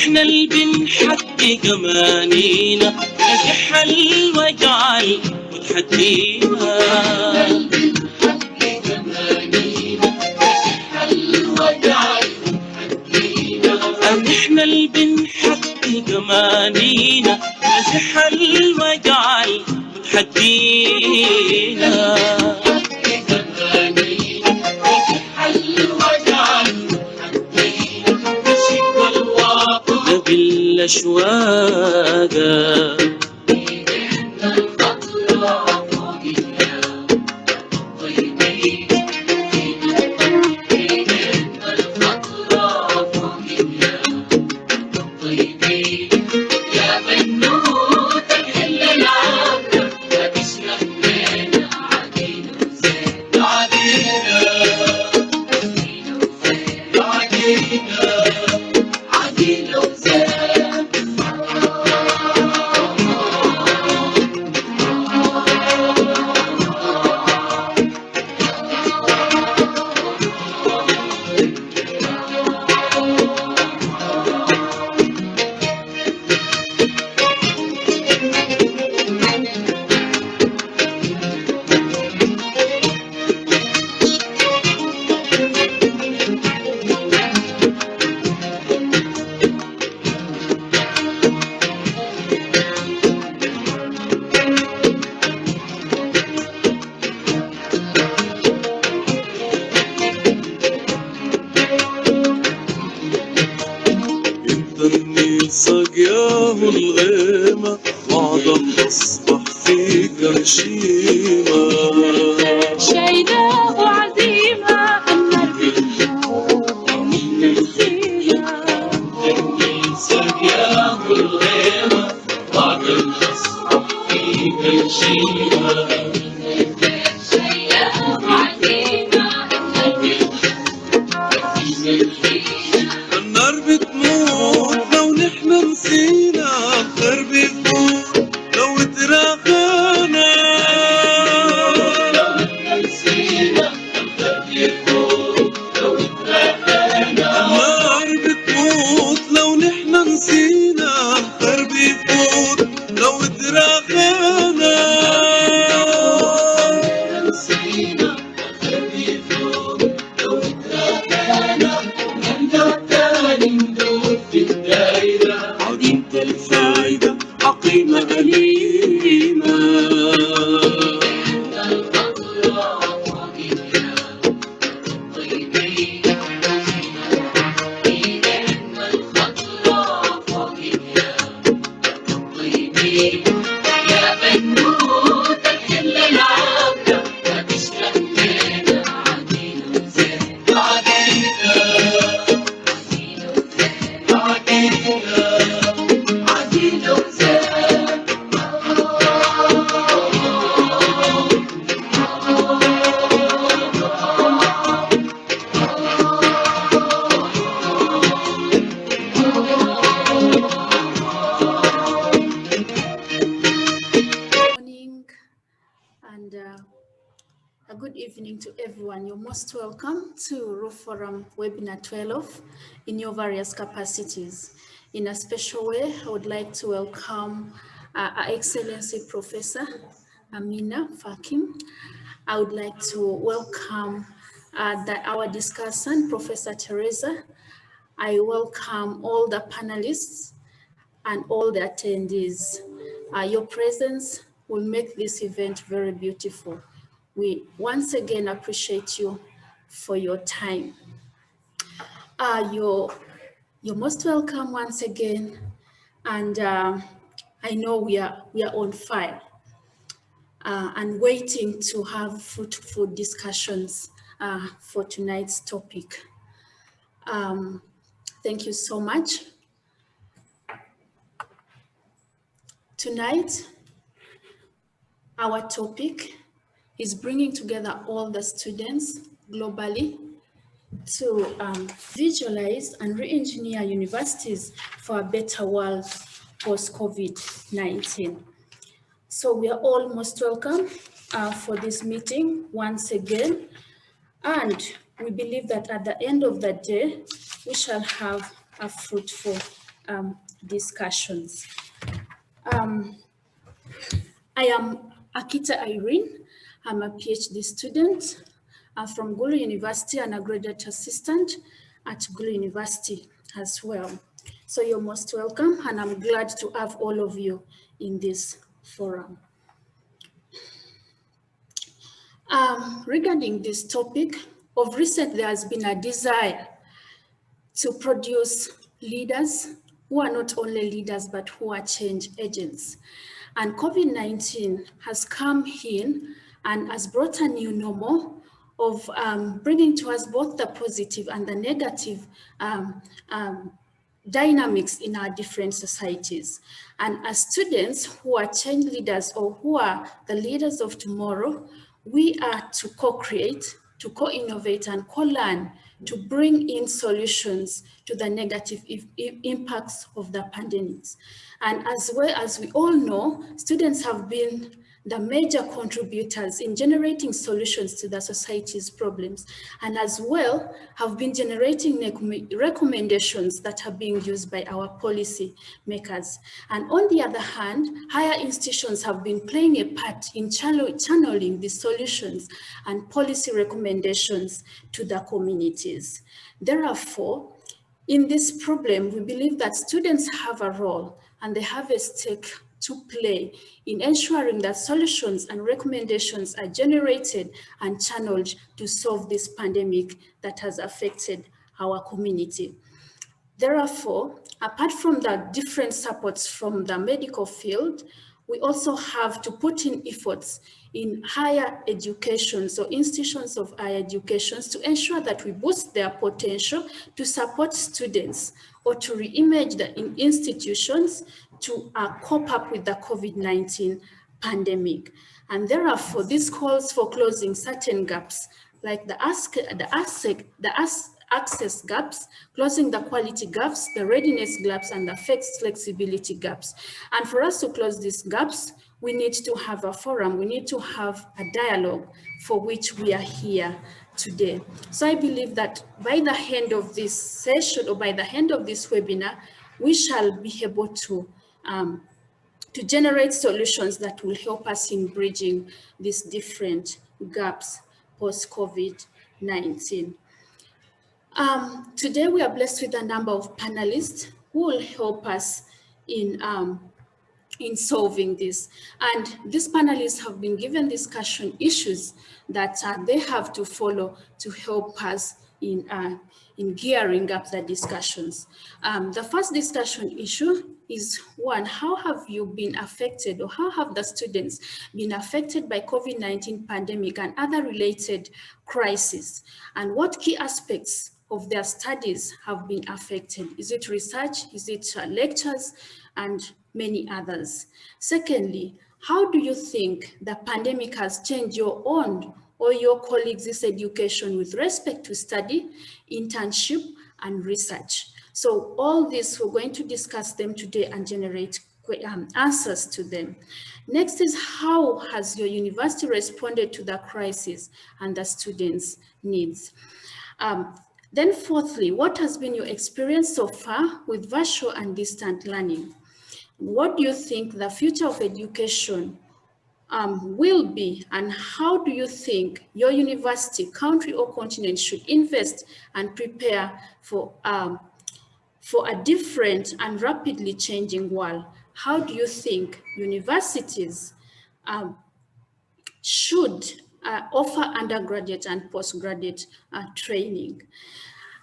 احنا اللي بنحقق امانينا، نجح الوجع وتحدينا. بنحقق امانينا، نجح الوجع وتحدينا. احنا اللي بنحقق امانينا، نجح الوجع وتحدينا. بالأشواق إيدينا الخضراء فوق اليوم طيبين، إيدينا الخضراء فوق اليوم طيبين. يا بنوتة الحلة العامة ما تشرب لنا عدينا وزين، عدينا وزين، عدينا عدينا وزين. سقياه الغيمة وعدم أصبح في كرشيمة، شايلاه عزيمة سقياه الغيمة وعدم أصبح في كرشيمة. النار بتموت لو نحن نسينا، الخير بيفوت لو تراخانا. لو نحن نسينا الخير بيفوت لو تراخانا. النار بتموت لو نحن نسينا، الخير بيفوت لو تراخانا. نسينا الخير بيفوت لو تراخانا. ندوب في الدايرة عديمة الفايدة، عقيمة أليمة. إيدينا الخضراء فوق اليوم طيبين، إيدينا الخضراء فوق اليوم طيبين. يا بنوتة الحلة العامة ما تشرب لنا عدينا وزين، عدينا عدينا وزين. Good evening to everyone. You're most welcome to Roof Forum Webinar 12 in your various capacities. In a special way, I would like to welcome Her Excellency Professor Amina Fakim. I would like to welcome our discussant, Professor Teresa. I welcome all the panelists and all the attendees. Your presence will make this event very beautiful. We once again appreciate you for your time. You're most welcome once again, and I know we are on fire and waiting to have fruitful discussions for tonight's topic. Thank you so much. Tonight, our topic is bringing together all the students globally to visualize and re-engineer universities for a better world post-COVID-19. So we are all most welcome for this meeting once again. And we believe that at the end of the day, we shall have a fruitful discussions. I am Akita Irene. I'm a PhD student from Gulu University and a graduate assistant at Gulu University as well. So you're most welcome, and I'm glad to have all of you in this forum. Regarding this topic, of recent there has been a desire to produce leaders who are not only leaders, but who are change agents. And COVID-19 has come in and has brought a new normal of bringing to us both the positive and the negative dynamics in our different societies. And as students who are change leaders or who are the leaders of tomorrow, we are to co-create, to co-innovate and co-learn to bring in solutions to the negative impacts of the pandemics. And as well as we all know, students have been the major contributors in generating solutions to the society's problems, and as well have been generating recommendations that are being used by our policy makers. And on the other hand, higher institutions have been playing a part in channeling these solutions and policy recommendations to the communities. Therefore, in this problem, we believe that students have a role and they have a stake to play in ensuring that solutions and recommendations are generated and channeled to solve this pandemic that has affected our community. Therefore, apart from the different supports from the medical field, we also have to put in efforts in higher education, so institutions of higher education, to ensure that we boost their potential to support students or to re-image the institutions to cope up with the COVID-19 pandemic. And therefore, this calls for closing certain gaps, like the access gaps, closing the quality gaps, the readiness gaps, and the flexibility gaps. And for us to close these gaps, we need to have a forum, we need to have a dialogue for which we are here today. So I believe that by the end of this session or by the end of this webinar, we shall be able to generate solutions that will help us in bridging these different gaps post-COVID-19. Today we are blessed with a number of panelists who will help us in solving this. And these panelists have been given discussion issues that they have to follow to help us in gearing up the discussions. The first discussion issue is one, how have you been affected, or how have the students been affected by COVID-19 pandemic and other related crises? And what key aspects of their studies have been affected? Is it research? Is it lectures? And many others. Secondly, how do you think the pandemic has changed your own or your colleagues' education with respect to study, internship, and research? So all this, we're going to discuss them today and generate answers to them. Next is, how has your university responded to the crisis and the students' needs? Then fourthly, what has been your experience so far with virtual and distant learning? What do you think the future of education will be, and how do you think your university, country or continent should invest and prepare for a different and rapidly changing world? How do you think universities should offer undergraduate and postgraduate training?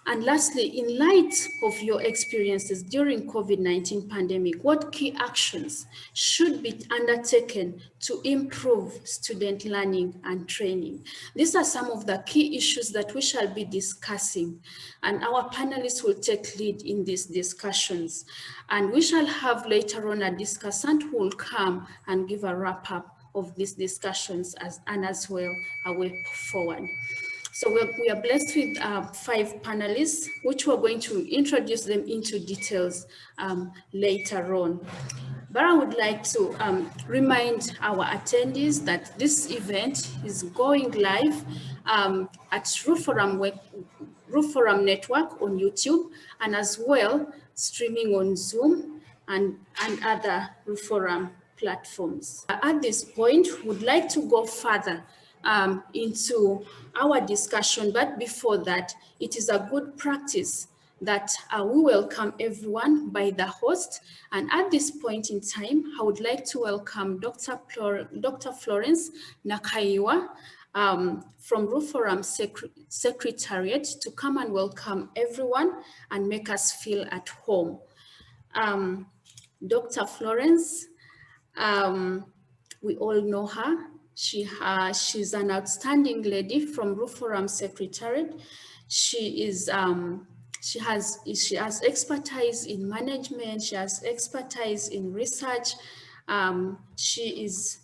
And lastly, in light of your experiences during COVID-19 pandemic, what key actions should be undertaken to improve student learning and training? These are some of the key issues that we shall be discussing, and our panelists will take lead in these discussions. And we shall have later on a discussant who will come and give a wrap up of these discussions as well a way forward. So we are blessed with 5 panelists, which we're going to introduce them into details later on. But I would like to remind our attendees that this event is going live at Roof Forum Network on YouTube, and as well streaming on Zoom and other Roof Forum platforms. At this point, would like to go further into our discussion, but before that, it is a good practice that we welcome everyone by the host. And at this point in time, I would like to welcome Dr. Florence Nakaiwa from Roof Forum Secretariat to come and welcome everyone and make us feel at home. Dr. Florence, we all know her. She's an outstanding lady from Roof Forum Secretariat. She has expertise in management. She has expertise in research. She is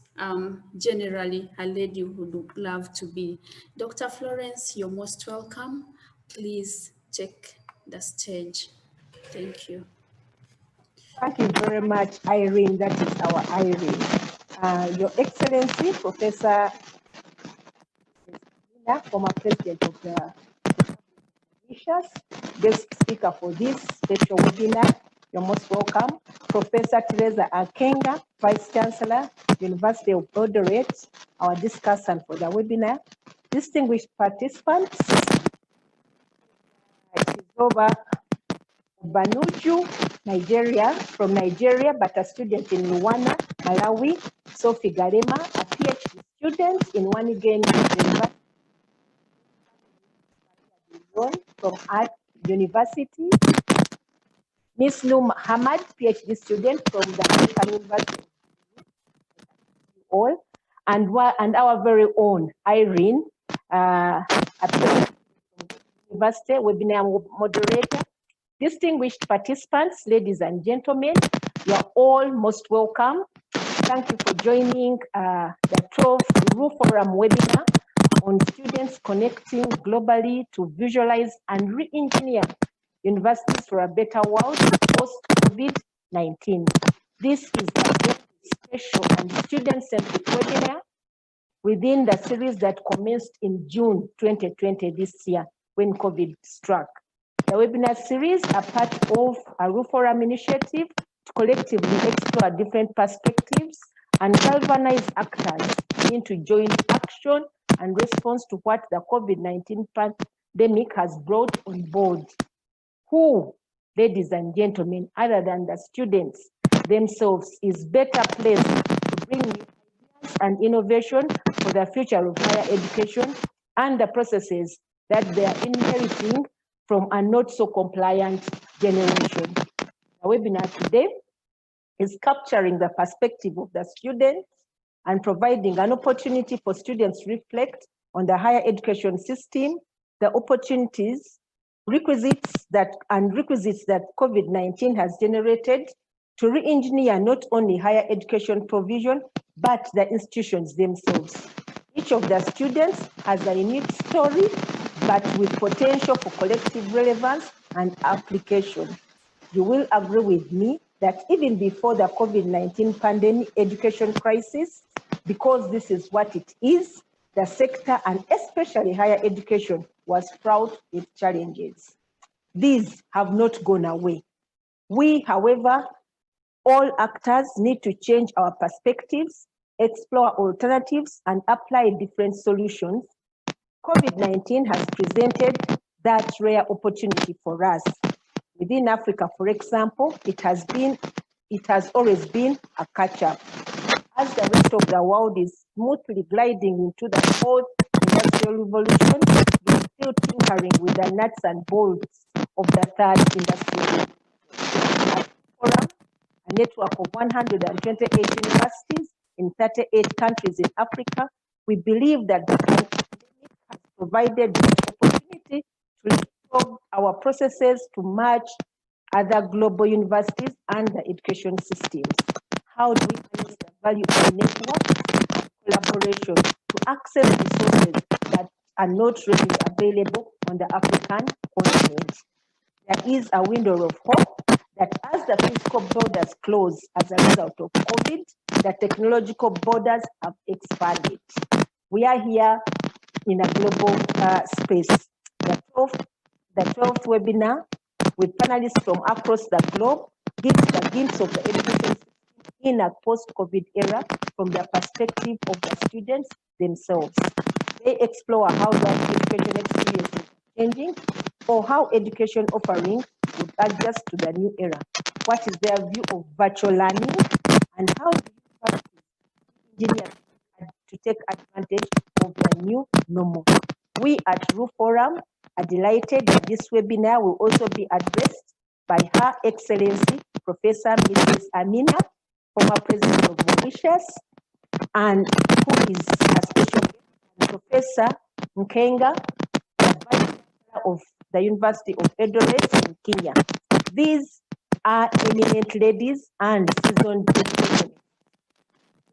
generally a lady who would love to be. Dr. Florence, you're most welcome. Please take the stage. Thank you. Thank you very much, Irene. That is our Irene. Your Excellency, Professor, former President of the guest speaker for this special webinar, you're most welcome. Professor Teresa Akanga, Vice Chancellor, University of Eldoret, our discussant for the webinar. Distinguished participants, over Banuju, from Nigeria, but a student in Luwana, Malawi. Sophie Garema, a PhD student in Wageningen University from Art University. Miss Lou Muhammad, PhD student from the American University. All, and our very own Irene, a University webinar moderator. Distinguished participants, ladies and gentlemen, you are all most welcome. Thank you for joining the 12th Roof Forum webinar on students connecting globally to visualize and re-engineer universities for a better world post-COVID-19. This is a special and student-centric webinar within the series that commenced in June 2020 this year when COVID struck. The webinar series are part of a Roof Forum initiative to collectively explore different perspectives and galvanize actors into joint action and response to what the COVID-19 pandemic has brought on board. Who, ladies and gentlemen, other than the students themselves, is better placed to bring new ideas and innovation for the future of higher education and the processes that they are inheriting from a not so compliant generation. The webinar today is capturing the perspective of the students and providing an opportunity for students to reflect on the higher education system, the opportunities, requisites that COVID-19 has generated to re-engineer not only higher education provision, but the institutions themselves. Each of the students has a unique story, but with potential for collective relevance and application. You will agree with me that even before the COVID-19 pandemic education crisis, because this is what it is, the sector and especially higher education was fraught with challenges. These have not gone away. We, however, all actors need to change our perspectives, explore alternatives, and apply different solutions. COVID-19 has presented that rare opportunity for us. Within Africa, for example, it has always been a catch-up. As the rest of the world is smoothly gliding into the fourth industrial revolution, we are still tinkering with the nuts and bolts of the third industrial revolution. A network of 128 universities in 38 countries in Africa, we believe that the pandemic has provided the opportunity to improve our processes to match other global universities and the education systems. How do we manage the value of network collaboration to access resources that are not readily available on the African continent? There is a window of hope that as the physical borders close as a result of COVID, the technological borders have expanded. We are here in a global space. The 12th webinar with panelists from across the globe gives the glimpse of the education system in a post-COVID era from the perspective of the students themselves. They explore how the education experience is changing or how education offering would adjust to the new era. What is their view of virtual learning and how do engineers to take advantage of the new normal? We at RU Forum are delighted that this webinar will also be addressed by Her Excellency Professor Mrs. Amina, former President of Mauritius, and who is a special guest, Professor Akanga, the Vice Chancellor of the University of Eldoret in Kenya. These are eminent ladies and seasoned educationists.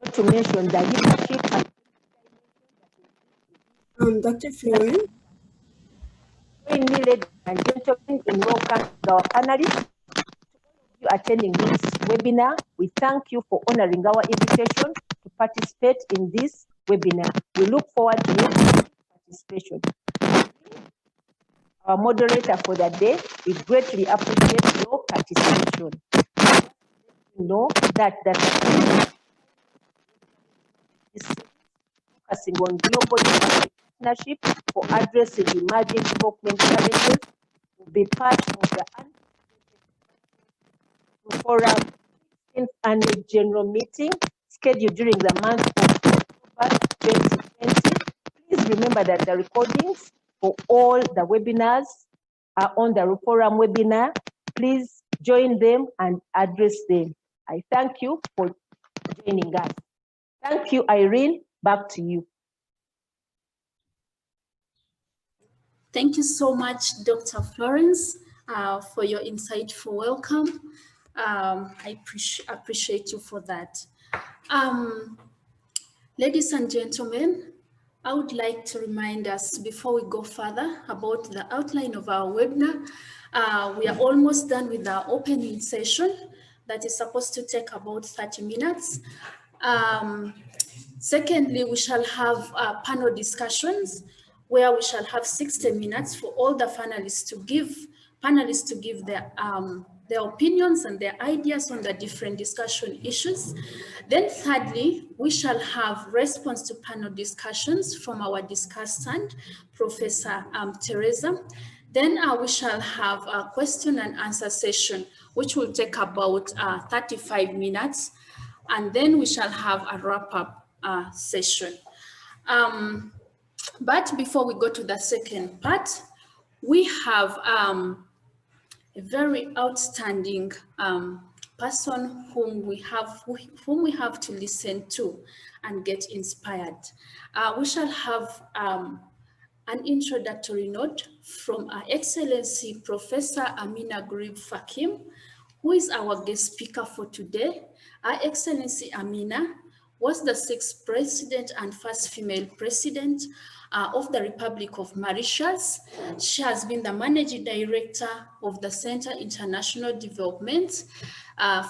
Not to mention the leadership and Dr. Florence? join me, ladies and gentlemen, in welcoming our panelists. You attending this webinar, we thank you for honoring our invitation to participate in this webinar. We look forward to your participation. Our moderator for the day, we greatly appreciate your participation. You know that is focusing on global partnership for addressing emerging development challenges will be part of the Forum annual general meeting scheduled during the month of October 2020. Please remember that the recordings for all the webinars are on the Forum webinar. Please join them and address them. I thank you for joining us. Thank you, Irene. Back to you. Thank you so much, Dr. Florence, for your insightful welcome. I appreciate you for that. Ladies and gentlemen, I would like to remind us before we go further about the outline of our webinar. We are almost done with our opening session that is supposed to take about 30 minutes. Secondly, we shall have panel discussions where we shall have 60 minutes for all the panelists to give their opinions and their ideas on the different discussion issues. Then thirdly, we shall have response to panel discussions from our discussant, Professor Teresa. Then we shall have a question and answer session, which will take about 35 minutes. And then we shall have a wrap-up session. But before we go to the second part, we have a very outstanding person whom we have to listen to and get inspired. We shall have an introductory note from Her Excellency Professor Amina Gurib Fakim, who is our guest speaker for today. Her Excellency Amina was the 6th president and first female president of the Republic of Mauritius. She has been the managing director of the Center International Development.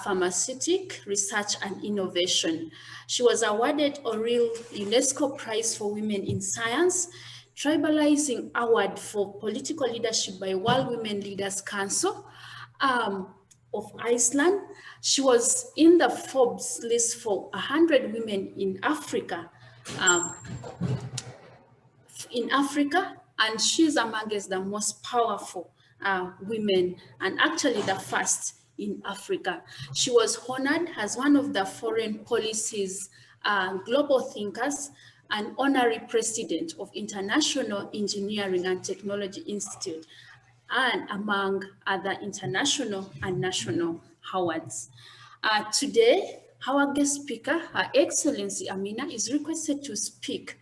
pharmaceutic research and innovation. She was awarded a real UNESCO Prize for Women in Science, Tribalizing Award for Political Leadership by World Women Leaders Council of Iceland. She was in the Forbes list for 100 women in Africa, and she's amongst the most powerful women, and actually the first in Africa. She was honored as one of the foreign policies global thinkers and honorary president of International Engineering and Technology Institute, and among other international and national awards. Today, our guest speaker, Her Excellency Amina, is requested to speak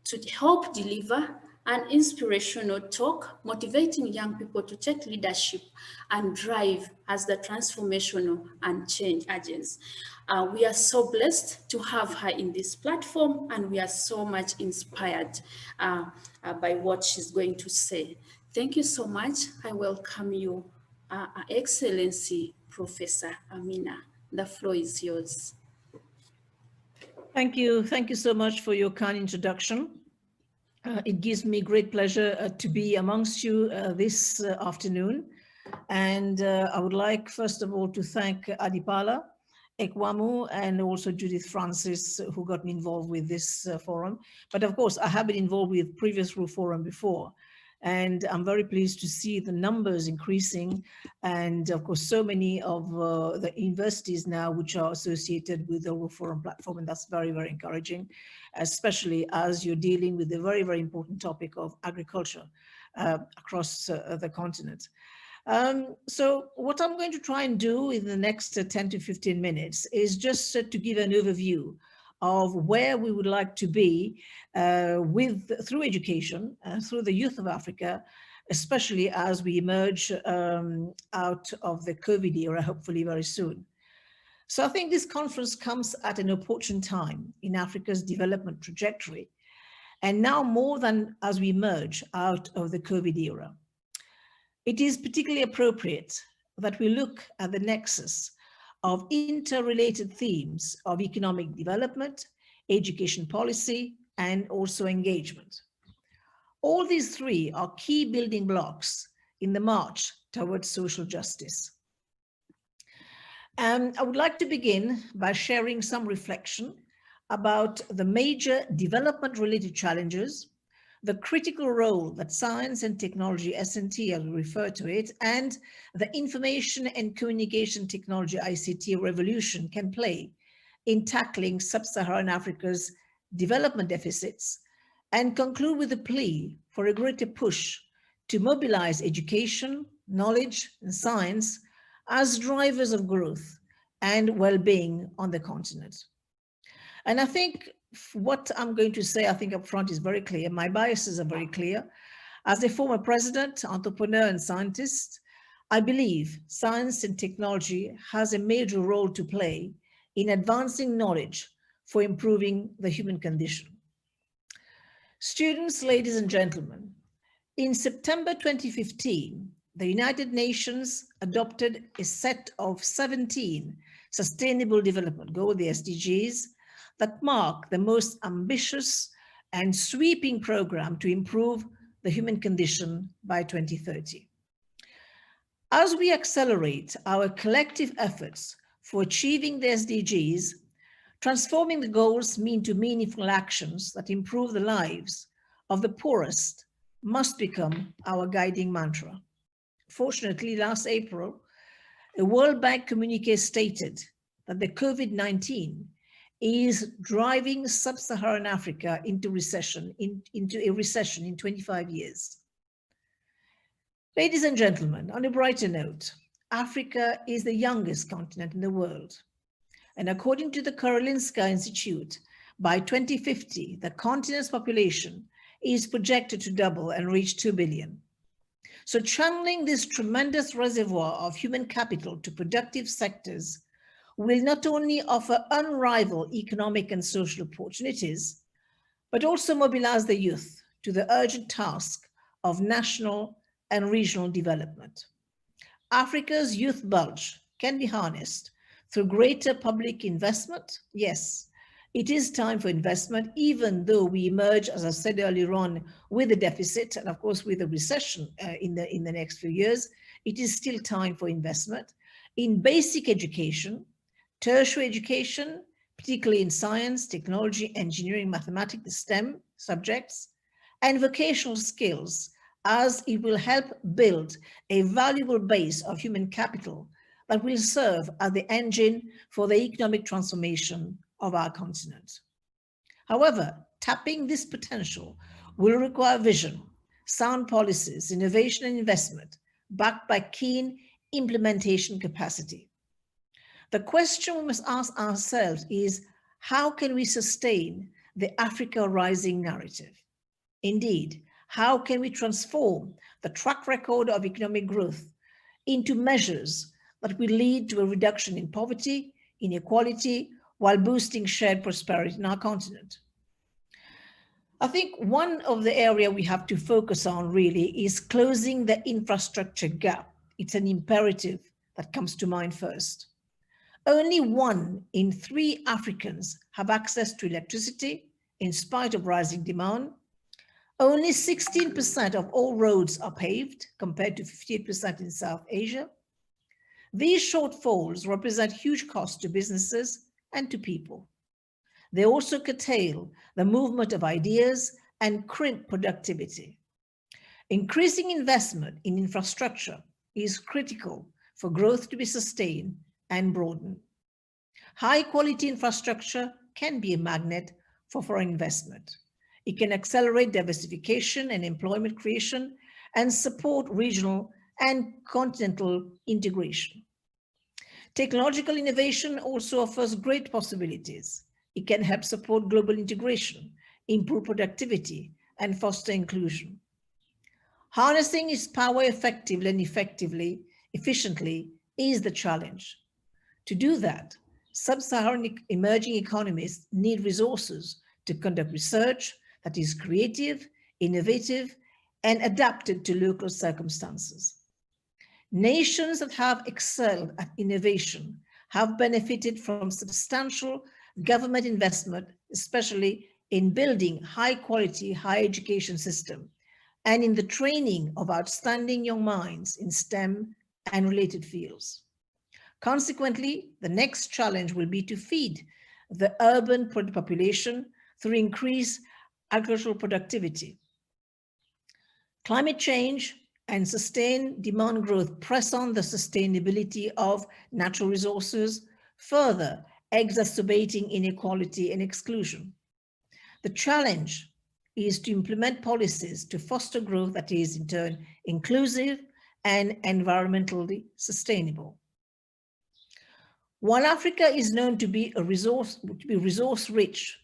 to help deliver an inspirational talk, motivating young people to take leadership and drive as the transformational and change agents. We are so blessed to have her in this platform, and we are so much inspired by what she's going to say. Thank you so much. I welcome you, Excellency Professor Amina. The floor is yours. Thank you. Thank you so much for your kind introduction. It gives me great pleasure to be amongst you this afternoon. And I would like, first of all, to thank Adipala, Ekwamu, and also Judith Francis, who got me involved with this forum. But of course, I have been involved with previous forum before. And I'm very pleased to see the numbers increasing. And of course, so many of the universities now which are associated with the World Forum platform, and that's very, very encouraging, especially as you're dealing with the very, very important topic of agriculture across the continent. So what I'm going to try and do in the next 10 to 15 minutes is just to give an overview of where we would like to be through education, through the youth of Africa, especially as we emerge out of the COVID era, hopefully very soon. So I think this conference comes at an opportune time in Africa's development trajectory, and now more than as we emerge out of the COVID era. It is particularly appropriate that we look at the nexus of interrelated themes of economic development, education policy, and also engagement. All these three are key building blocks in the march towards social justice. I would like to begin by sharing some reflection about the major development-related challenges, the critical role that science and technology, S&T as we refer to it, and the information and communication technology, ICT revolution can play in tackling sub-Saharan Africa's development deficits, and conclude with a plea for a greater push to mobilize education, knowledge, and science as drivers of growth and well-being on the continent. And I think what I'm going to say, I think up front is very clear. My biases are very clear. As a former president, entrepreneur, and scientist, I believe science and technology has a major role to play in advancing knowledge for improving the human condition. Students, ladies and gentlemen, in September 2015, the United Nations adopted a set of 17 Sustainable Development Goals, the SDGs, that mark the most ambitious and sweeping program to improve the human condition by 2030. As we accelerate our collective efforts for achieving the SDGs, transforming the goals into meaningful actions that improve the lives of the poorest must become our guiding mantra. Fortunately, last April, a World Bank communiqué stated that the COVID-19 is driving sub-Saharan Africa into a recession in 25 years. Ladies and gentlemen, on a brighter note, Africa is the youngest continent in the world. And according to the Karolinska Institute, by 2050, the continent's population is projected to double and reach 2 billion. So channeling this tremendous reservoir of human capital to productive sectors will not only offer unrivaled economic and social opportunities, but also mobilize the youth to the urgent task of national and regional development. Africa's youth bulge can be harnessed through greater public investment. Yes, it is time for investment, even though we emerge, as I said earlier on, with a deficit and of course with a recession in the next few years. It is still time for investment in basic education, tertiary education, particularly in science, technology, engineering, mathematics, the STEM subjects, and vocational skills, as it will help build a valuable base of human capital that will serve as the engine for the economic transformation of our continent. However, tapping this potential will require vision, sound policies, innovation and investment, backed by keen implementation capacity. The question we must ask ourselves is, how can we sustain the Africa Rising narrative? Indeed, how can we transform the track record of economic growth into measures that will lead to a reduction in poverty, inequality, while boosting shared prosperity in our continent? I think one of the areas we have to focus on really is closing the infrastructure gap. It's an imperative that comes to mind first. Only 1 in 3 Africans have access to electricity in spite of rising demand. Only 16% of all roads are paved compared to 58% in South Asia. These shortfalls represent huge costs to businesses and to people. They also curtail the movement of ideas and crimp productivity. Increasing investment in infrastructure is critical for growth to be sustained and broadened. High quality infrastructure can be a magnet for foreign investment. It can accelerate diversification and employment creation and support regional and continental integration. Technological innovation also offers great possibilities. It can help support global integration, improve productivity, and foster inclusion. Harnessing its power effectively and efficiently is the challenge. To do that, sub-Saharan emerging economies need resources to conduct research that is creative, innovative, and adapted to local circumstances. Nations that have excelled at innovation have benefited from substantial government investment, especially in building high-quality higher education system and in the training of outstanding young minds in STEM and related fields. Consequently, the next challenge will be to feed the urban population through increased agricultural productivity. Climate change and sustained demand growth press on the sustainability of natural resources, further exacerbating inequality and exclusion. The challenge is to implement policies to foster growth that is in turn inclusive and environmentally sustainable. While Africa is known to be resource rich,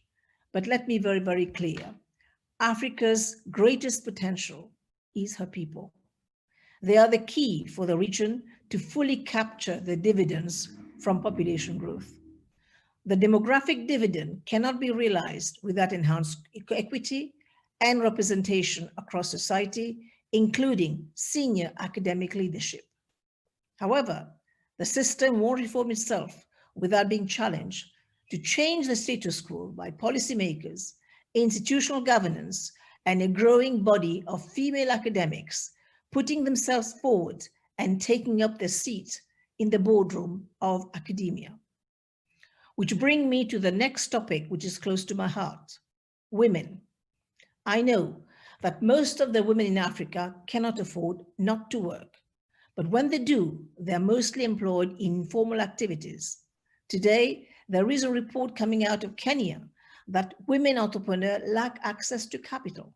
but let me be very, very clear, Africa's greatest potential is her people. They are the key for the region to fully capture the dividends from population growth. The demographic dividend cannot be realized without enhanced equity and representation across society, including senior academic leadership. However, the system won't reform itself without being challenged to change the status quo by policymakers, institutional governance, and a growing body of female academics putting themselves forward and taking up their seat in the boardroom of academia. Which brings me to the next topic, which is close to my heart, women. I know that most of the women in Africa cannot afford not to work, but when they do, they're mostly employed in informal activities. Today, there is a report coming out of Kenya that women entrepreneurs lack access to capital.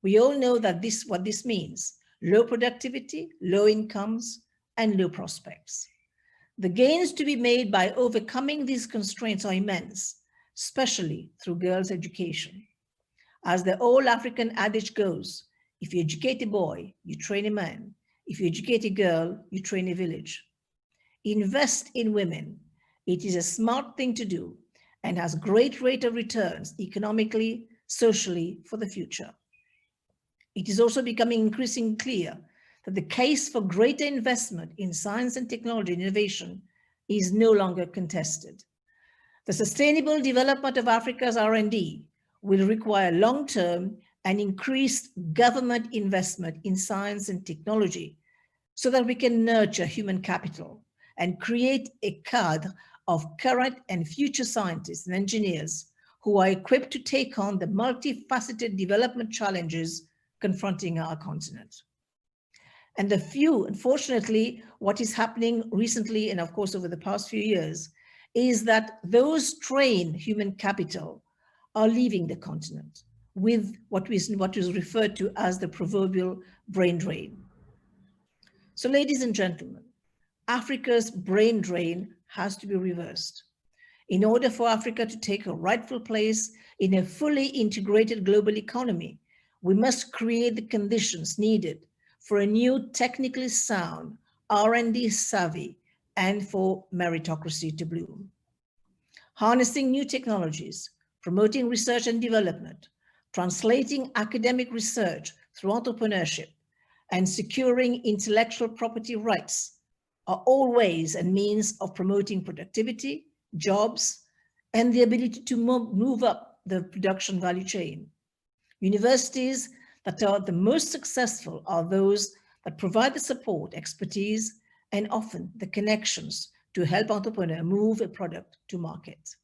We all know that what this means: low productivity, low incomes, and low prospects. The gains to be made by overcoming these constraints are immense, especially through girls' education. As the old African adage goes, if you educate a boy, you train a man. If you educate a girl, you train a village. Invest in women. It is a smart thing to do and has great rate of returns economically, socially for the future. It is also becoming increasingly clear that the case for greater investment in science and technology innovation is no longer contested. The sustainable development of Africa's R&D will require long-term and increased government investment in science and technology so that we can nurture human capital and create a cadre of current and future scientists and engineers who are equipped to take on the multifaceted development challenges confronting our continent. And unfortunately, what is happening recently, and of course over the past few years, is that those trained human capital are leaving the continent with what is referred to as the proverbial brain drain. So ladies and gentlemen, Africa's brain drain has to be reversed. In order for Africa to take a rightful place in a fully integrated global economy, we must create the conditions needed for a new technically sound, R&D savvy, and for meritocracy to bloom. Harnessing new technologies, promoting research and development, translating academic research through entrepreneurship, and securing intellectual property rights are all ways and means of promoting productivity, jobs, and the ability to move up the production value chain. Universities that are the most successful are those that provide the support, expertise, and often the connections to help entrepreneurs move a product to market.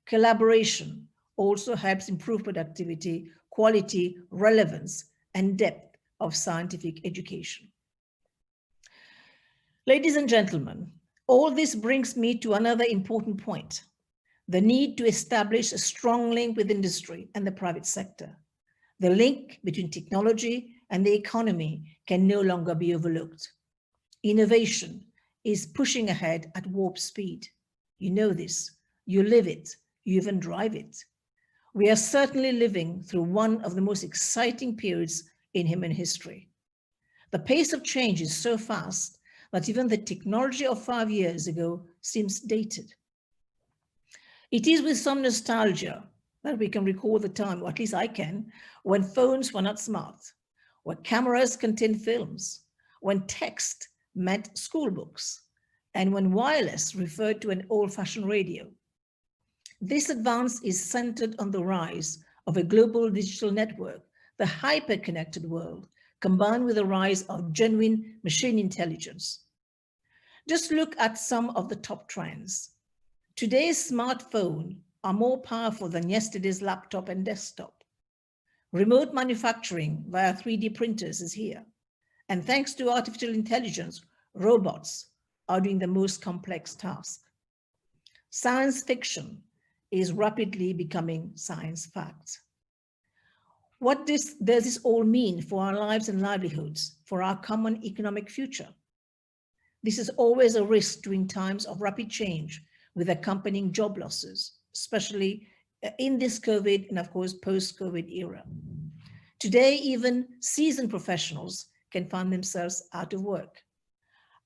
Collaboration also helps improve productivity, quality, relevance, and depth of scientific education. Ladies and gentlemen, all this brings me to another important point: the need to establish a strong link with industry and the private sector. The link between technology and the economy can no longer be overlooked. Innovation is pushing ahead at warp speed. You know this, you live it, you even drive it. We are certainly living through one of the most exciting periods in human history. The pace of change is so fast that even the technology of 5 years ago seems dated. It is with some nostalgia that we can recall the time, or at least I can, when phones were not smart, when cameras contained films, when text meant school books, and when wireless referred to an old-fashioned radio. This advance is centered on the rise of a global digital network, the hyper-connected world, combined with the rise of genuine machine intelligence. Just look at some of the top trends. Today's smartphones are more powerful than yesterday's laptop and desktop. Remote manufacturing via 3D printers is here. And thanks to artificial intelligence, robots are doing the most complex tasks. Science fiction is rapidly becoming science fact. What does this all mean for our lives and livelihoods, for our common economic future? This is always a risk during times of rapid change with accompanying job losses, especially in this COVID and of course post-COVID era. Today, even seasoned professionals can find themselves out of work.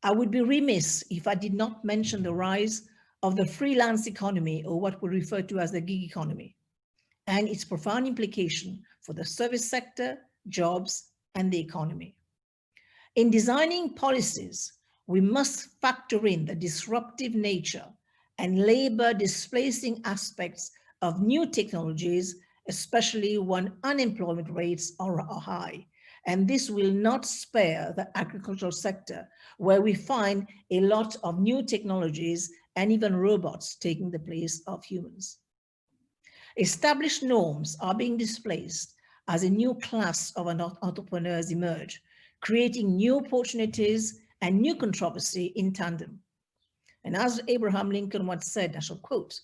I would be remiss if I did not mention the rise of the freelance economy, or what we refer to as the gig economy, and its profound implication for the service sector, jobs, and the economy. In designing policies, we must factor in the disruptive nature and labor displacing aspects of new technologies, especially when unemployment rates are high. And this will not spare the agricultural sector, where we find a lot of new technologies and even robots taking the place of humans. Established norms are being displaced as a new class of entrepreneurs emerge, creating new opportunities and new controversy in tandem. And as Abraham Lincoln once said, I shall quote,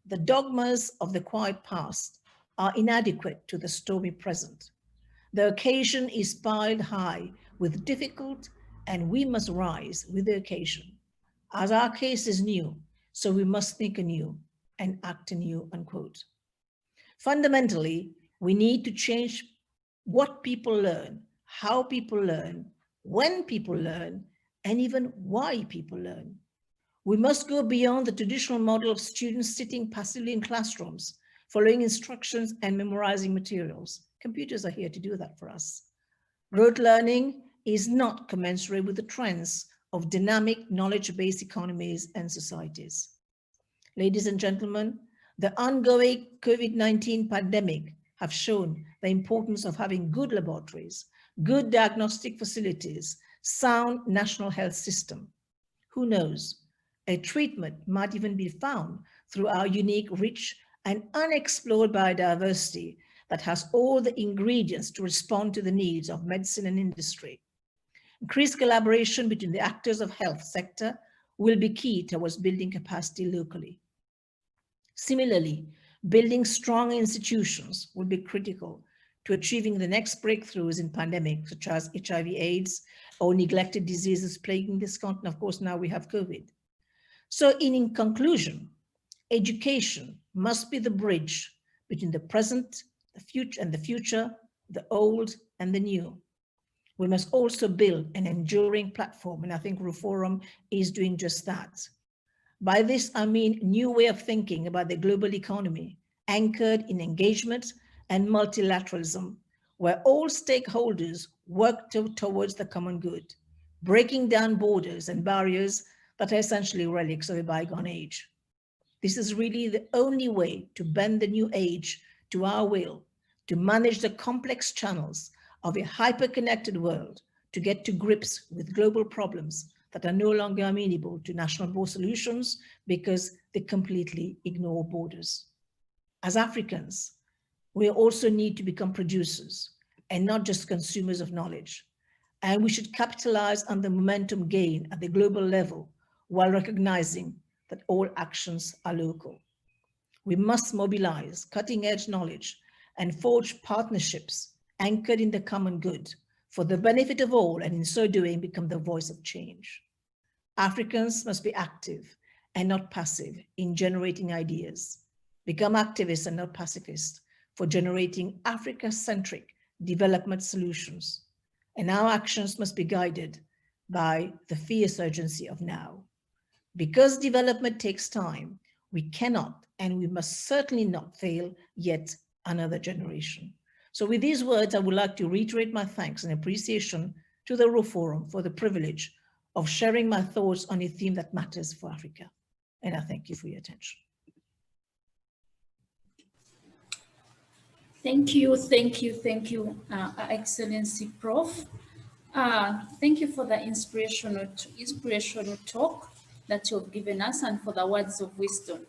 "The dogmas of the quiet past are inadequate to the stormy present. The occasion is piled high with difficult, and we must rise with the occasion. As our case is new, so we must think anew and act anew," unquote. Fundamentally, we need to change what people learn, how people learn, when people learn, and even why people learn. We must go beyond the traditional model of students sitting passively in classrooms, following instructions and memorizing materials. Computers are here to do that for us. Rote learning is not commensurate with the trends of dynamic knowledge-based economies and societies. Ladies and gentlemen, the ongoing COVID-19 pandemic have shown the importance of having good laboratories, good diagnostic facilities, sound national health system. Who knows? A treatment might even be found through our unique, rich, and unexplored biodiversity that has all the ingredients to respond to the needs of medicine and industry. Increased collaboration between the actors of health sector will be key towards building capacity locally. Similarly, building strong institutions will be critical to achieving the next breakthroughs in pandemics such as HIV/AIDS or neglected diseases plaguing this continent. Of course, now we have COVID. So in conclusion, education must be the bridge between the present, the future, the old and the new. We must also build an enduring platform, and I think Reforum is doing just that. By this, I mean new way of thinking about the global economy, anchored in engagement and multilateralism, where all stakeholders work towards the common good, breaking down borders and barriers that are essentially relics of a bygone age. This is really the only way to bend the new age to our will, to manage the complex channels of a hyper-connected world, to get to grips with global problems that are no longer amenable to national solutions because they completely ignore borders. As Africans, we also need to become producers and not just consumers of knowledge. And we should capitalize on the momentum gained at the global level while recognizing that all actions are local. We must mobilize cutting-edge knowledge and forge partnerships anchored in the common good for the benefit of all, and in so doing become the voice of change. Africans must be active and not passive in generating ideas. Become activists and not pacifists for generating Africa-centric development solutions. And our actions must be guided by the fierce urgency of now. Because development takes time, we cannot and we must certainly not fail yet another generation. So with these words, I would like to reiterate my thanks and appreciation to the Reforum for the privilege of sharing my thoughts on a theme that matters for Africa. And I thank you for your attention. Thank you, Excellency Prof. Thank you for the inspirational talk that you've given us and for the words of wisdom.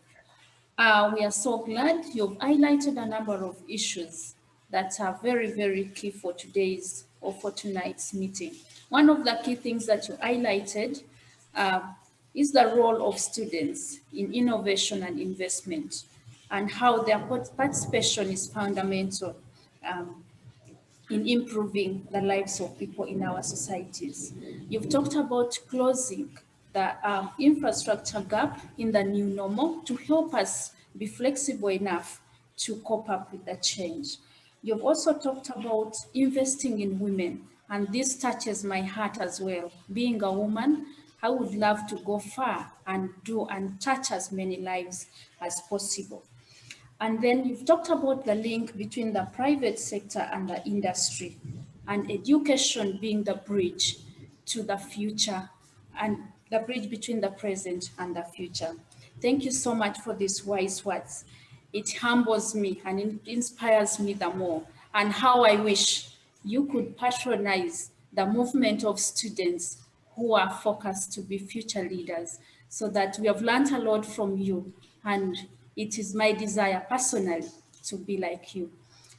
We are so glad you've highlighted a number of issues that are very, very key for today's or for tonight's meeting. One of the key things that you highlighted is the role of students in innovation and investment, and how their participation is fundamental in improving the lives of people in our societies. You've talked about closing the infrastructure gap in the new normal to help us be flexible enough to cope up with the change. You've also talked about investing in women, and this touches my heart as well. Being a woman, I would love to go far and do and touch as many lives as possible. And then you've talked about the link between the private sector and the industry, and education being the bridge to the future and the bridge between the present and the future. Thank you so much for these wise words. It humbles me and it inspires me the more, and how I wish you could patronize the movement of students who are focused to be future leaders, so that we have learned a lot from you, and it is my desire personally to be like you.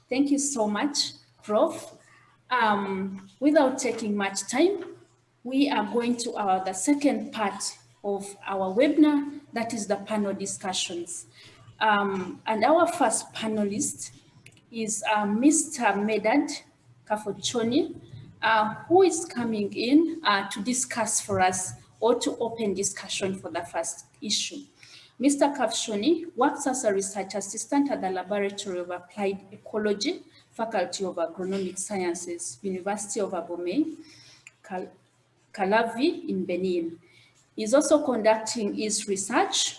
Thank you so much, Prof. Without taking much time, we are going to the second part of our webinar, that is the panel discussions. And our first panelist is Mr. Medad Kafochoni, who is coming in to discuss for us or to open discussion for the first issue. Mr. Kafshoni works as a research assistant at the Laboratory of Applied Ecology, Faculty of Agronomic Sciences, University of Abomey, Calavi in Benin. He's also conducting his research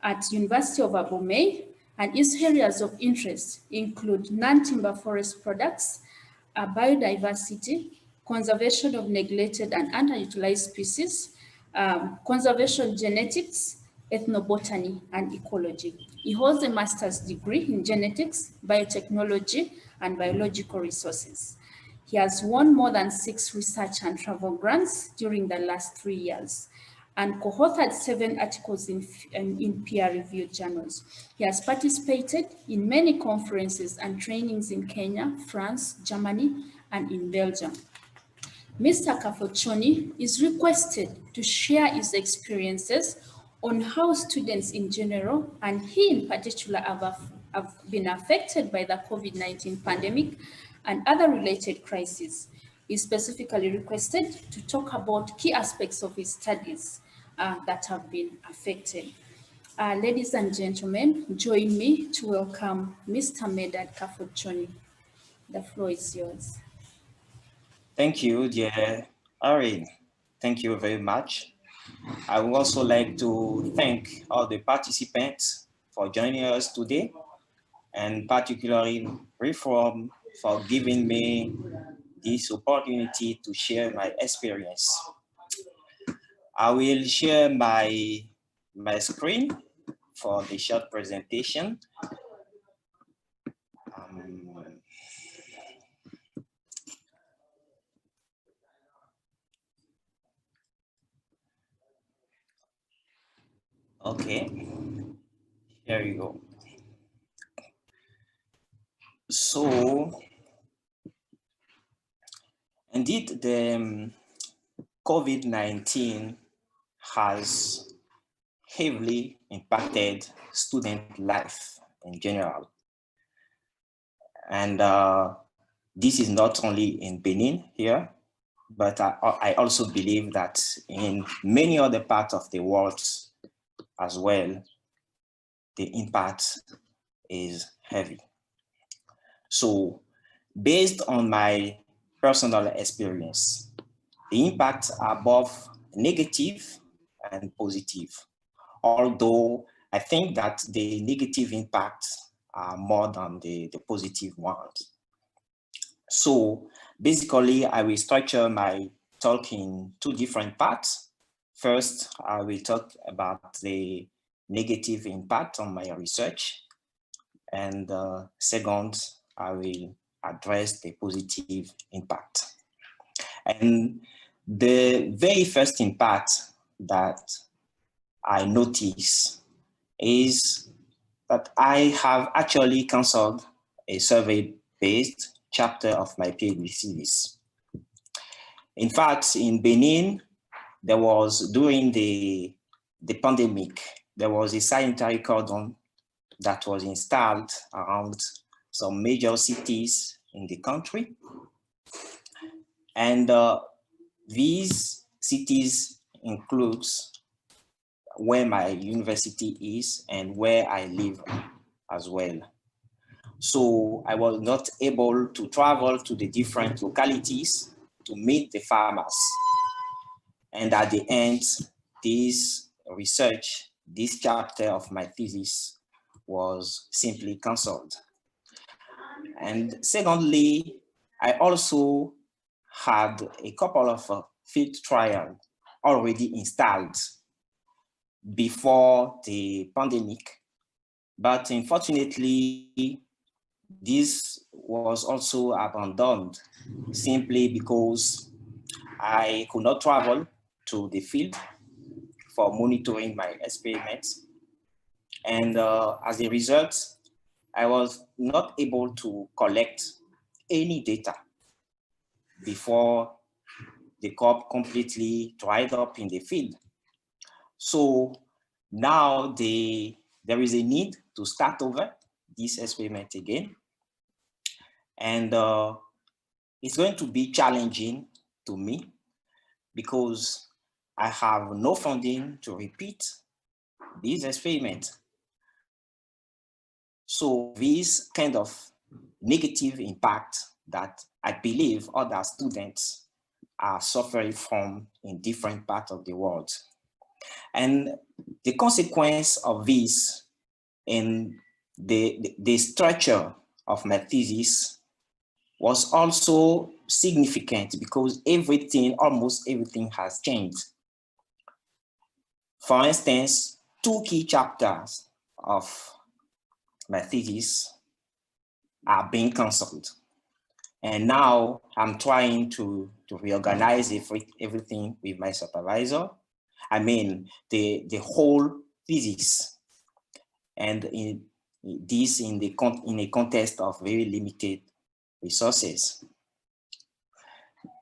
at University of Abomey, and his areas of interest include non-timber forest products, biodiversity, conservation of neglected and underutilized species, conservation genetics, ethnobotany, and ecology. He holds a master's degree in genetics, biotechnology, and biological resources. He has won more than 6 research and travel grants during the last 3 years and co-authored 7 articles in peer-reviewed journals. He has participated in many conferences and trainings in Kenya, France, Germany, and in Belgium. Mr. Kafochoni is requested to share his experiences on how students in general and he in particular have been affected by the COVID-19 pandemic and other related crises. He specifically requested to talk about key aspects of his studies that have been affected. Ladies and gentlemen, join me to welcome Mr. Medad Kafochoni. The floor is yours. Thank you, dear Irene. Thank you very much. I would also like to thank all the participants for joining us today, and particularly Reform for giving me this opportunity to share my experience. I will share my screen for the short presentation. Okay, here you go. So, indeed, the COVID-19 has heavily impacted student life in general. And this is not only in Benin here, but I also believe that in many other parts of the world as well, the impact is heavy. So based on my personal experience, the impacts are both negative and positive, although I think that the negative impacts are more than the positive ones. So basically, I will structure my talk in 2 different parts. First, I will talk about the negative impact on my research. And second, I will address the positive impact. And the very first impact that I notice is that I have actually canceled a survey-based chapter of my PhD thesis. In fact, in Benin, there was, during the pandemic, there was a sanitary cordon that was installed around some major cities in the country. And these cities includes where my university is and where I live as well. So I was not able to travel to the different localities to meet the farmers. And at the end, this research, this chapter of my thesis was simply canceled. And secondly, I also had a couple of field trials already installed before the pandemic, but unfortunately, this was also abandoned simply because I could not travel to the field for monitoring my experiments. And as a result, I was not able to collect any data before the crop completely dried up in the field. So now there is a need to start over this experiment again. And it's going to be challenging to me because I have no funding to repeat this experiment. So this kind of negative impact that I believe other students are suffering from in different parts of the world. And the consequence of this in the structure of my thesis was also significant because almost everything has changed. For instance, 2 key chapters of my thesis are being cancelled. And now I'm trying to reorganize everything with my supervisor. I mean, the whole thesis. And in a context of very limited resources.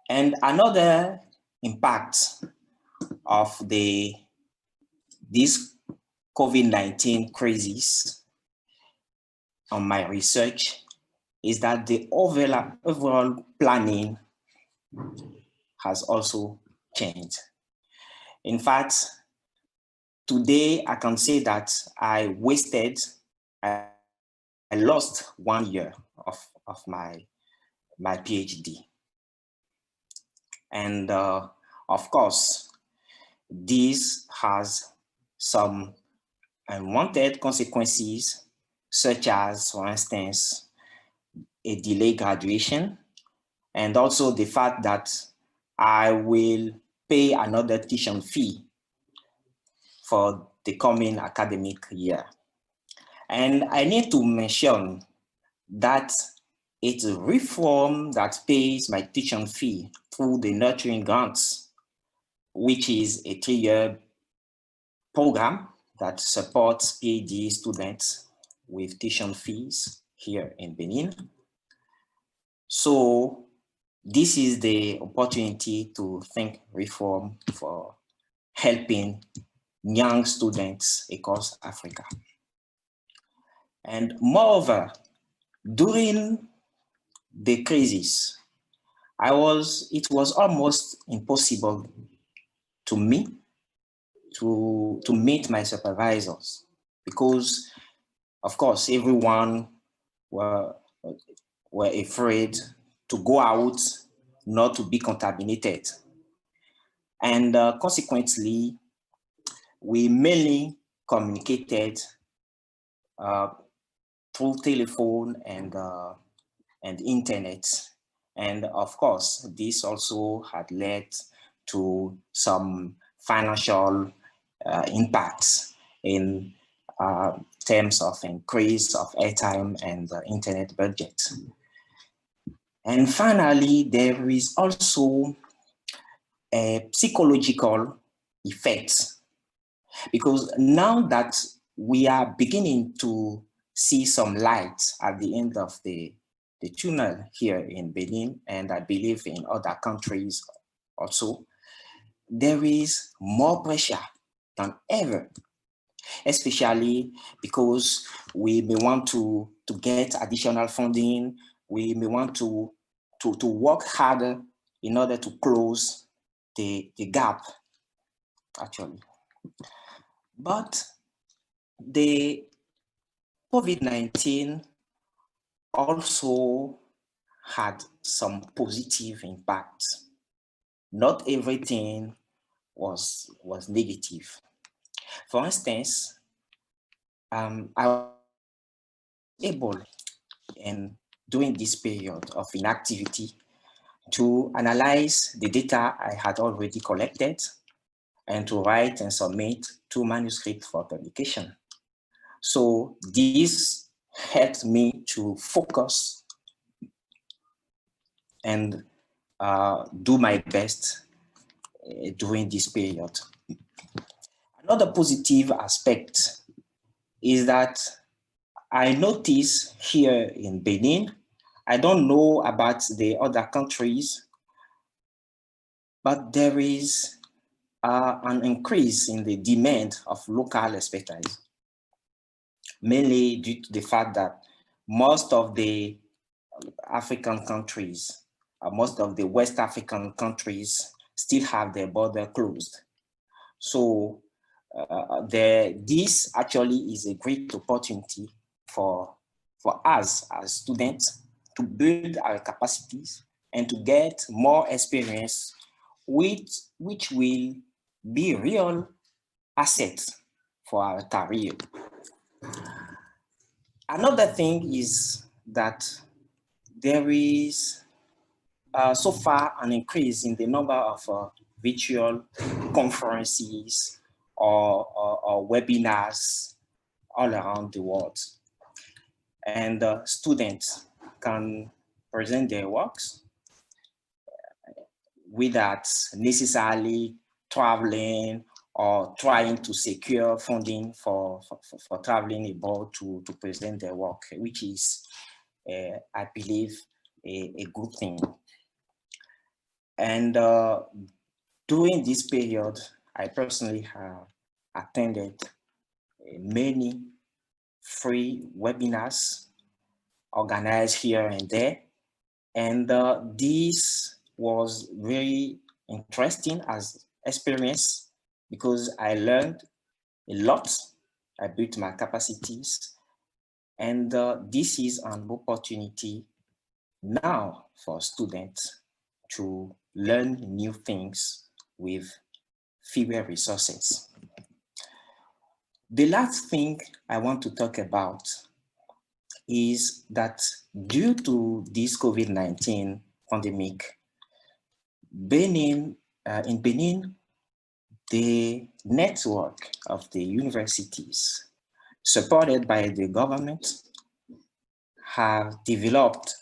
And another impact of this COVID-19 crisis on my research is that the overall planning has also changed. In fact, today I can say that I lost 1 year of my PhD. And of course, this has some unwanted consequences, such as, for instance, a delayed graduation, and also the fact that I will pay another tuition fee for the coming academic year. And I need to mention that it's a reform that pays my tuition fee through the Nurturing Grants, which is a 3-year program that supports PhD students with tuition fees here in Benin. So this is the opportunity to think reform for helping young students across Africa. And moreover, during the crisis, it was almost impossible to me to meet my supervisors because, of course, everyone were afraid to go out, not to be contaminated. And consequently, we mainly communicated through telephone and internet. And of course, this also had led to some financial impacts in terms of increase of airtime and internet budget. And finally, there is also a psychological effect, because now that we are beginning to see some light at the end of the tunnel here in Benin, and I believe in other countries also, there is more pressure than ever, especially because we may want to get additional funding. We may want to work harder in order to close the gap, actually. But the COVID-19 also had some positive impact. Not everything was negative. For instance, I was able, during this period of inactivity, to analyze the data I had already collected and to write and submit 2 manuscripts for publication. So this helped me to focus and do my best during this period. Another positive aspect is that I noticed here in Benin, I don't know about the other countries, but there is an increase in the demand of local expertise, mainly due to the fact that most of the African countries, most of the West African countries still have their border closed. So this actually is a great opportunity for us as students to build our capacities and to get more experience, which will be real assets for our career. Another thing is that there is so far an increase in the number of virtual conferences or webinars all around the world. And students can present their works without necessarily traveling or trying to secure funding for traveling abroad to present their work, which is, I believe, a good thing. And during this period, I personally have attended many free webinars organized here and there. And this was very interesting as experience because I learned a lot. I built my capacities. And this is an opportunity now for students to learn new things with fewer resources. The last thing I want to talk about is that due to this COVID-19 pandemic, in Benin, the network of the universities supported by the government have developed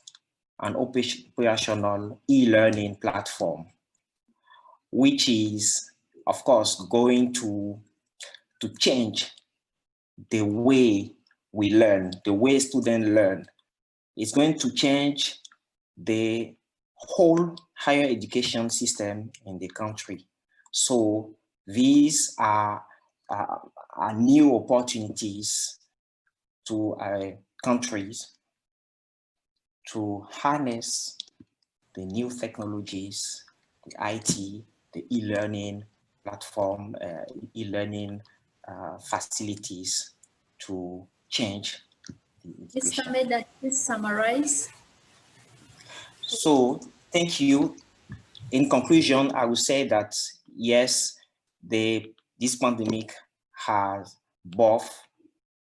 an operational e-learning platform, which is, of course, going to change the way we learn, the way students learn. It's going to change the whole higher education system in the country. So these are new opportunities to countries to harness the new technologies, the IT, the e-learning platform, e-learning facilities to change the education. Mr. Meda, please summarize. So thank you. In conclusion, I would say that yes, this pandemic has both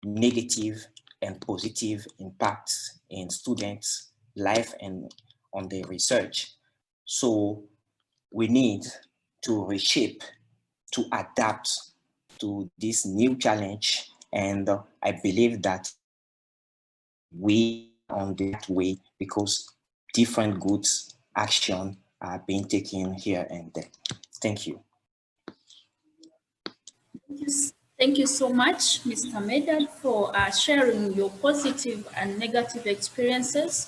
negative and positive impacts in students' life and on their research. So we need to reshape, to adapt to this new challenge. And I believe that we are on that way because different good action are being taken here and there. Thank you. Thank you so much, Mr. Medad, for sharing your positive and negative experiences.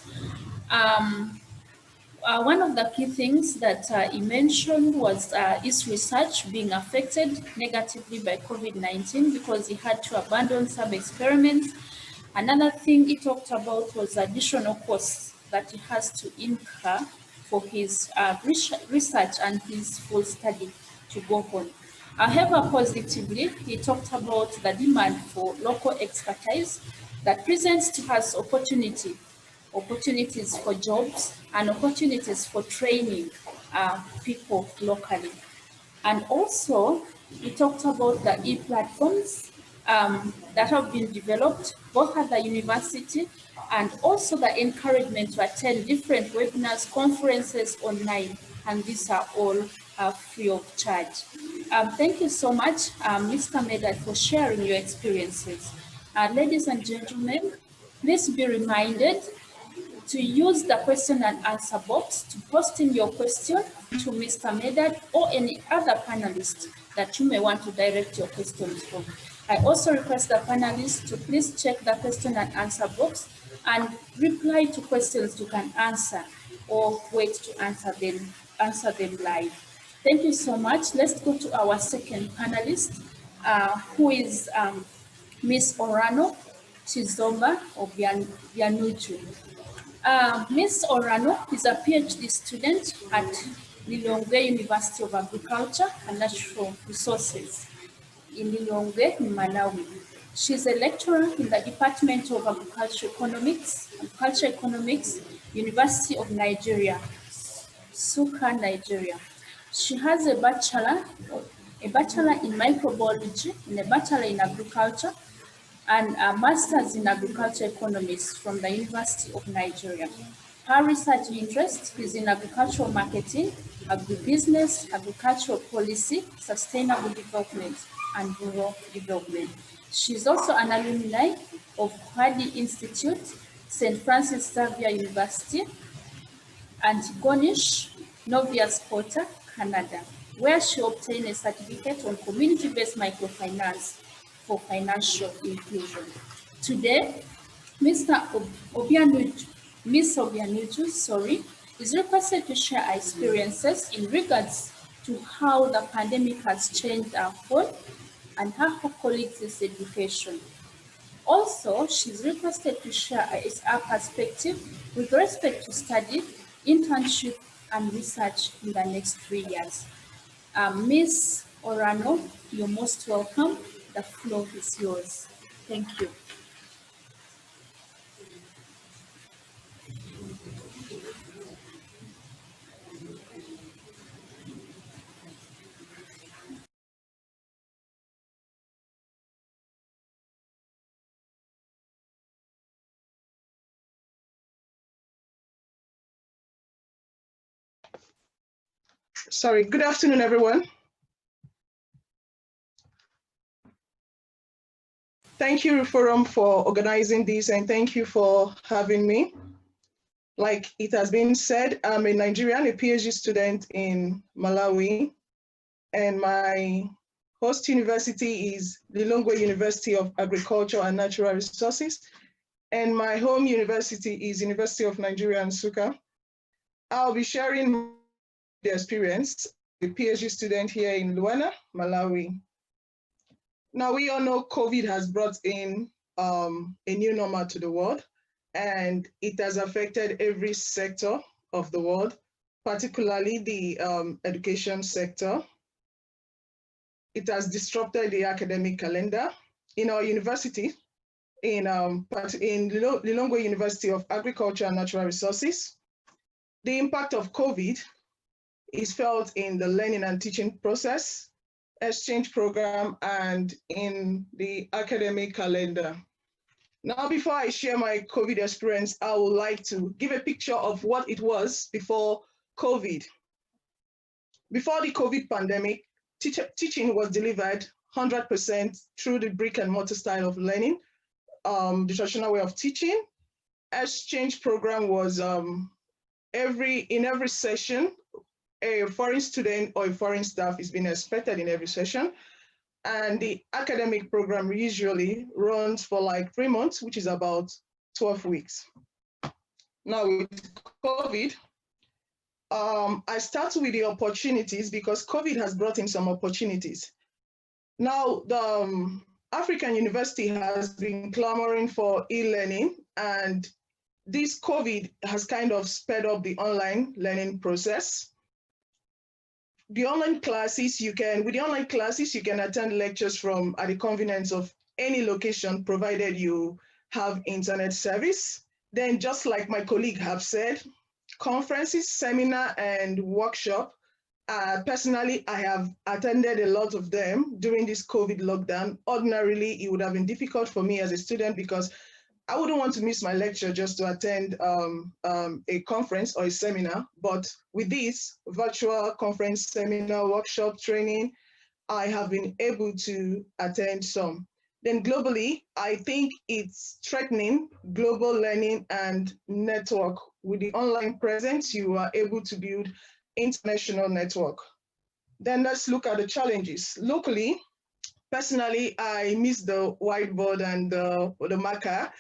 One of the key things that he mentioned was his research being affected negatively by COVID-19 because he had to abandon some experiments. Another thing he talked about was additional costs that he has to incur for his research and his full study to go on. However, positively, he talked about the demand for local expertise that presents to us opportunities for jobs and opportunities for training people locally. And also, we talked about the e-platforms that have been developed both at the university and also the encouragement to attend different webinars, conferences online, and these are all free of charge. Thank you so much, Mr. Medad, for sharing your experiences. Ladies and gentlemen, please be reminded to use the question and answer box to post in your question to Mr. Medad or any other panelist that you may want to direct your questions from. I also request the panelists to please check the question and answer box and reply to questions you can answer or wait to answer them live. Thank you so much. Let's go to our second panelist, who is Miss Orano Chizomba of Yanuju. Ms. Orano is a PhD student at Lilongwe University of Agriculture and Natural Resources in Lilongwe, in Malawi. She's a lecturer in the Department of Agriculture Economics, University of Nigeria, Suka, Nigeria. She has a bachelor in microbiology and a bachelor in agriculture and a master's in agriculture economics from the University of Nigeria. Her research interest is in agricultural marketing, agribusiness, agricultural policy, sustainable development, and rural development. She is also an alumni of Hardy Institute, St. Francis Xavier University, Antigonish, Nova Scotia, Canada, where she obtained a certificate on community-based microfinance for financial inclusion. Today, Mr. Obianuju, Ms. Obianuju, is requested to share her experiences in regards to how the pandemic has changed our world and how her colleagues' education. Also, she's requested to share her perspective with respect to study, internship, and research in the next 3 years. Ms. Orano, you're most welcome. The floor is yours. Thank you. Sorry, good afternoon, everyone. Thank you, Forum, for organizing this, and thank you for having me. Like it has been said, I'm a Nigerian, a PhD student in Malawi, and my host university is Lilongwe University of Agriculture and Natural Resources, and my home university is University of Nigeria, Nsukka. I'll be sharing the experience, a PhD student here in Luanda, Malawi. Now, we all know COVID has brought in a new normal to the world, and it has affected every sector of the world, particularly the education sector. It has disrupted the academic calendar. In our university, in Lilongwe University of Agriculture and Natural Resources, the impact of COVID is felt in the learning and teaching process, exchange program, and in the academic calendar. Now, before I share my COVID experience, I would like to give a picture of what it was before COVID. Before the COVID pandemic, teaching was delivered 100% through the brick and mortar style of learning, the traditional way of teaching. Exchange program was in every session, a foreign student or a foreign staff is being expected in every session. And the academic program usually runs for like 3 months, which is about 12 weeks. Now with COVID, I start with the opportunities because COVID has brought in some opportunities. Now, the African University has been clamoring for e-learning, and this COVID has kind of sped up the online learning process. The online classes, with the online classes, you can attend lectures from at the convenience of any location, provided you have internet service. Then, just like my colleague have said, conferences, seminar, and workshop. Personally, I have attended a lot of them during this COVID lockdown. Ordinarily, it would have been difficult for me as a student because I wouldn't want to miss my lecture just to attend a conference or a seminar. But with this virtual conference, seminar, workshop, training, I have been able to attend some. Then globally, I think it's threatening global learning and network. With the online presence, you are able to build international network. Then let's look at the challenges. Locally, personally, I miss the whiteboard and the marker.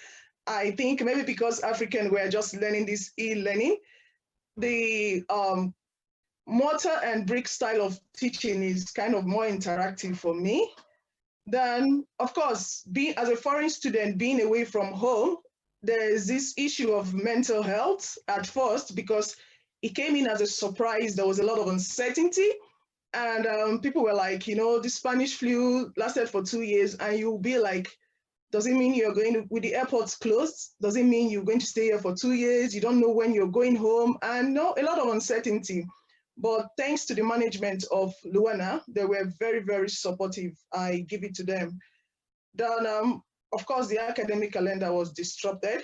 I think maybe because African were just learning this e-learning, the mortar and brick style of teaching is kind of more interactive for me. Then, of course, as a foreign student, being away from home, there is this issue of mental health at first because it came in as a surprise. There was a lot of uncertainty, and people were like, the Spanish flu lasted for 2 years, and you'll be like, does it mean you're going to, with the airports closed, does it mean you're going to stay here for 2 years? You don't know when you're going home, and no, a lot of uncertainty. But thanks to the management of Luanda, they were very, very supportive. I give it to them. Then, of course, the academic calendar was disrupted.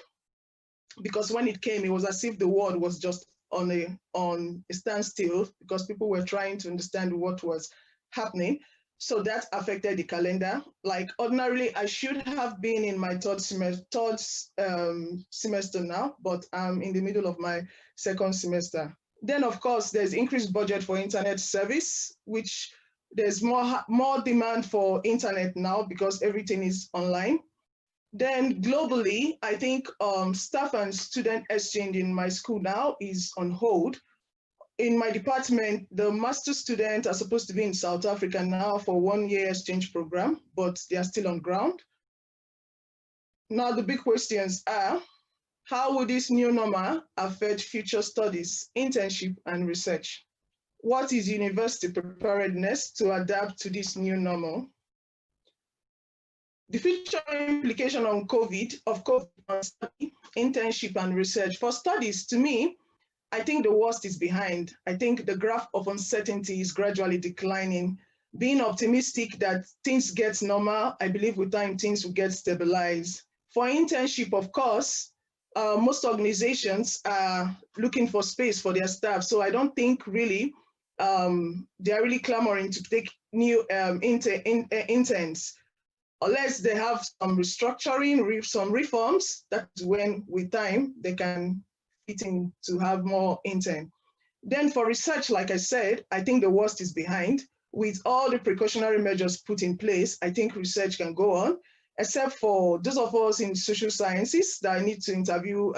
because when it came, it was as if the world was just on a standstill because people were trying to understand what was happening. So that affected the calendar. Like ordinarily, I should have been in my third semester now, but I'm in the middle of my second semester. Then, of course, there's increased budget for internet service, which there's more demand for internet now because everything is online. Then globally, I think staff and student exchange in my school now is on hold. In my department, the master students are supposed to be in South Africa now for 1-year exchange program, but they are still on ground. Now the big questions are, how will this new normal affect future studies, internship, and research? What is university preparedness to adapt to this new normal? The future implication on COVID on study, internship, and research. For studies, to me, I think the worst is behind. I think the graph of uncertainty is gradually declining. Being optimistic that things get normal, I believe with time things will get stabilized. For internship, of course, most organizations are looking for space for their staff. So I don't think really they're really clamoring to take new interns. Unless they have some restructuring, some reforms, that's when with time they can fit in to have more intern. Then for research, like I said, I think the worst is behind. With all the precautionary measures put in place, I think research can go on, except for those of us in social sciences that need to interview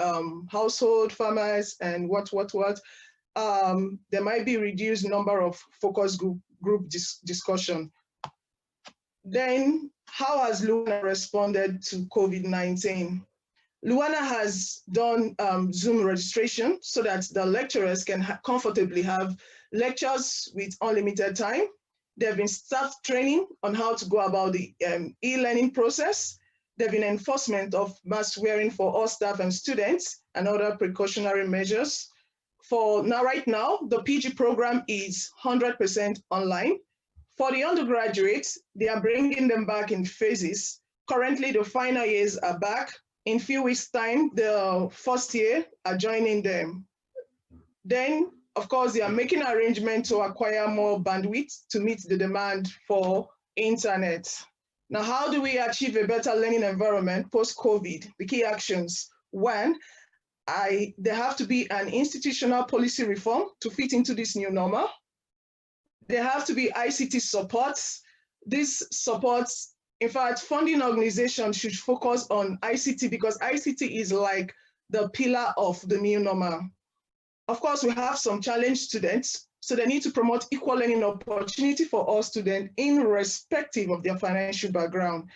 household farmers and what. There might be reduced number of focus group discussion. Then how has Luana responded to COVID-19? Luana has done Zoom registration so that the lecturers can comfortably have lectures with unlimited time. There have been staff training on how to go about the e-learning process. There have been enforcement of mask wearing for all staff and students and other precautionary measures. For now, right now, the PG program is 100% online. For the undergraduates, they are bringing them back in phases. Currently, the final years are back. In a few weeks' time, the first year are joining them. Then, of course, they are making arrangements to acquire more bandwidth to meet the demand for internet. Now, how do we achieve a better learning environment post-COVID? The key actions. One, there have to be an institutional policy reform to fit into this new normal. There have to be ICT supports. These supports, in fact, funding organizations should focus on ICT because ICT is like the pillar of the new normal. Of course, we have some challenged students, so they need to promote equal learning opportunity for all students irrespective of their financial background.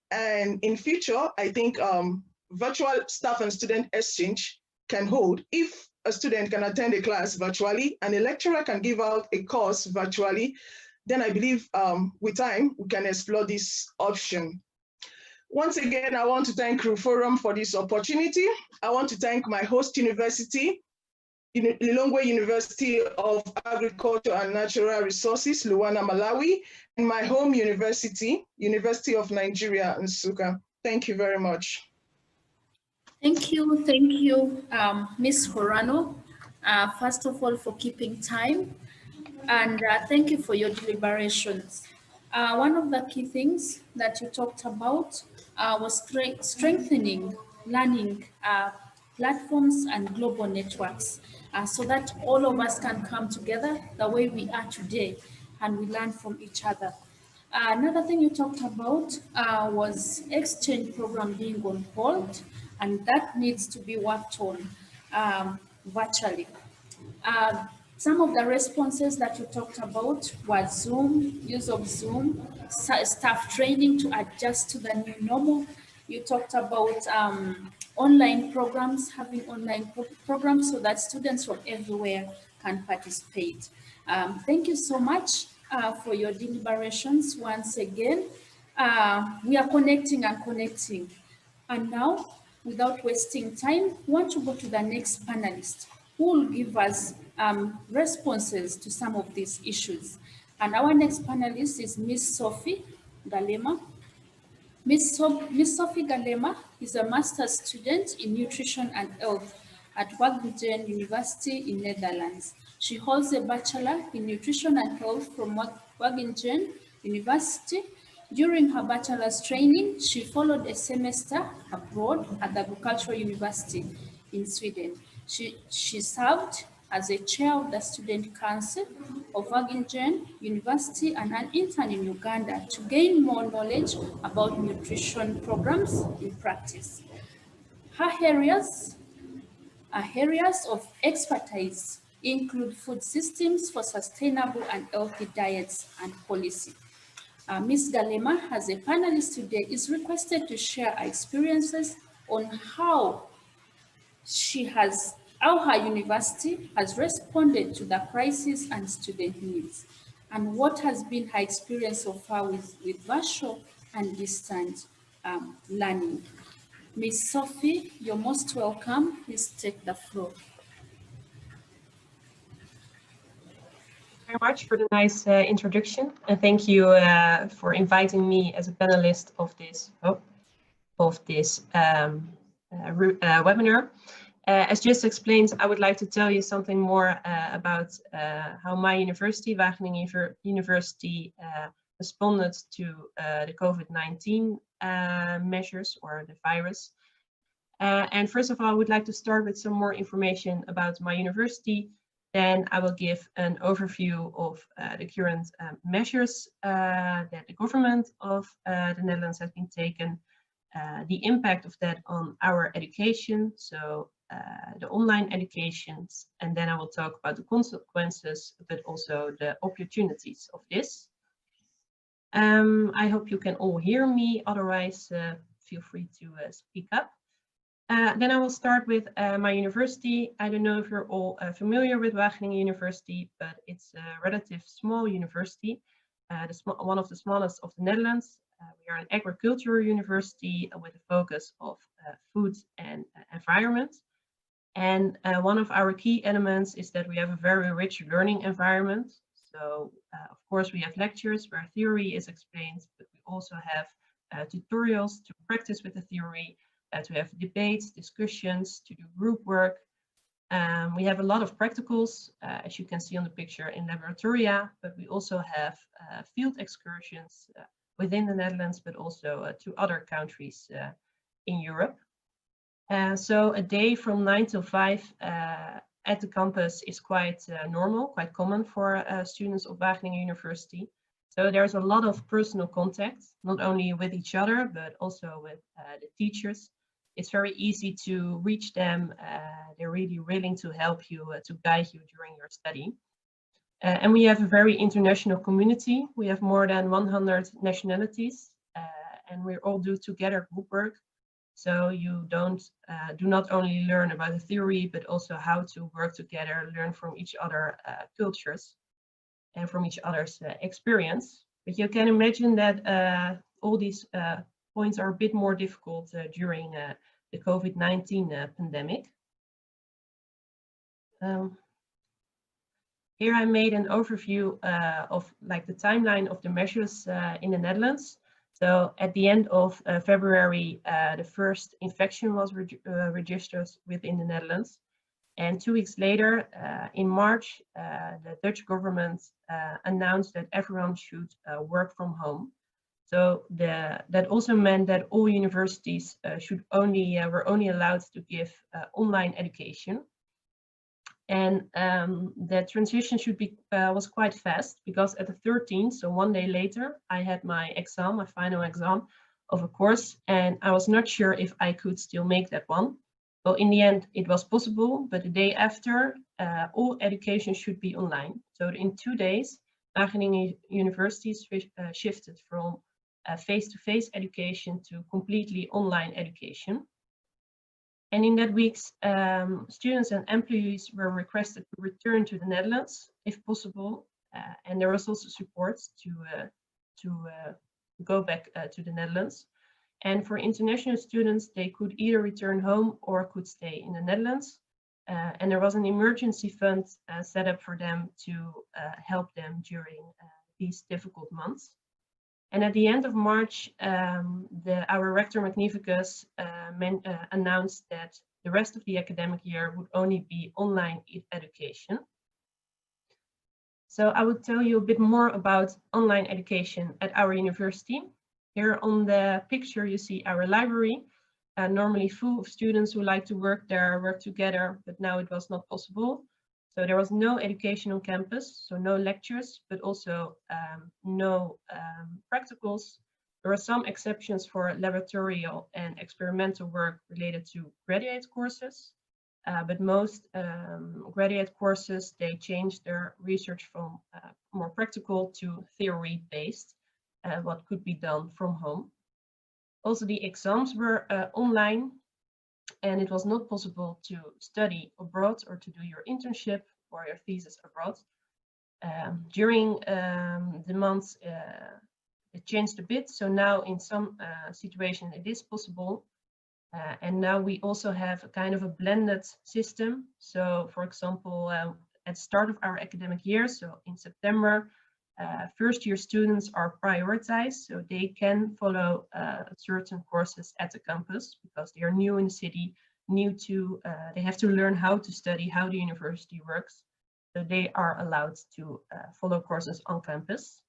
And in future, I think virtual staff and student exchange can hold if a student can attend a class virtually and a lecturer can give out a course virtually, then I believe with time, we can explore this option. Once again, I want to thank Crew Forum for this opportunity. I want to thank my host university, Lilongwe University of Agriculture and Natural Resources, Luana, Malawi, and my home university, University of Nigeria, Nsukka. Thank you very much. Thank you, Ms. Horano, first of all, for keeping time, and thank you for your deliberations. One of the key things that you talked about was strengthening learning platforms and global networks so that all of us can come together the way we are today and we learn from each other. Another thing you talked about was exchange program being on hold, and that needs to be worked on virtually. Some of the responses that you talked about were Zoom, use of Zoom, staff training to adjust to the new normal. You talked about online programs, having online programs so that students from everywhere can participate. Thank you so much for your deliberations once again. We are connecting and connecting. And now, without wasting time, we want to go to the next panelist who will give us responses to some of these issues. And our next panelist is Miss Sophie Galema. Miss Sophie Galema is a master's student in nutrition and health at Wageningen University in Netherlands. She holds a bachelor in nutrition and health from Wageningen University. During her bachelor's training, she followed a semester abroad at the Agricultural University in Sweden. She served as a chair of the Student Council of Wageningen University and an intern in Uganda to gain more knowledge about nutrition programs in practice. Her areas of expertise include food systems for sustainable and healthy diets and policy. Ms. Galema, as a panelist today, is requested to share her experiences on how her university has responded to the crisis and student needs, and what has been her experience so far with virtual and distant learning. Ms. Sophie, you're most welcome. Please take the floor. Very much for the nice introduction, and thank you for inviting me as a panelist of this webinar. As just explained, I would like to tell you something more about how my university, Wageningen University, responded to the COVID-19 measures or the virus. And first of all, I would like to start with some more information about my university. Then I will give an overview of the current measures that the government of the Netherlands has been taken, the impact of that on our education, so the online educations, and then I will talk about the consequences, but also the opportunities of this. I hope you can all hear me, otherwise feel free to speak up. Then I will start with my university. I don't know if you're all familiar with Wageningen University, but it's a relatively small university, one of the smallest of the Netherlands. We are an agricultural university with a focus of food and environment. And one of our key elements is that we have a very rich learning environment. So of course we have lectures where theory is explained, but we also have tutorials to practice with the theory, to have debates, discussions, to do group work. We have a lot of practicals, as you can see on the picture, in laboratoria, but we also have field excursions within the Netherlands, but also to other countries in Europe. So a day from 9 till 5 at the campus is quite normal, quite common for students of Wageningen University. So there's a lot of personal contact, not only with each other, but also with the teachers. It's very easy to reach them. They're really willing to help you, to guide you during your study. And we have a very international community. We have more than 100 nationalities, and we all do together group work. So you do not only learn about the theory, but also how to work together, learn from each other cultures and from each other's experience. But you can imagine that all these points are a bit more difficult during the COVID-19 pandemic. Here I made an overview of like the timeline of the measures in the Netherlands. So at the end of February, the first infection was registered within the Netherlands. And 2 weeks later, in March, the Dutch government announced that everyone should work from home. So that also meant that all universities were only allowed to give online education. And the transition was quite fast, because at the 13th, so 1 day later, I had my exam, my final exam of a course, and I was not sure if I could still make that one. Well, in the end, it was possible, but the day after, all education should be online. So in 2 days, Wageningen University shifted from face-to-face education to completely online education. And in that week, students and employees were requested to return to the Netherlands if possible. And there was also support to go back to the Netherlands. And for international students, they could either return home or could stay in the Netherlands. And there was an emergency fund set up for them to help them during these difficult months. And at the end of March, our rector magnificus announced that the rest of the academic year would only be online education. So I will tell you a bit more about online education at our university. Here on the picture, you see our library, normally full of students who like to work there, work together, but now it was not possible. So there was no education on campus, so no lectures, but also no practicals. There were some exceptions for laboratorial and experimental work related to graduate courses, but most graduate courses, they changed their research from more practical to theory-based, what could be done from home. Also, the exams were online, and it was not possible to study abroad or to do your internship or your thesis abroad. During the months, it changed a bit. So now in some situations it is possible. And now we also have a kind of a blended system. So for example, at the start of our academic year, so in September, first year students are prioritized, so they can follow certain courses at the campus because they are new in the city, they have to learn how to study, how the university works. So they are allowed to follow courses on campus.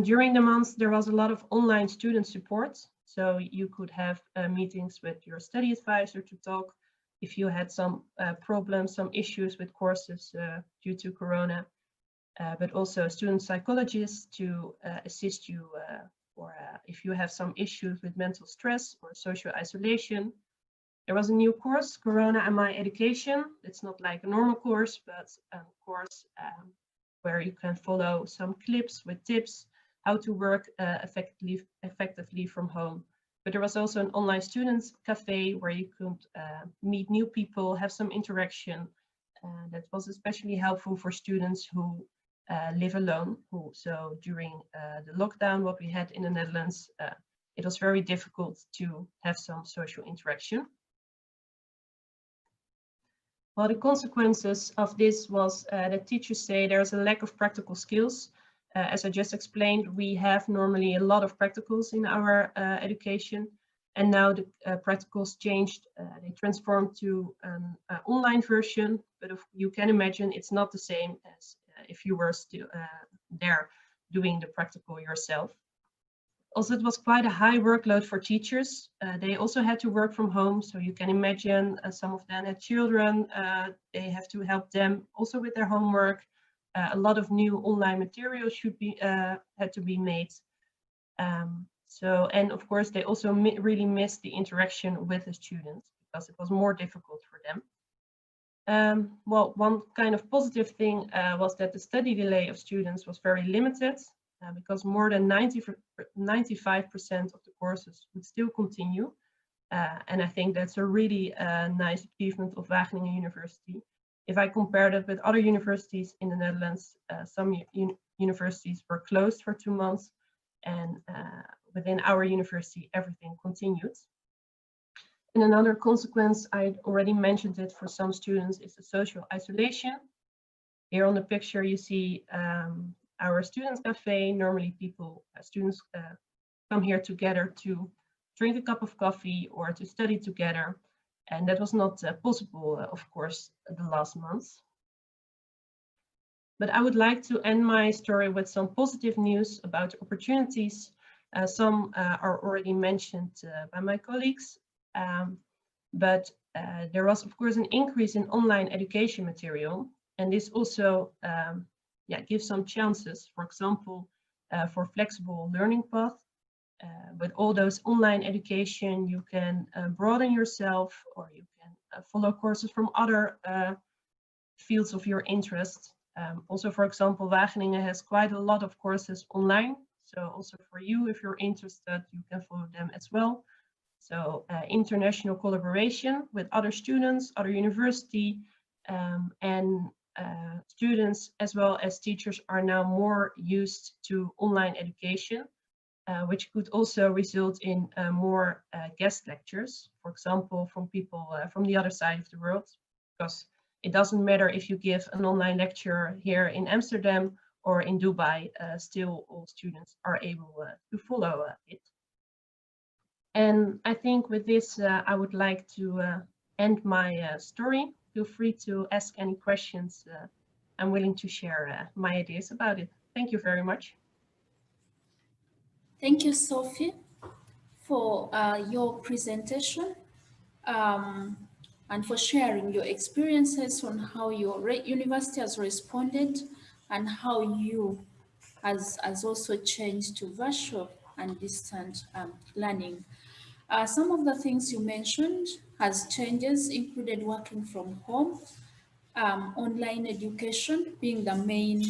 During the months, there was a lot of online student support. So you could have meetings with your study advisor to talk if you had some problems, some issues with courses due to Corona. But also student psychologists to assist you or if you have some issues with mental stress or social isolation. There was a new course, Corona and My Education. It's not like a normal course, but a course where you can follow some clips with tips how to work effectively from home. But there was also an online students cafe where you could meet new people, have some interaction. That was especially helpful for students who live alone. So during the lockdown, what we had in the Netherlands, it was very difficult to have some social interaction. Well, the consequences of this was that teachers say there's a lack of practical skills. As I just explained, we have normally a lot of practicals in our education, and now the practicals changed. They transformed to an online version, but if you can imagine it's not the same as if you were still there doing the practical yourself. Also, it was quite a high workload for teachers. They also had to work from home, so you can imagine some of them had children. They have to help them also with their homework. A lot of new online materials had to be made. And of course, they also really missed the interaction with the students because it was more difficult for them. Well, one kind of positive thing was that the study delay of students was very limited because more than 95% of the courses would still continue. And I think that's a really nice achievement of Wageningen University. If I compare that with other universities in the Netherlands, some universities were closed for 2 months, and within our university, everything continued. And another consequence, I already mentioned it for some students, is the social isolation. Here on the picture, you see our students cafe. Normally students come here together to drink a cup of coffee or to study together. And that was not possible, of course, the last months. But I would like to end my story with some positive news about opportunities. Some are already mentioned by my colleagues. But there was, of course, an increase in online education material. And this also gives some chances, for example, for flexible learning path. With all those online education, you can broaden yourself, or you can follow courses from other fields of your interest. Also, for example, Wageningen has quite a lot of courses online. So also for you, if you're interested, you can follow them as well. So international collaboration with other students, other university, and students as well as teachers are now more used to online education. Which could also result in more guest lectures, for example, from people from the other side of the world, because it doesn't matter if you give an online lecture here in Amsterdam or in Dubai, still all students are able to follow it. And I think with this, I would like to end my story. Feel free to ask any questions. I'm willing to share my ideas about it. Thank you very much. Thank you, Sophie, for your presentation and for sharing your experiences on how your university has responded and how you has also changed to virtual and distant learning. Some of the things you mentioned as changes included working from home, online education being the main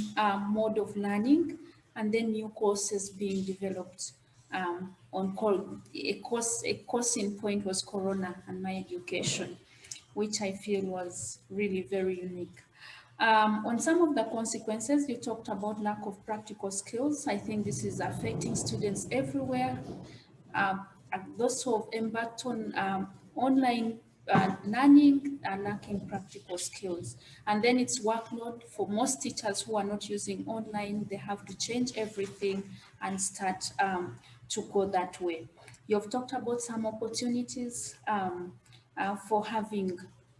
mode of learning, and then new courses being developed. A course in point was Corona and my education, which I feel was really very unique. On some of the consequences, you talked about lack of practical skills. I think this is affecting students everywhere. Those who have embarked on online learning are lacking practical skills. And then it's workload for most teachers who are not using online. They have to change everything and start to go that way. You've talked about some opportunities for having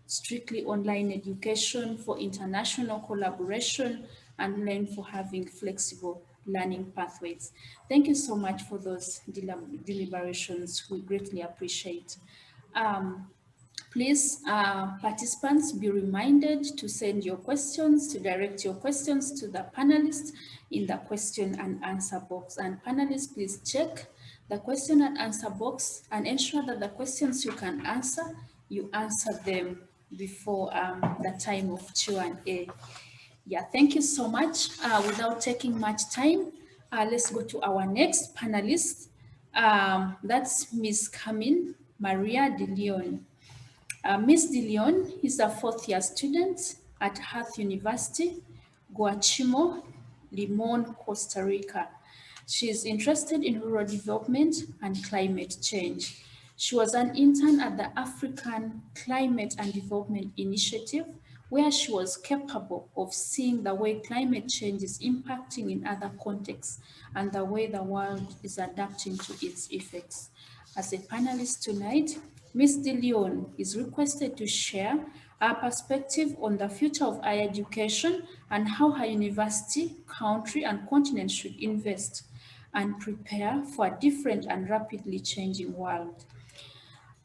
strictly online education, for international collaboration, and then for having flexible learning pathways. Thank you so much for those deliberations. We greatly appreciate. Please, participants, be reminded to send your questions, to direct your questions to the panelists in the question and answer box. And panelists, please check the question and answer box and ensure that the questions you can answer, you answer them before the time of Q&A. Yeah, thank you so much. Without taking much time, let's go to our next panelist. That's Ms. Camin Maria de Leon. Ms. De Leon is a fourth-year student at Hearth University, Guachimo, Limon, Costa Rica. She is interested in rural development and climate change. She was an intern at the African Climate and Development Initiative, where she was capable of seeing the way climate change is impacting in other contexts and the way the world is adapting to its effects. As a panelist tonight, Ms. De Leon is requested to share her perspective on the future of higher education and how her university, country, and continent should invest and prepare for a different and rapidly changing world.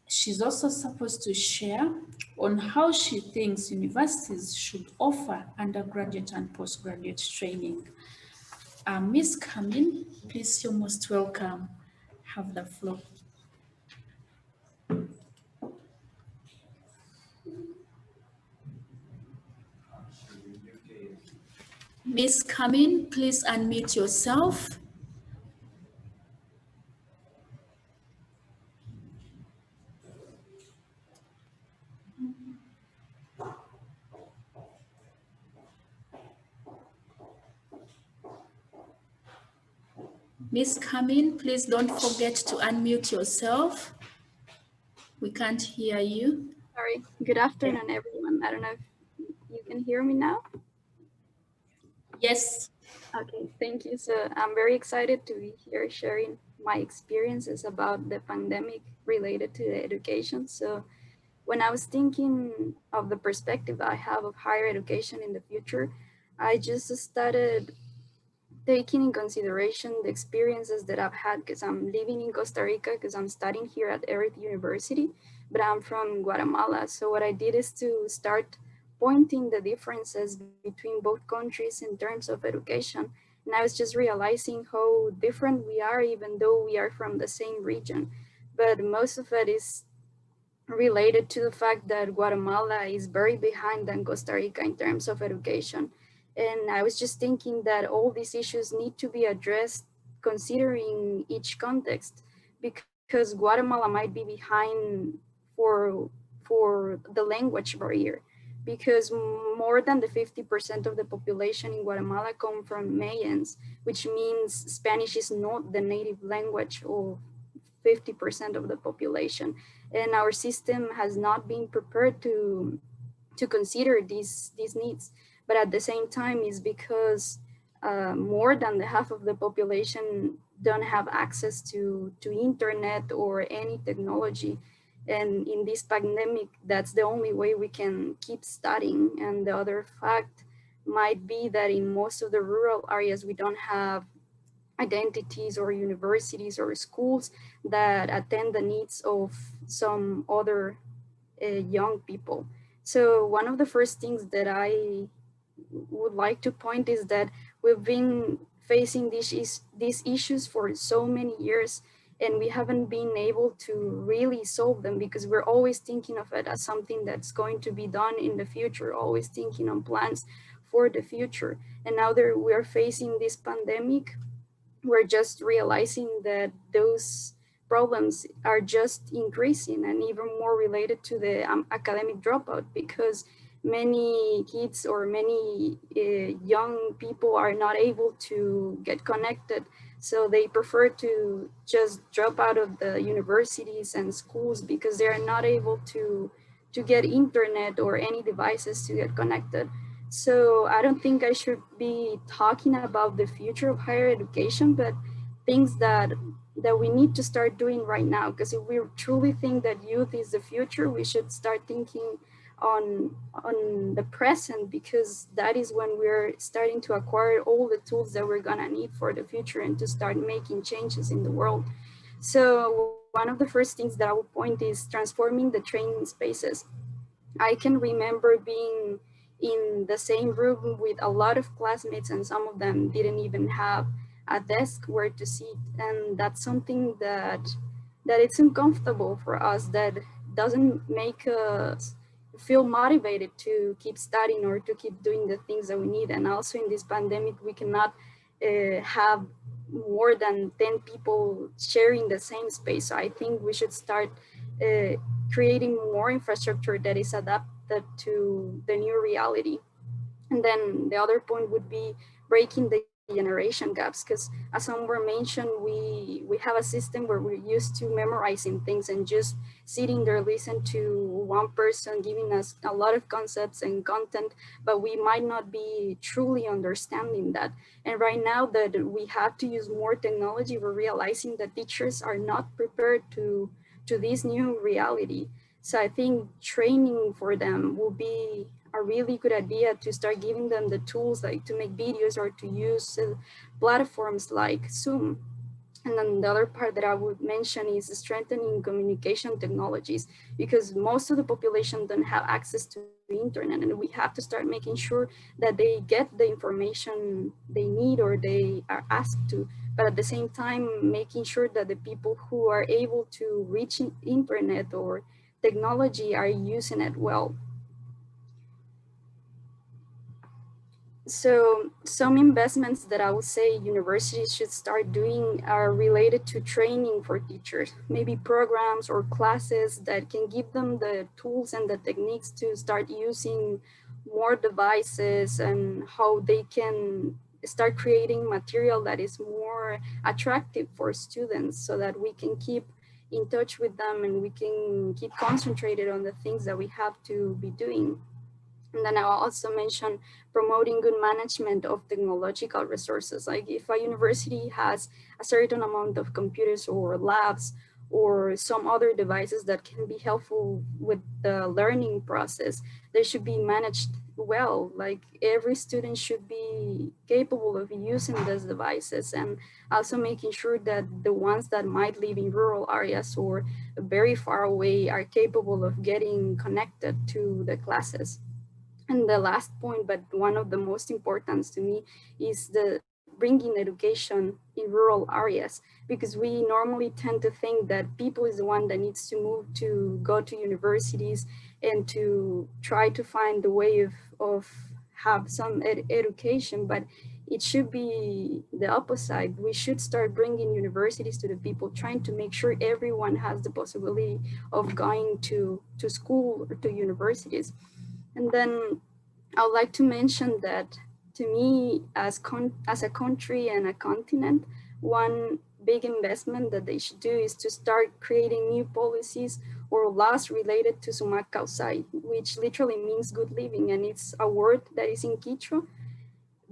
She's also supposed to share on how she thinks universities should offer undergraduate and postgraduate training. Ms. Camin, please, you're most welcome. Have the floor. Ms. Camin, please unmute yourself. Ms. Camin, please don't forget to unmute yourself. We can't hear you. Sorry. Good afternoon, everyone. I don't know if you can hear me now. Yes. Okay, thank you. So I'm very excited to be here sharing my experiences about the pandemic related to the education. So when I was thinking of the perspective I have of higher education in the future, I just started taking in consideration the experiences that I've had because I'm living in Costa Rica because I'm studying here at Earth University, but I'm from Guatemala. So what I did is to start pointing the differences between both countries in terms of education. And I was just realizing how different we are, even though we are from the same region. But most of it is related to the fact that Guatemala is very behind than Costa Rica in terms of education. And I was just thinking that all these issues need to be addressed considering each context, because Guatemala might be behind for the language barrier, because more than the 50% of the population in Guatemala come from Mayans, which means Spanish is not the native language of 50% of the population. And our system has not been prepared to consider these needs. But at the same time, is because more than the half of the population don't have access to internet or any technology. And in this pandemic, that's the only way we can keep studying. And the other fact might be that in most of the rural areas, we don't have identities or universities or schools that attend the needs of some other young people. So one of the first things that I would like to point is that we've been facing these issues for so many years, and we haven't been able to really solve them because we're always thinking of it as something that's going to be done in the future, always thinking on plans for the future. And now that we're facing this pandemic, we're just realizing that those problems are just increasing and even more related to the academic dropout, because many kids or many young people are not able to get connected. So they prefer to just drop out of the universities and schools because they are not able to get internet or any devices to get connected. So I don't think I should be talking about the future of higher education, but things that we need to start doing right now. Because if we truly think that youth is the future, we should start thinking on the present, because that is when we're starting to acquire all the tools that we're gonna need for the future and to start making changes in the world. So one of the first things that I would point is transforming the training spaces. I can remember being in the same room with a lot of classmates, and some of them didn't even have a desk where to sit. And that's something that it's uncomfortable for us, that doesn't make us feel motivated to keep studying or to keep doing the things that we need. And also in this pandemic, we cannot have more than 10 people sharing the same space. So I think we should start creating more infrastructure that is adapted to the new reality. And then the other point would be breaking the generation gaps, because as Amber mentioned, we have a system where we're used to memorizing things and just sitting there, listen to one person giving us a lot of concepts and content, but we might not be truly understanding that. And right now that we have to use more technology, we're realizing that teachers are not prepared to this new reality. So I think training for them will be a really good idea, to start giving them the tools, like to make videos or to use platforms like Zoom. And then the other part that I would mention is strengthening communication technologies, because most of the population don't have access to the internet, and we have to start making sure that they get the information they need or they are asked to. But at the same time, making sure that the people who are able to reach internet or technology are using it well. So some investments that I would say universities should start doing are related to training for teachers, maybe programs or classes that can give them the tools and the techniques to start using more devices, and how they can start creating material that is more attractive for students, so that we can keep in touch with them and we can keep concentrated on the things that we have to be doing. And then I'll also mention promoting good management of technological resources. Like if a university has a certain amount of computers or labs or some other devices that can be helpful with the learning process, they should be managed well. Like every student should be capable of using those devices, and also making sure that the ones that might live in rural areas or very far away are capable of getting connected to the classes. And the last point, but one of the most important to me, is the bringing education in rural areas, because we normally tend to think that people is the one that needs to move to go to universities and to try to find the way of have some education, but it should be the opposite. We should start bringing universities to the people, trying to make sure everyone has the possibility of going to school or to universities. And then I would like to mention that, to me, as a country and a continent, one big investment that they should do is to start creating new policies or laws related to sumak kausai, which literally means good living, and it's a word that is in Quechua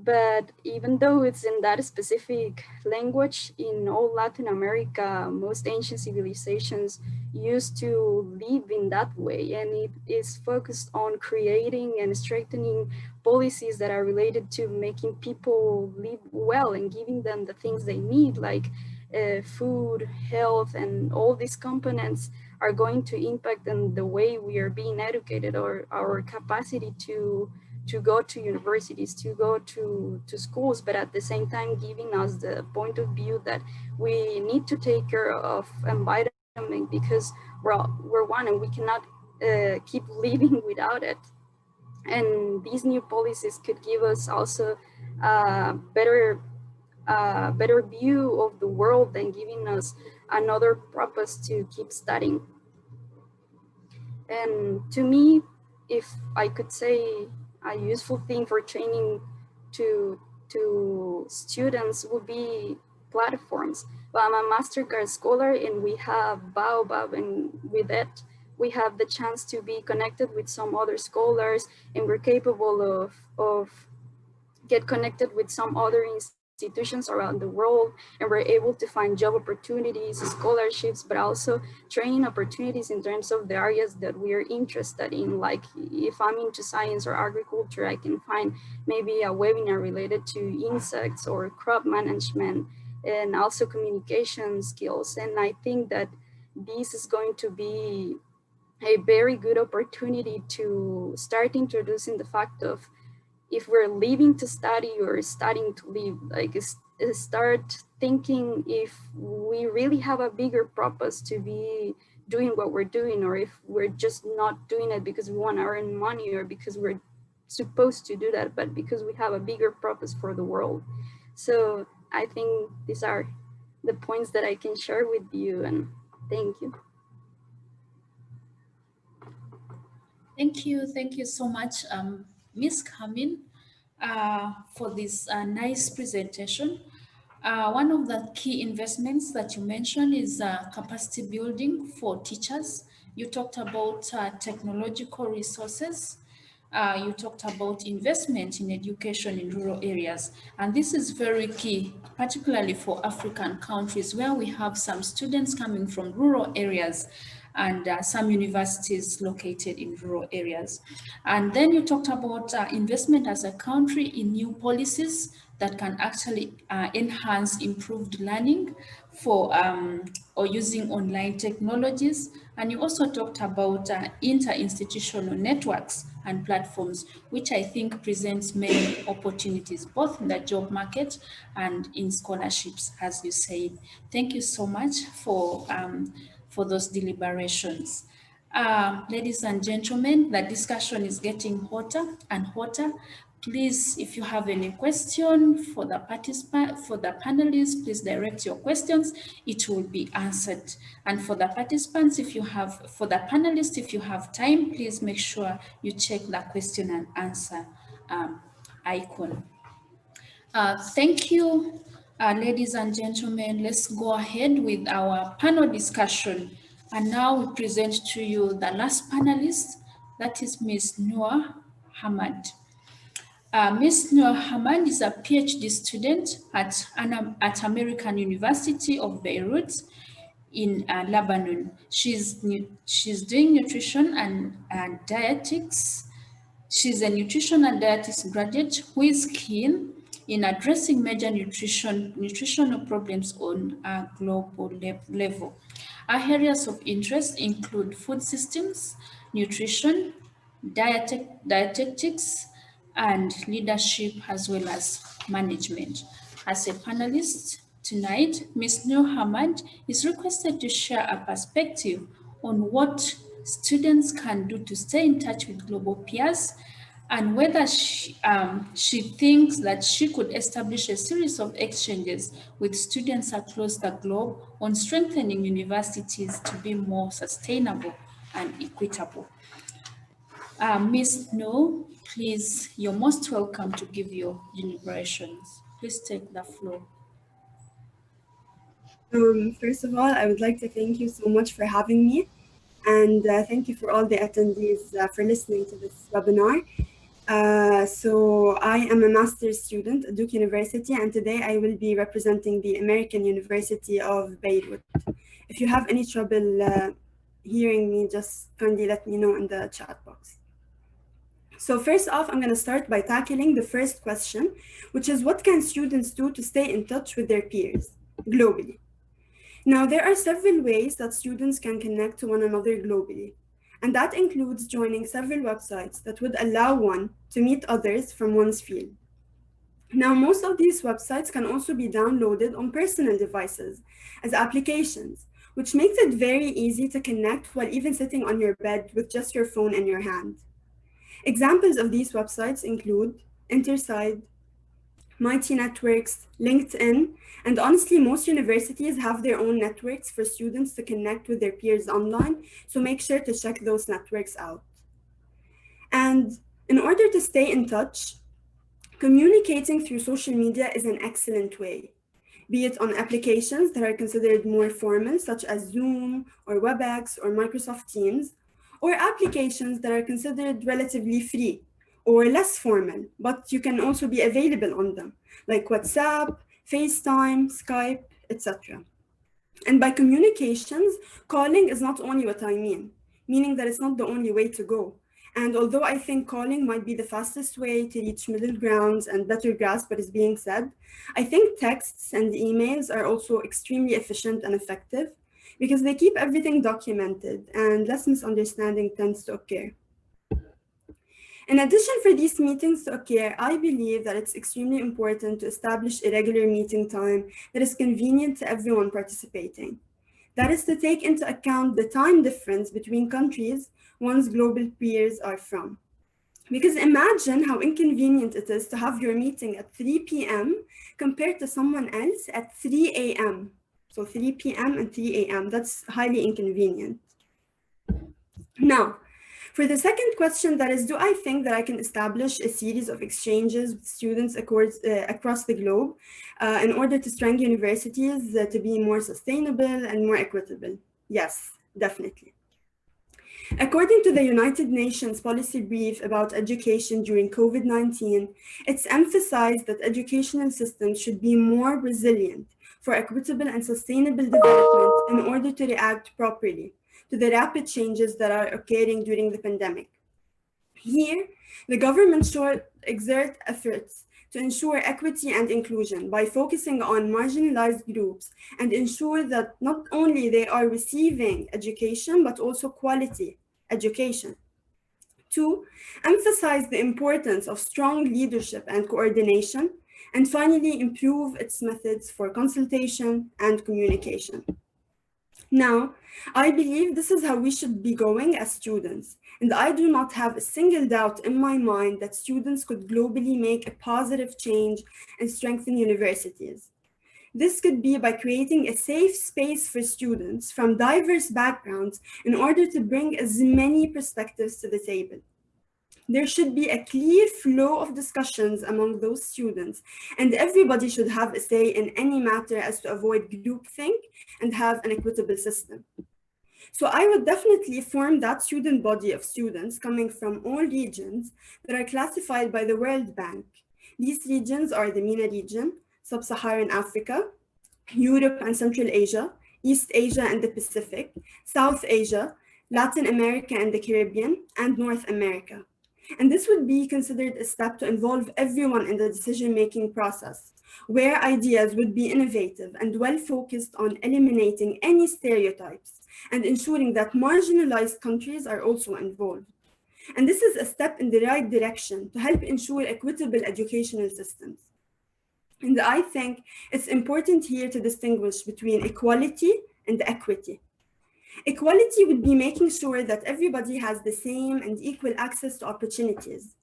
But even though it's in that specific language, in all Latin America, most ancient civilizations used to live in that way. And it is focused on creating and strengthening policies that are related to making people live well and giving them the things they need, like food, health, and all these components are going to impact on the way we are being educated, or our capacity to go to universities, to go to schools, but at the same time giving us the point of view that we need to take care of environment because we're one and we cannot keep living without it. And these new policies could give us also a better view of the world and giving us another purpose to keep studying. And to me, if I could say a useful thing for training to students would be platforms. But I'm a MasterCard scholar and we have Baobab, and with it, we have the chance to be connected with some other scholars, and we're capable of get connected with some other institutions around the world, and we're able to find job opportunities, scholarships, but also training opportunities in terms of the areas that we are interested in. Like if I'm into science or agriculture, I can find maybe a webinar related to insects or crop management, and also communication skills. And I think that this is going to be a very good opportunity to start introducing the fact of, if we're living to study or studying to live, like start thinking if we really have a bigger purpose to be doing what we're doing, or if we're just not doing it because we want to earn money or because we're supposed to do that, but because we have a bigger purpose for the world. So I think these are the points that I can share with you, and thank you. Thank you so much, Ms. Camin, for this nice presentation. One of the key investments that you mentioned is capacity building for teachers. You talked about technological resources. You talked about investment in education in rural areas. And this is very key, particularly for African countries where we have some students coming from rural areas and some universities located in rural areas. And then you talked about investment as a country in new policies that can actually enhance improved learning for or using online technologies. And you also talked about inter-institutional networks and platforms, which I think presents many opportunities, both in the job market and in scholarships, as you said. Thank you so much for those deliberations. Ladies and gentlemen, the discussion is getting hotter and hotter. Please, if you have any question for the panelists, please direct your questions. It will be answered. And for the participants, for the panelists, if you have time, please make sure you check the question and answer icon. Thank you, ladies and gentlemen. Let's go ahead with our panel discussion. And now we present to you the last panelist, that is Ms. Noor Hamad. Ms. Noor Hamad is a PhD student at American University of Beirut in Lebanon. She's doing nutrition and dietetics. She's a nutrition and dietetics graduate who is keen in addressing major nutritional problems on a global level. Our areas of interest include food systems, nutrition, dietetics, and leadership, as well as management. As a panelist tonight, Ms. Noor Hamad is requested to share a perspective on what students can do to stay in touch with global peers, and whether she thinks that she could establish a series of exchanges with students across the globe on strengthening universities to be more sustainable and equitable. Ms. Noor, please, you're most welcome to give your deliberations. Please take the floor. First of all, I would like to thank you so much for having me, and thank you for all the attendees for listening to this webinar. So I am a master's student at Duke University, and today I will be representing the American University of Beirut. If you have any trouble hearing me, just kindly let me know in the chat box. So first off, I'm going to start by tackling the first question, which is what can students do to stay in touch with their peers globally? Now, there are several ways that students can connect to one another globally, and that includes joining several websites that would allow one to meet others from one's field. Now, most of these websites can also be downloaded on personal devices as applications, which makes it very easy to connect while even sitting on your bed with just your phone in your hand. Examples of these websites include Interside, Mighty Networks, LinkedIn, and honestly, most universities have their own networks for students to connect with their peers online, so make sure to check those networks out. And in order to stay in touch, communicating through social media is an excellent way, be it on applications that are considered more formal, such as Zoom or WebEx or Microsoft Teams, or applications that are considered relatively free or less formal, but you can also be available on them, like WhatsApp, FaceTime, Skype, etc. And by communications, calling is not only what I mean, meaning that it's not the only way to go. And although I think calling might be the fastest way to reach middle grounds and better grasp what is being said, I think texts and emails are also extremely efficient and effective because they keep everything documented and less misunderstanding tends to occur. In addition, for these meetings to occur, I believe that it's extremely important to establish a regular meeting time that is convenient to everyone participating. That is to take into account the time difference between countries one's global peers are from. Because imagine how inconvenient it is to have your meeting at 3 p.m. compared to someone else at 3 a.m. So 3 p.m. and 3 a.m. That's highly inconvenient. Now, for the second question, that is, do I think that I can establish a series of exchanges with students across the globe in order to strengthen universities to be more sustainable and more equitable? Yes, definitely. According to the United Nations policy brief about education during COVID-19, it's emphasized that educational systems should be more resilient for equitable and sustainable development in order to react properly to the rapid changes that are occurring during the pandemic. Here, the government should exert efforts to ensure equity and inclusion by focusing on marginalized groups and ensure that not only they are receiving education, but also quality education. 2, emphasize the importance of strong leadership and coordination, and finally, improve its methods for consultation and communication. Now, I believe this is how we should be going as students, and I do not have a single doubt in my mind that students could globally make a positive change and strengthen universities. This could be by creating a safe space for students from diverse backgrounds in order to bring as many perspectives to the table. There should be a clear flow of discussions among those students, and everybody should have a say in any matter as to avoid groupthink and have an equitable system. So I would definitely form that student body of students coming from all regions that are classified by the World Bank. These regions are the MENA region, Sub-Saharan Africa, Europe and Central Asia, East Asia and the Pacific, South Asia, Latin America and the Caribbean, and North America. And this would be considered a step to involve everyone in the decision-making process, where ideas would be innovative and well-focused on eliminating any stereotypes and ensuring that marginalized countries are also involved. And this is a step in the right direction to help ensure equitable educational systems. And I think it's important here to distinguish between equality and equity. Equality would be making sure that everybody has the same and equal access to opportunities.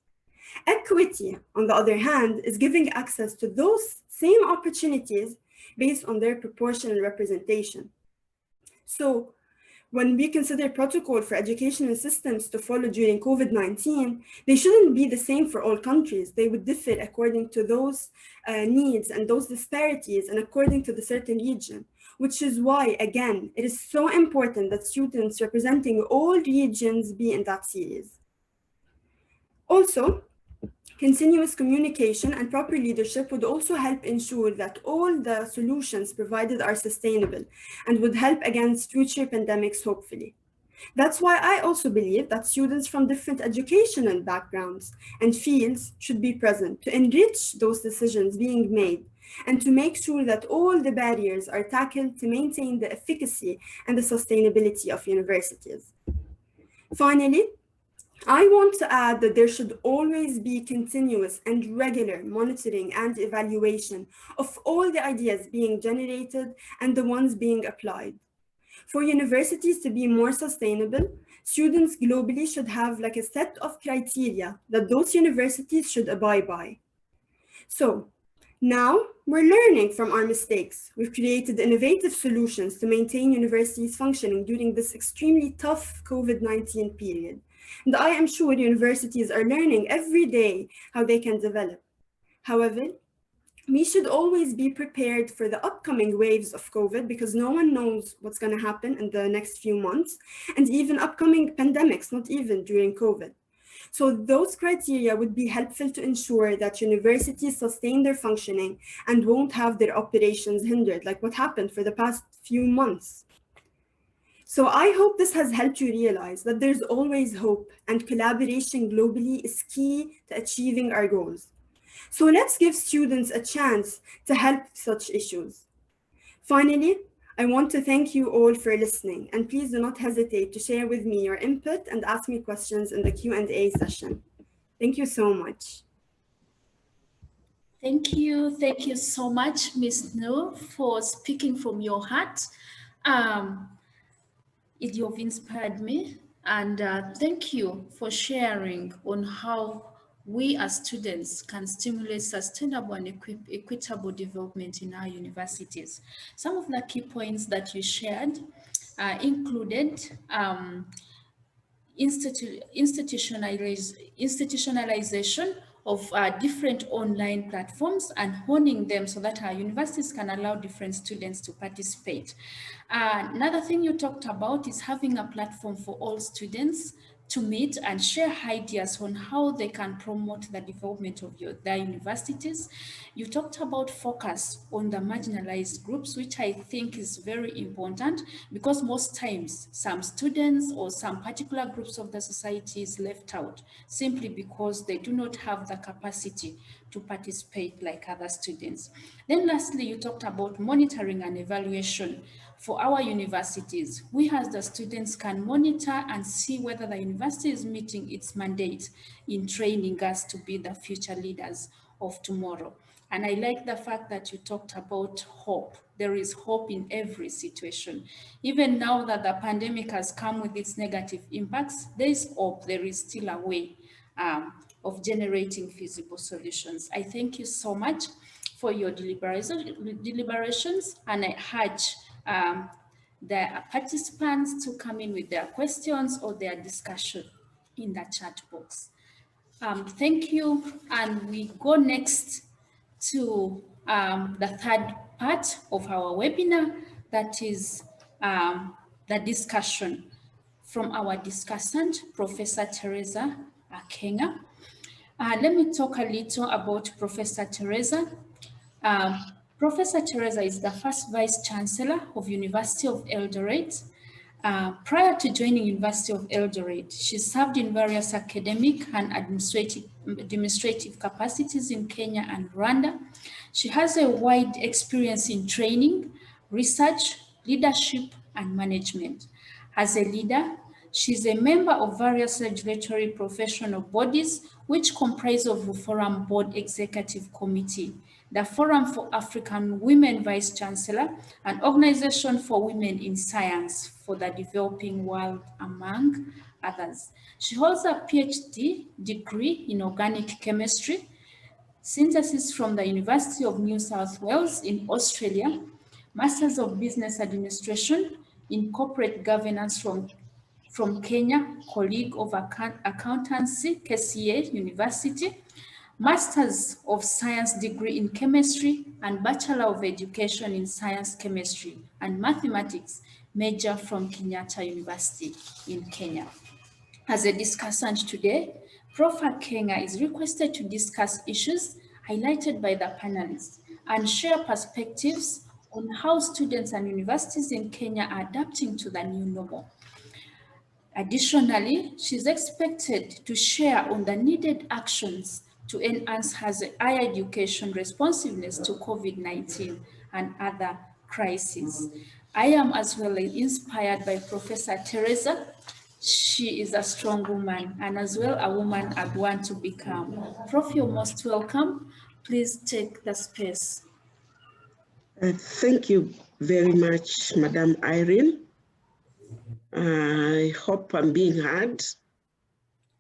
Equity, on the other hand, is giving access to those same opportunities based on their proportional representation. So, when we consider protocol for educational systems to follow during COVID-19, they shouldn't be the same for all countries. They would differ according to those needs and those disparities and according to the certain region, which is why, again, it is so important that students representing all regions be in that series. Also, Continuous communication and proper leadership would also help ensure that all the solutions provided are sustainable and would help against future pandemics, hopefully. That's why I also believe that students from different educational backgrounds and fields should be present to enrich those decisions being made and to make sure that all the barriers are tackled to maintain the efficacy and the sustainability of universities. Finally, I want to add that there should always be continuous and regular monitoring and evaluation of all the ideas being generated and the ones being applied. For universities to be more sustainable, students globally should have like a set of criteria that those universities should abide by. So now we're learning from our mistakes. We've created innovative solutions to maintain universities functioning during this extremely tough COVID-19 period. And I am sure universities are learning every day how they can develop. However, we should always be prepared for the upcoming waves of COVID because no one knows what's going to happen in the next few months, and even upcoming pandemics, not even during COVID. So those criteria would be helpful to ensure that universities sustain their functioning and won't have their operations hindered, like what happened for the past few months. So I hope this has helped you realize that there's always hope and collaboration globally is key to achieving our goals. So let's give students a chance to help such issues. Finally, I want to thank you all for listening, and please do not hesitate to share with me your input and ask me questions in the Q&A session. Thank you so much. Thank you so much, Ms. Noor, for speaking from your heart. You've inspired me, and thank you for sharing on how we as students can stimulate sustainable and equitable development in our universities. Some of the key points that you shared included institutionalization of different online platforms and honing them so that our universities can allow different students to participate. Another thing you talked about is having a platform for all students to meet and share ideas on how they can promote the development of their universities. You talked about focus on the marginalized groups, which I think is very important because most times some students or some particular groups of the society is left out simply because they do not have the capacity to participate like other students. Then lastly, you talked about monitoring and evaluation. For our universities, we as the students can monitor and see whether the university is meeting its mandate in training us to be the future leaders of tomorrow. And I like the fact that you talked about hope. There is hope in every situation. Even now that the pandemic has come with its negative impacts, there is hope. There is still a way of generating feasible solutions. I thank you so much for your deliberations, and I urge the participants to come in with their questions or their discussion in the chat box. Thank you, and we go next to the third part of our webinar, that is the discussion from our discussant, Professor Teresa Akanga. Let me talk a little about Professor Teresa. Professor Teresa is the first Vice Chancellor of University of Eldoret. Prior to joining University of Eldoret, she served in various academic and administrative capacities in Kenya and Rwanda. She has a wide experience in training, research, leadership, and management. As a leader, she is a member of various regulatory professional bodies, which comprise of the Forum Board Executive Committee, the Forum for African Women Vice Chancellor, an organization for women in science for the developing world, among others. She holds a PhD degree in organic chemistry, synthesis from the University of New South Wales in Australia, Masters of Business Administration in Corporate Governance from Kenya, College of Accountancy, KCA University, Masters of Science degree in Chemistry, and Bachelor of Education in Science, Chemistry, and Mathematics, major from Kenyatta University in Kenya. As a discussant today, Prof. Akanga is requested to discuss issues highlighted by the panelists and share perspectives on how students and universities in Kenya are adapting to the new normal. Additionally, she's expected to share on the needed actions to enhance higher education responsiveness to COVID-19 and other crises. I am as well inspired by Professor Teresa. She is a strong woman and as well a woman I'd want to become. Prof, you're most welcome. Please take the space. Thank you very much, Madam Irene. I hope I'm being heard.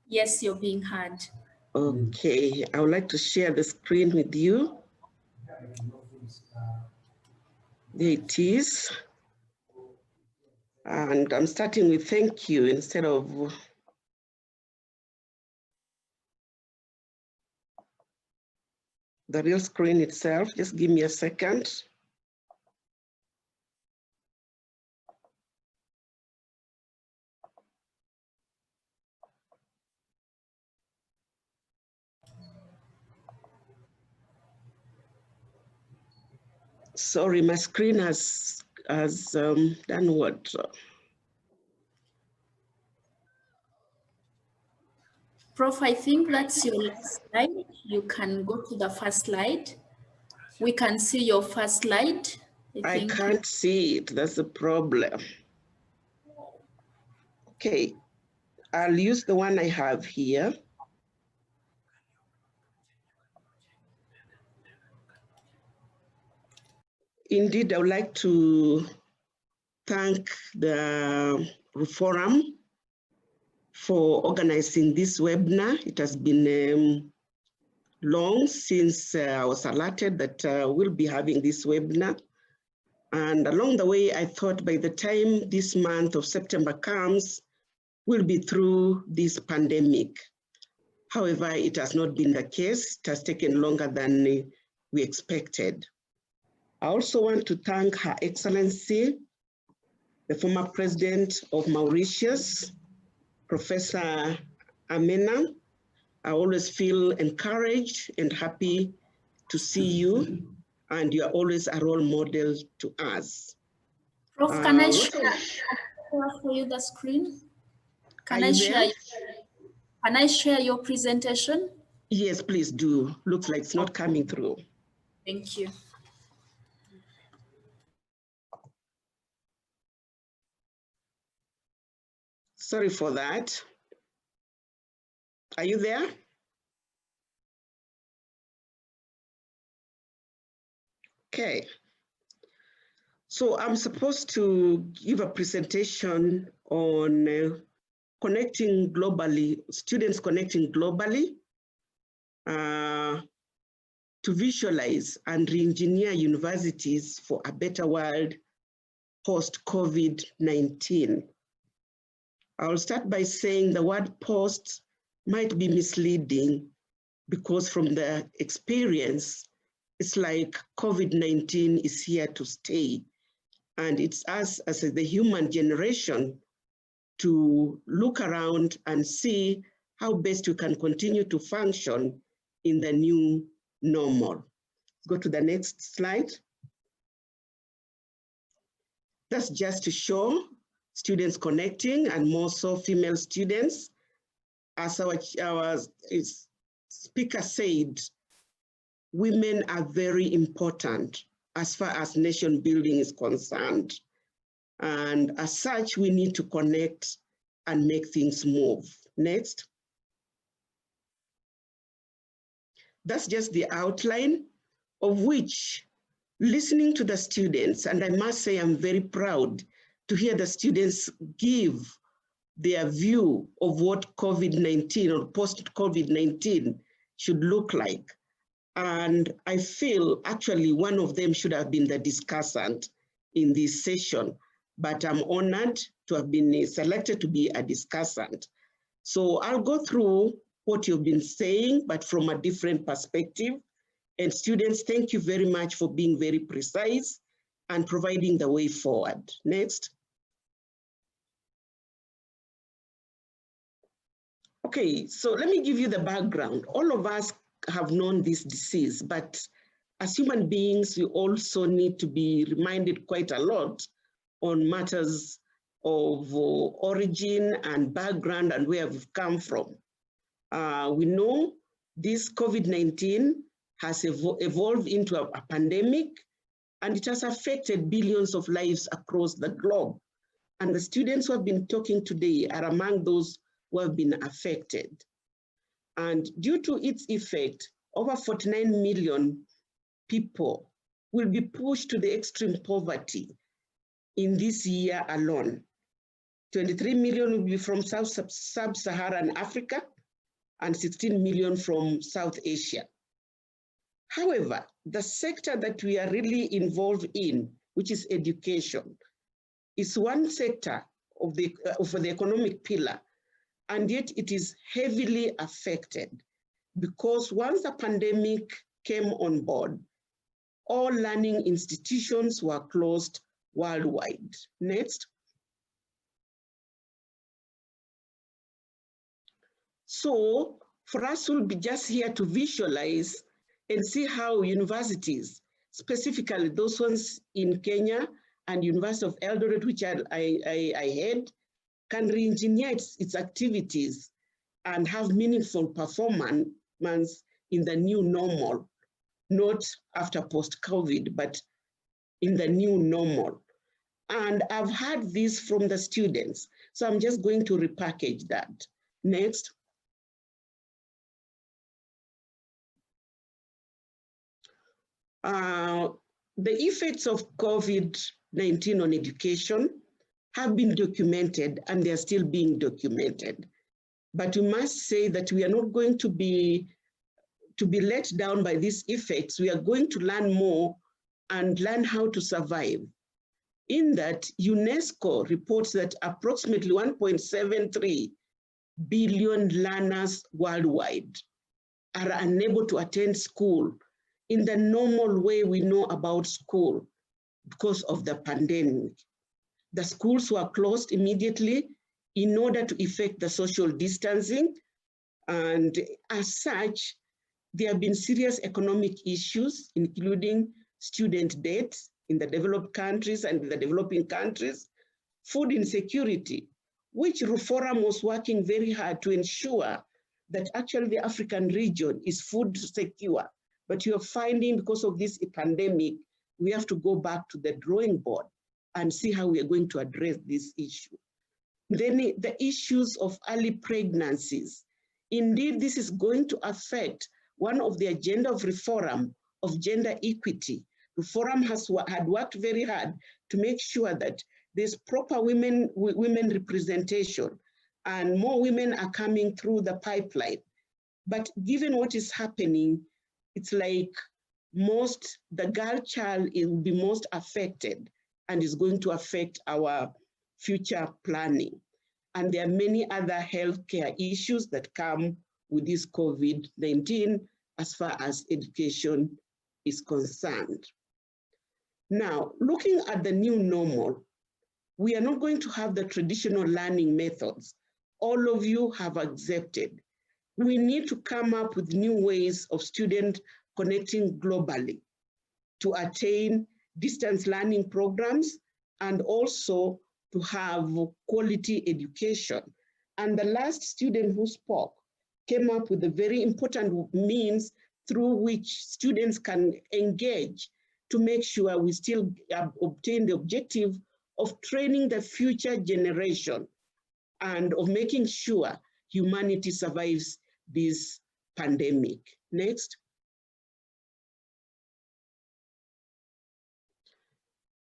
Yes, you're being heard. Okay, I would like to share the screen with you. There it is. And I'm starting with thank you instead of the real screen itself. Just give me a second. Sorry, my screen has done what? Prof, I think that's your last slide. You can go to the first slide. We can see your first slide. I can't see it, that's the problem. Okay, I'll use the one I have here. Indeed, I would like to thank the forum for organizing this webinar. It has been long since I was alerted that we'll be having this webinar. And along the way, I thought by the time this month of September comes, we'll be through this pandemic. However, it has not been the case. It has taken longer than we expected. I also want to thank Her Excellency, the former President of Mauritius, Professor Amena. I always feel encouraged and happy to see you, and you are always a role model to us. Prof, can I share for you the screen? Can I share your presentation? Yes, please do. Looks like it's not coming through. Thank you. Sorry for that. Are you there? Okay. So I'm supposed to give a presentation on connecting globally, students connecting globally to visualize and re-engineer universities for a better world post-COVID-19. I'll start by saying the word post might be misleading because from the experience, it's like COVID-19 is here to stay. And it's us as the human generation to look around and see how best we can continue to function in the new normal. Go to the next slide. That's just to show students connecting, and more so female students. As our speaker said, women are very important as far as nation building is concerned. And as such, we need to connect and make things move. Next. That's just the outline of which, listening to the students, and I must say I'm very proud to hear the students give their view of what COVID-19 or post-COVID-19 should look like. And I feel actually one of them should have been the discussant in this session, but I'm honored to have been selected to be a discussant. So I'll go through what you've been saying, but from a different perspective. And students, thank you very much for being very precise and providing the way forward. Next. Okay, so let me give you the background. All of us have known this disease, but as human beings, we also need to be reminded quite a lot on matters of origin and background and where we've come from. We know this COVID-19 has evolved into a pandemic, and it has affected billions of lives across the globe. And the students who have been talking today are among those who have been affected. And due to its effect, over 49 million people will be pushed to the extreme poverty in this year alone. 23 million will be from sub-Saharan Africa and 16 million from South Asia. However, the sector that we are really involved in, which is education, is one sector of the economic pillar, and yet it is heavily affected because once the pandemic came on board, all learning institutions were closed worldwide. Next. So for us, we'll be just here to visualize and see how universities, specifically those ones in Kenya and University of Eldoret, which I head, can re-engineer its activities and have meaningful performance in the new normal, not after post-COVID, but in the new normal. And I've heard this from the students, so I'm just going to repackage that. Next. The effects of COVID-19 on education have been documented, and they're still being documented. But we must say that we are not going to be let down by these effects. We are going to learn more and learn how to survive. In that, UNESCO reports that approximately 1.73 billion learners worldwide are unable to attend school in the normal way we know about school because of the pandemic. The schools were closed immediately in order to effect the social distancing. And as such, there have been serious economic issues, including student debt in the developed countries and in the developing countries, food insecurity, which Reform was working very hard to ensure that actually the African region is food secure. But you're finding because of this pandemic, we have to go back to the drawing board and see how we are going to address this issue. Then the issues of early pregnancies. Indeed, this is going to affect one of the agenda of Reform of gender equity. Reform had worked very hard to make sure that there's proper women representation and more women are coming through the pipeline. But given what is happening, it's like the girl child will be most affected and is going to affect our future planning. And there are many other healthcare issues that come with this COVID-19 as far as education is concerned. Now, looking at the new normal, we are not going to have the traditional learning methods all of you have accepted. We need to come up with new ways of students connecting globally to attain distance learning programs and also to have quality education. And the last student who spoke came up with a very important means through which students can engage to make sure we still obtain the objective of training the future generation and of making sure humanity survives this pandemic. Next.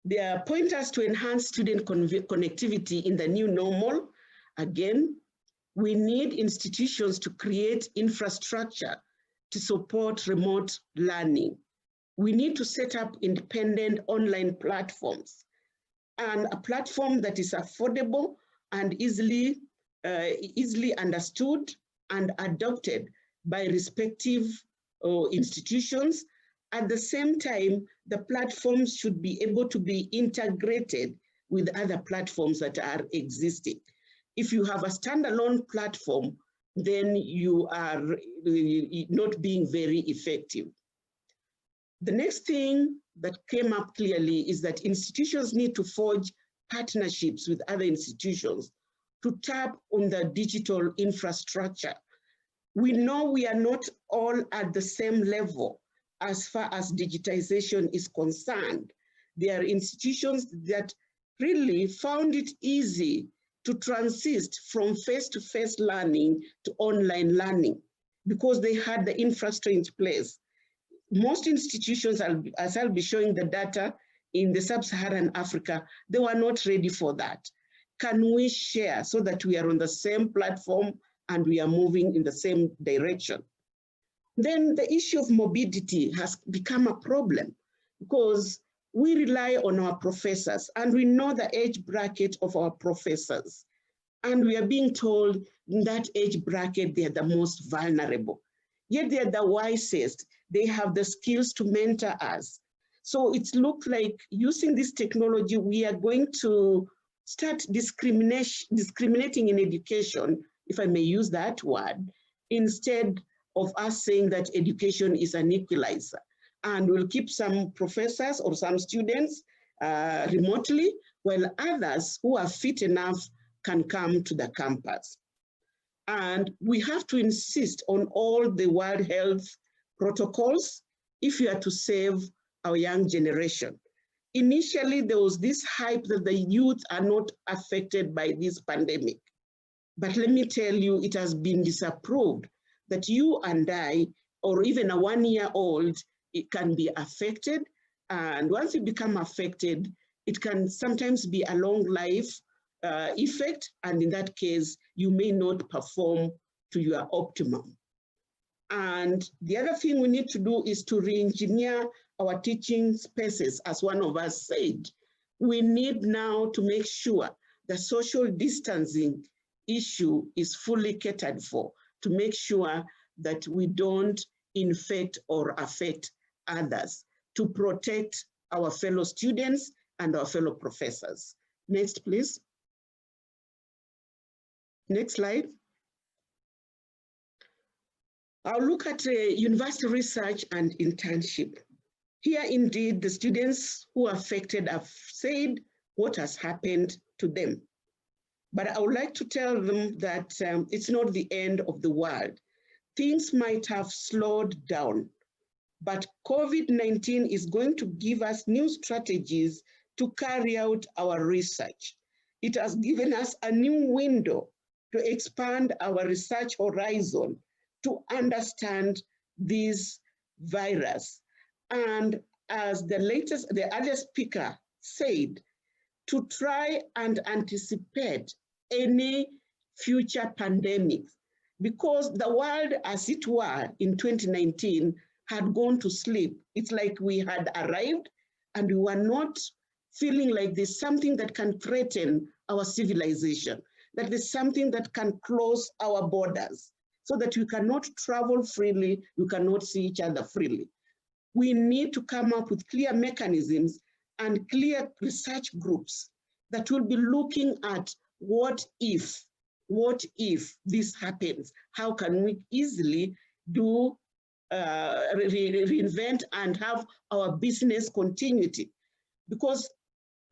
There are pointers to enhance student connectivity in the new normal. Again, we need institutions to create infrastructure to support remote learning. We need to set up independent online platforms and a platform that is affordable and easily understood and adopted by respective institutions. At the same time, the platforms should be able to be integrated with other platforms that are existing. If you have a standalone platform, then you are not being very effective. The next thing that came up clearly is that institutions need to forge partnerships with other institutions to tap on the digital infrastructure. We know we are not all at the same level as far as digitization is concerned. There are institutions that really found it easy to transit from face-to-face learning to online learning because they had the infrastructure in place. Most institutions, as I'll be showing the data in the sub-Saharan Africa, they were not ready for that. Can we share so that we are on the same platform and we are moving in the same direction? Then the issue of morbidity has become a problem because we rely on our professors and we know the age bracket of our professors. And we are being told in that age bracket, they are the most vulnerable. Yet they are the wisest. They have the skills to mentor us. So it looks like using this technology, we are going to start discriminating in education, if I may use that word, instead of us saying that education is an equalizer. And we'll keep some professors or some students remotely, while others who are fit enough can come to the campus. And we have to insist on all the World Health protocols if we are to save our young generation. Initially, there was this hype that the youth are not affected by this pandemic. But let me tell you, it has been disapproved that you and I, or even a 1-year-old, it can be affected. And once you become affected, it can sometimes be a long life effect. And in that case, you may not perform to your optimum. And the other thing we need to do is to re-engineer our teaching spaces, as one of us said. We need now to make sure the social distancing issue is fully catered for, to make sure that we don't infect or affect others, to protect our fellow students and our fellow professors. Next, please. Next slide. I'll look at university research and internship. Here, indeed, the students who are affected have said what has happened to them. But I would like to tell them that it's not the end of the world. Things might have slowed down, but COVID-19 is going to give us new strategies to carry out our research. It has given us a new window to expand our research horizon, to understand this virus. And as the other speaker said, to try and anticipate any future pandemics, because the world, as it were, in 2019 had gone to sleep. It's like we had arrived and we were not feeling like there's something that can threaten our civilization, that there's something that can close our borders so that we cannot travel freely, we cannot see each other freely. We need to come up with clear mechanisms and clear research groups that will be looking at what if this happens? How can we easily do reinvent and have our business continuity? Because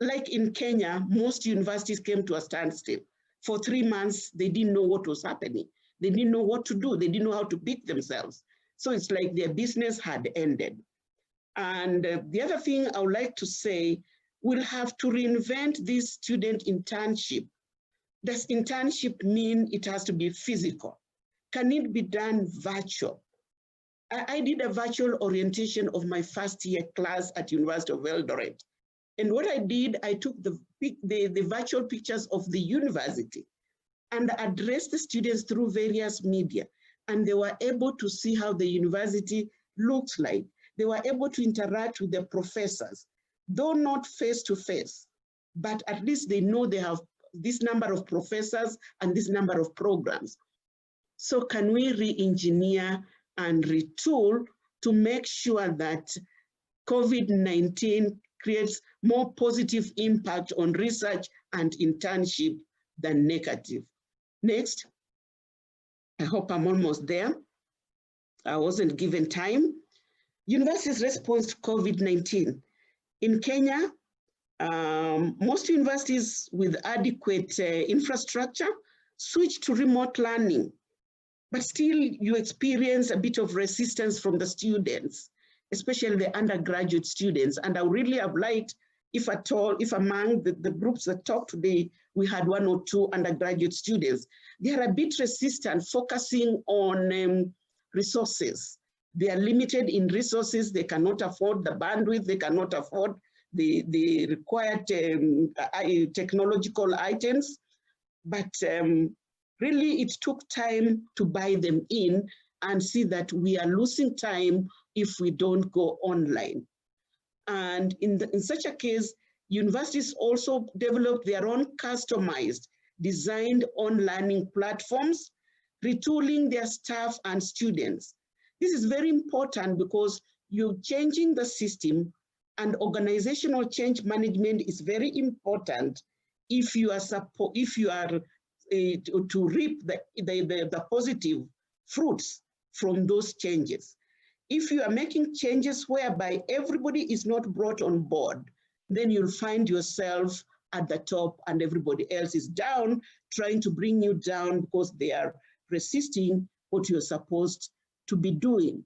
like in Kenya, most universities came to a standstill. For 3 months, they didn't know what was happening. They didn't know what to do. They didn't know how to pick themselves. So it's like their business had ended. And the other thing I would like to say, we'll have to reinvent this student internship. Does internship mean it has to be physical? Can it be done virtual? I did a virtual orientation of my first year class at University of Eldoret. And what I did, I took the virtual pictures of the university and addressed the students through various media. And they were able to see how the university looks like. They were able to interact with the professors, though not face to face, but at least they know they have this number of professors and this number of programs. So can we re-engineer and retool to make sure that COVID-19 creates more positive impact on research and internship than negative? Next. I hope I'm almost there. I wasn't given time. Universities' response to COVID-19. In Kenya, most universities with adequate infrastructure switched to remote learning, but still you experience a bit of resistance from the students, especially the undergraduate students. And I really have liked, if at all, if among the groups that talked today, we had 1 or 2 undergraduate students, they are a bit resistant, focusing on resources. They are limited in resources. They cannot afford the bandwidth. They cannot afford the required technological items. But really, it took time to buy them in and see that we are losing time if we don't go online. And in such a case, universities also developed their own customized, designed on-learning platforms, retooling their staff and students. This is very important because you're changing the system, and organizational change management is very important if you are to reap the positive fruits from those changes. If you are making changes whereby everybody is not brought on board, then you'll find yourself at the top and everybody else is down, trying to bring you down because they are resisting what you're supposed to be doing.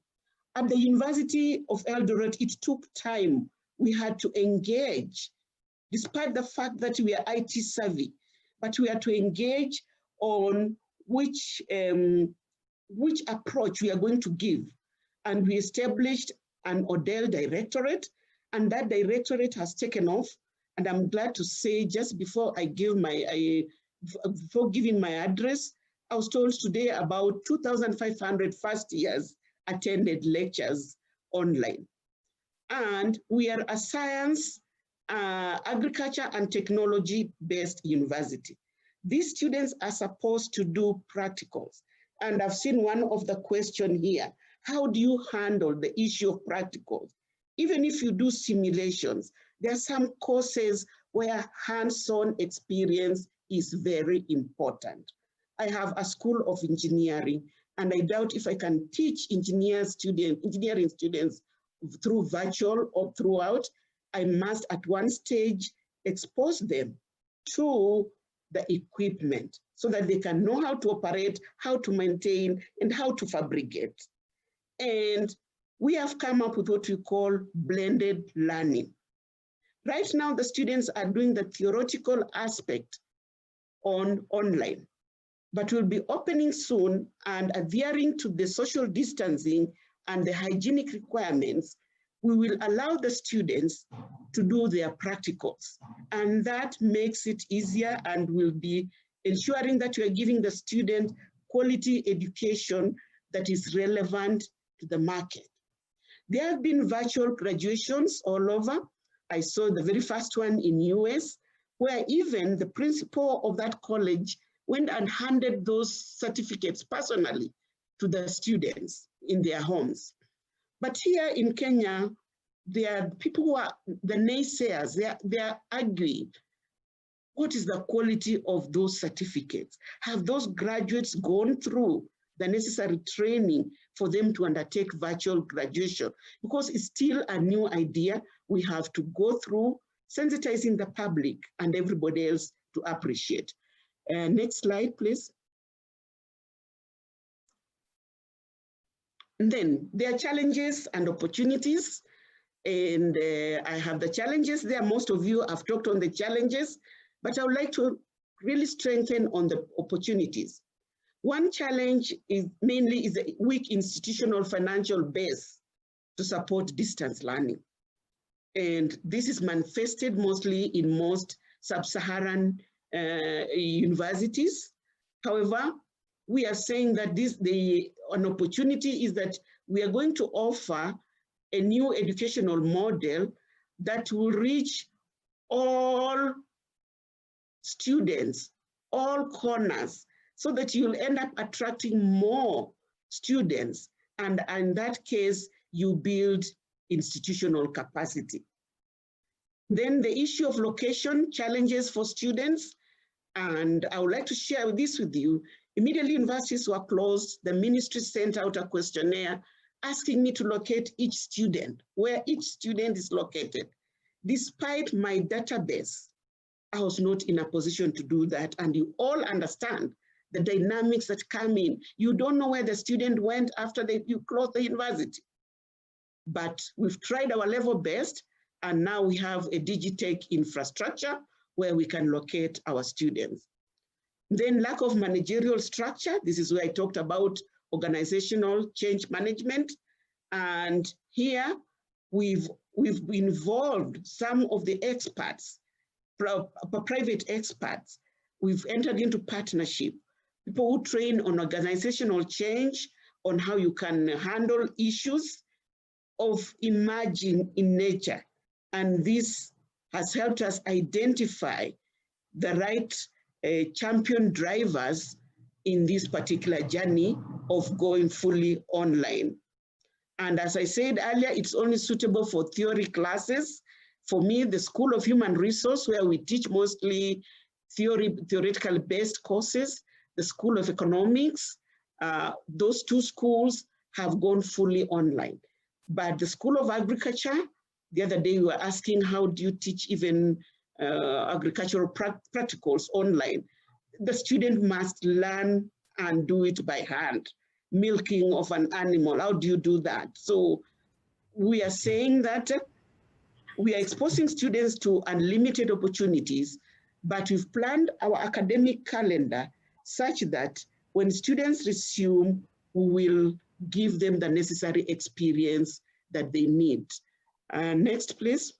At the University of Eldoret, it took time. We had to engage, despite the fact that we are IT savvy, but we had to engage on which approach we are going to give. And we established an Odell directorate, and that directorate has taken off. And I'm glad to say, just before I give before giving my address, I was told today about 2,500 first years attended lectures online. And we are a science, agriculture and technology-based university. These students are supposed to do practicals. And I've seen one of the questions here. How do you handle the issue of practicals? Even if you do simulations, there are some courses where hands-on experience is very important. I have a school of engineering, and I doubt if I can teach engineering students through virtual or throughout. I must at one stage expose them to the equipment so that they can know how to operate, how to maintain, and how to fabricate. And we have come up with what we call blended learning. Right now, the students are doing the theoretical aspect online, but we'll be opening soon and adhering to the social distancing and the hygienic requirements. We will allow the students to do their practicals, and that makes it easier and will be ensuring that we are giving the student quality education that is relevant to the market. There have been virtual graduations all over. I saw the very first one in US, where even the principal of that college went and handed those certificates personally to the students in their homes. But here in Kenya, there are people who are the naysayers. They are arguing, what is the quality of those certificates? Have those graduates gone through the necessary training for them to undertake virtual graduation? Because it's still a new idea. We have to go through sensitizing the public and everybody else to appreciate. Next slide, please. And then there are challenges and opportunities. And I have the challenges there. Most of you have talked on the challenges, but I would like to really strengthen on the opportunities. One challenge is mainly the weak institutional financial base to support distance learning. And this is manifested mostly in most sub-Saharan universities. However, we are saying that an opportunity is that we are going to offer a new educational model that will reach all students, all corners, so that you'll end up attracting more students. And in that case, you build institutional capacity. Then the issue of location challenges for students. And I would like to share this with you. Immediately universities were closed, the ministry sent out a questionnaire asking me to locate each student, where each student is located. Despite my database, I was not in a position to do that. And you all understand the dynamics that come in. You don't know where the student went after you closed the university. But we've tried our level best, and now we have a digitech infrastructure where we can locate our students. Then lack of managerial structure. This is where I talked about organizational change management. And here we've involved some of the experts, private experts. We've entered into partnership, people who train on organizational change, on how you can handle issues of emerging in nature. And this has helped us identify the right champion drivers in this particular journey of going fully online. And as I said earlier, it's only suitable for theory classes. For me, the School of Human Resource, where we teach mostly theoretical based courses, the School of Economics, those two schools have gone fully online. But the School of Agriculture, the other day we were asking, how do you teach even agricultural practicals online? The student must learn and do it by hand. Milking of an animal, how do you do that? So we are saying that we are exposing students to unlimited opportunities, but we've planned our academic calendar such that when students resume, we will give them the necessary experience that they need. Next, please.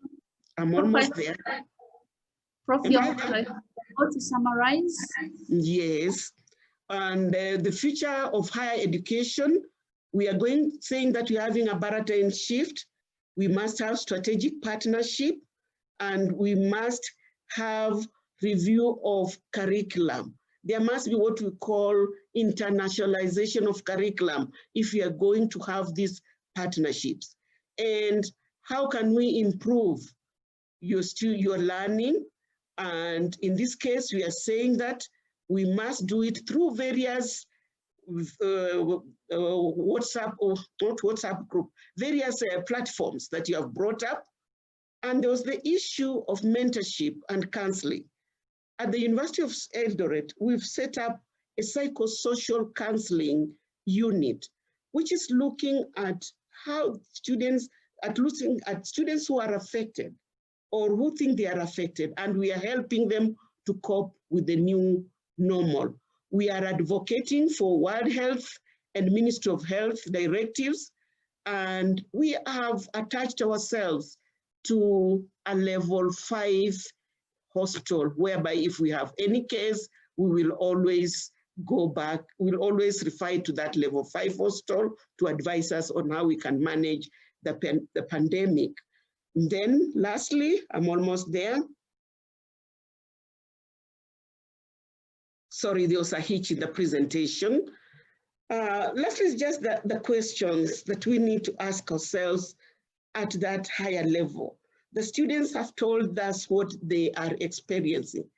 I'm almost there. Prof, you want to summarize? Yes. And the future of higher education, we are saying that we're having a paradigm shift. We must have strategic partnership, and we must have review of curriculum. There must be what we call internationalization of curriculum if we are going to have these partnerships. And how can we improve your learning? And in this case, we are saying that we must do it through various WhatsApp, or not WhatsApp group, various platforms that you have brought up. And there was the issue of mentorship and counseling. At the University of Eldoret, we've set up a psychosocial counseling unit, which is looking at how students, looking at students who are affected or who think they are affected, and we are helping them to cope with the new normal. We are advocating for World Health and Ministry of Health directives, and we have attached ourselves to a level 5 hospital, whereby if we have any case, we will always go back, we'll always refer to that level 5 hospital to advise us on how we can manage the pandemic. And then lastly, I'm almost there. Sorry, there was a hitch in the presentation. Lastly, is just the questions that we need to ask ourselves at that higher level. The students have told us what they are experiencing,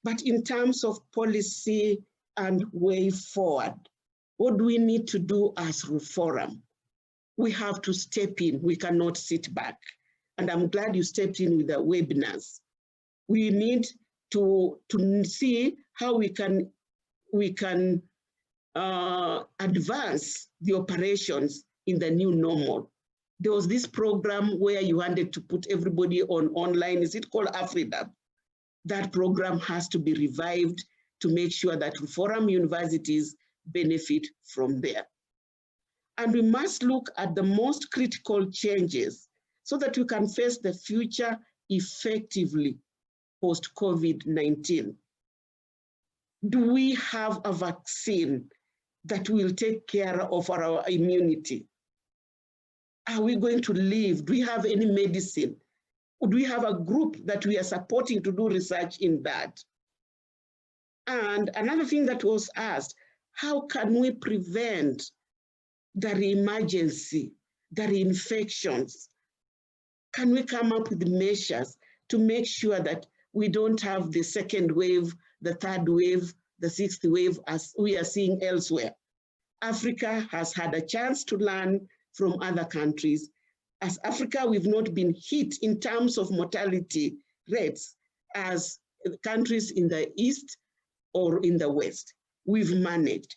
but in terms of policy and way forward, what do we need to do as Reform? We have to step in, we cannot sit back. And I'm glad you stepped in with the webinars. We need to see how we can advance the operations in the new normal. There was this program where you wanted to put everybody on online. Is it called Afrida? That program has to be revived to make sure that Reform universities benefit from there. And we must look at the most critical changes so that we can face the future effectively post-COVID-19. Do we have a vaccine that will take care of our immunity? Are we going to live? Do we have any medicine? Do we have a group that we are supporting to do research in that? And another thing that was asked, how can we prevent the reemergency, the reinfections? Can we come up with measures to make sure that we don't have the second wave, the third wave, the sixth wave as we are seeing elsewhere. Africa has had a chance to learn from other countries. As Africa, we've not been hit in terms of mortality rates as countries in the East or in the West. We've managed,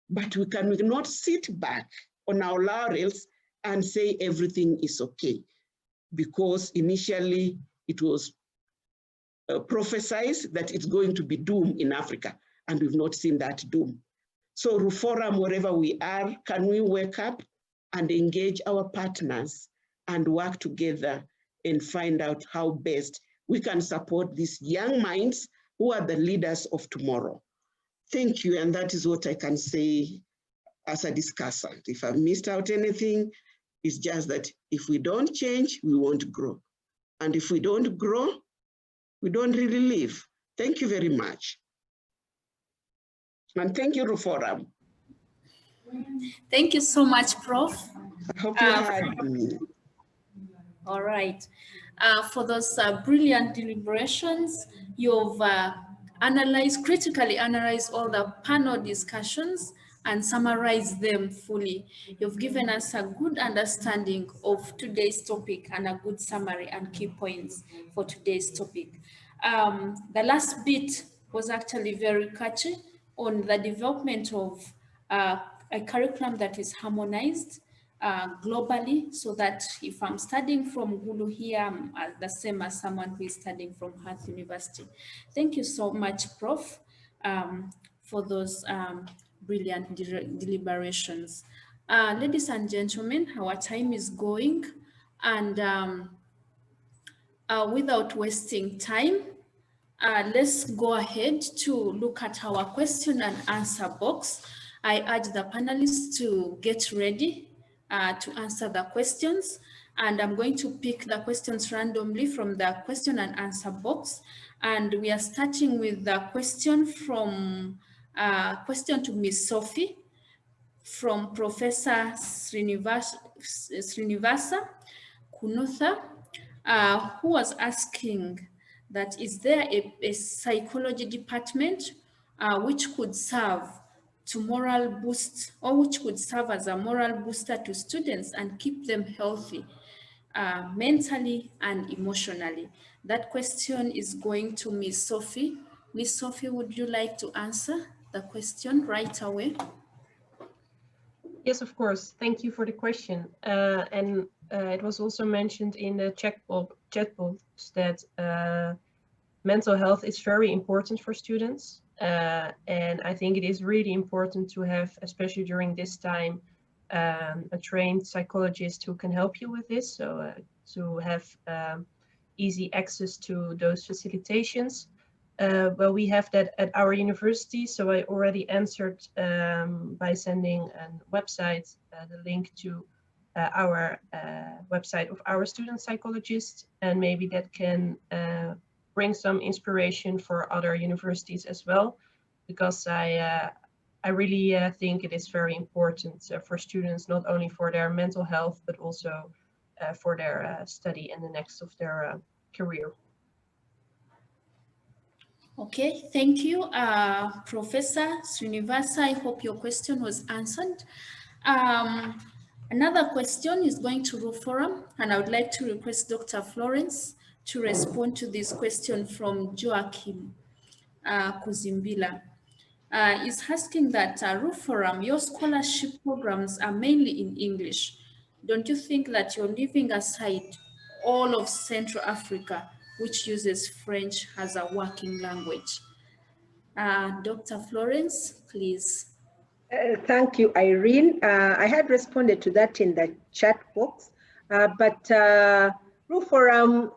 but we cannot sit back on our laurels and say everything is okay, because initially it was prophesied that it's going to be doom in Africa, and we've not seen that doom. So Ruforum, wherever we are, can we wake up and engage our partners and work together and find out how best we can support these young minds who are the leaders of tomorrow. Thank you, and that is what I can say as a discussant. If I've missed out anything, it's just that if we don't change, we won't grow. And if we don't grow, we don't really live. Thank you very much. And thank you, Ruforum. Thank you so much, Prof. I hope you heard me. All right. For those brilliant deliberations, you've critically analyzed all the panel discussions and summarized them fully. You've given us a good understanding of today's topic and a good summary and key points for today's topic. The last bit was actually very catchy on the development of a curriculum that is harmonized globally, so that if I'm studying from Gulu here, I'm the same as someone who is studying from Hart University. Thank you so much, Prof, for those brilliant deliberations. Ladies and gentlemen, our time is going, and without wasting time, let's go ahead to look at our question and answer box. I urge the panelists to get ready to answer the questions, and I'm going to pick the questions randomly from the question and answer box. And we are starting with the question from question to Ms. Sophie from Professor Srinivasa Kunutha, who was asking that is there a psychology department which could serve to moral boost, or which could serve as a moral booster to students and keep them healthy mentally and emotionally? That question is going to Ms. Sophie. Ms. Sophie, would you like to answer the question right away? Yes, of course. Thank you for the question. It was also mentioned in the chat box that mental health is very important for students. And I think it is really important to have, especially during this time, a trained psychologist who can help you with this. So to have easy access to those facilitations. Well, we have that at our university. So I already answered by sending a website, the link to our website of our student psychologist, and maybe that can bring some inspiration for other universities as well, because I really think it is very important for students, not only for their mental health, but also for their study and the next of their career. Okay, thank you, Professor Srinivasa. I hope your question was answered. Another question is going to Ruforum, and I would like to request Dr. Florence to respond to this question from Joachim Kuzimbila. Is asking that Ruforum, your scholarship programs are mainly in English. Don't you think that you're leaving aside all of Central Africa, which uses French as a working language? Dr. Florence, please. Thank you, Irene. I had responded to that in the chat box, but Ruforum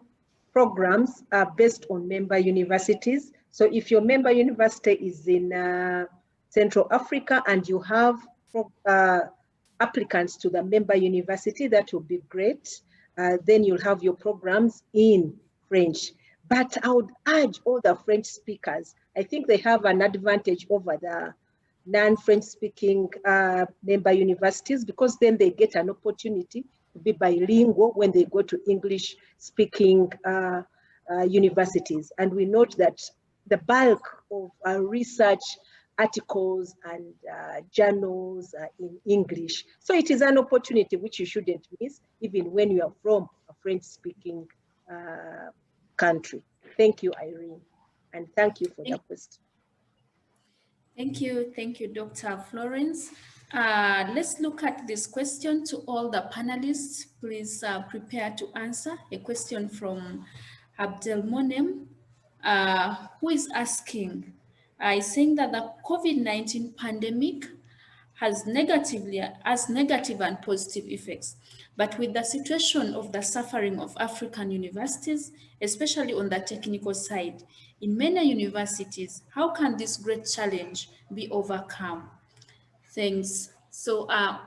programs are based on member universities. So if your member university is in Central Africa and you have applicants to the member university, that will be great. Then you'll have your programs in French. But I would urge all the French speakers, I think they have an advantage over the non-French speaking member universities, because then they get an opportunity to be bilingual when they go to English speaking universities. And we note that the bulk of research articles and journals in English. So it is an opportunity which you shouldn't miss, even when you are from a French-speaking country. Thank you, Irene, and thank you for the question. Thank you, Dr. Florence. Let's look at this question to all the panelists. Please prepare to answer. A question from Abdelmonem, who is asking, is saying that the COVID-19 pandemic has negative and positive effects. But with the situation of the suffering of African universities, especially on the technical side, in many universities, how can this great challenge be overcome? Thanks. So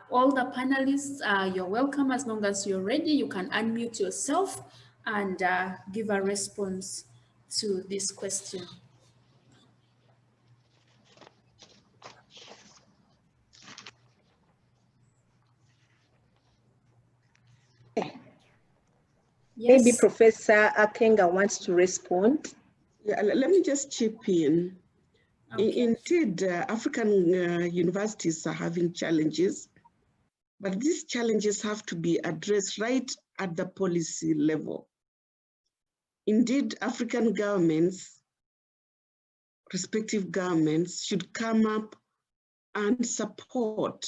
all the panelists, you're welcome. As long as you're ready, you can unmute yourself and give a response to this question. Yes. Maybe Professor Akanga wants to respond. Yeah, let me just chip in. Okay. Indeed, African universities are having challenges, but these challenges have to be addressed right at the policy level. Indeed, African governments, respective governments, should come up and support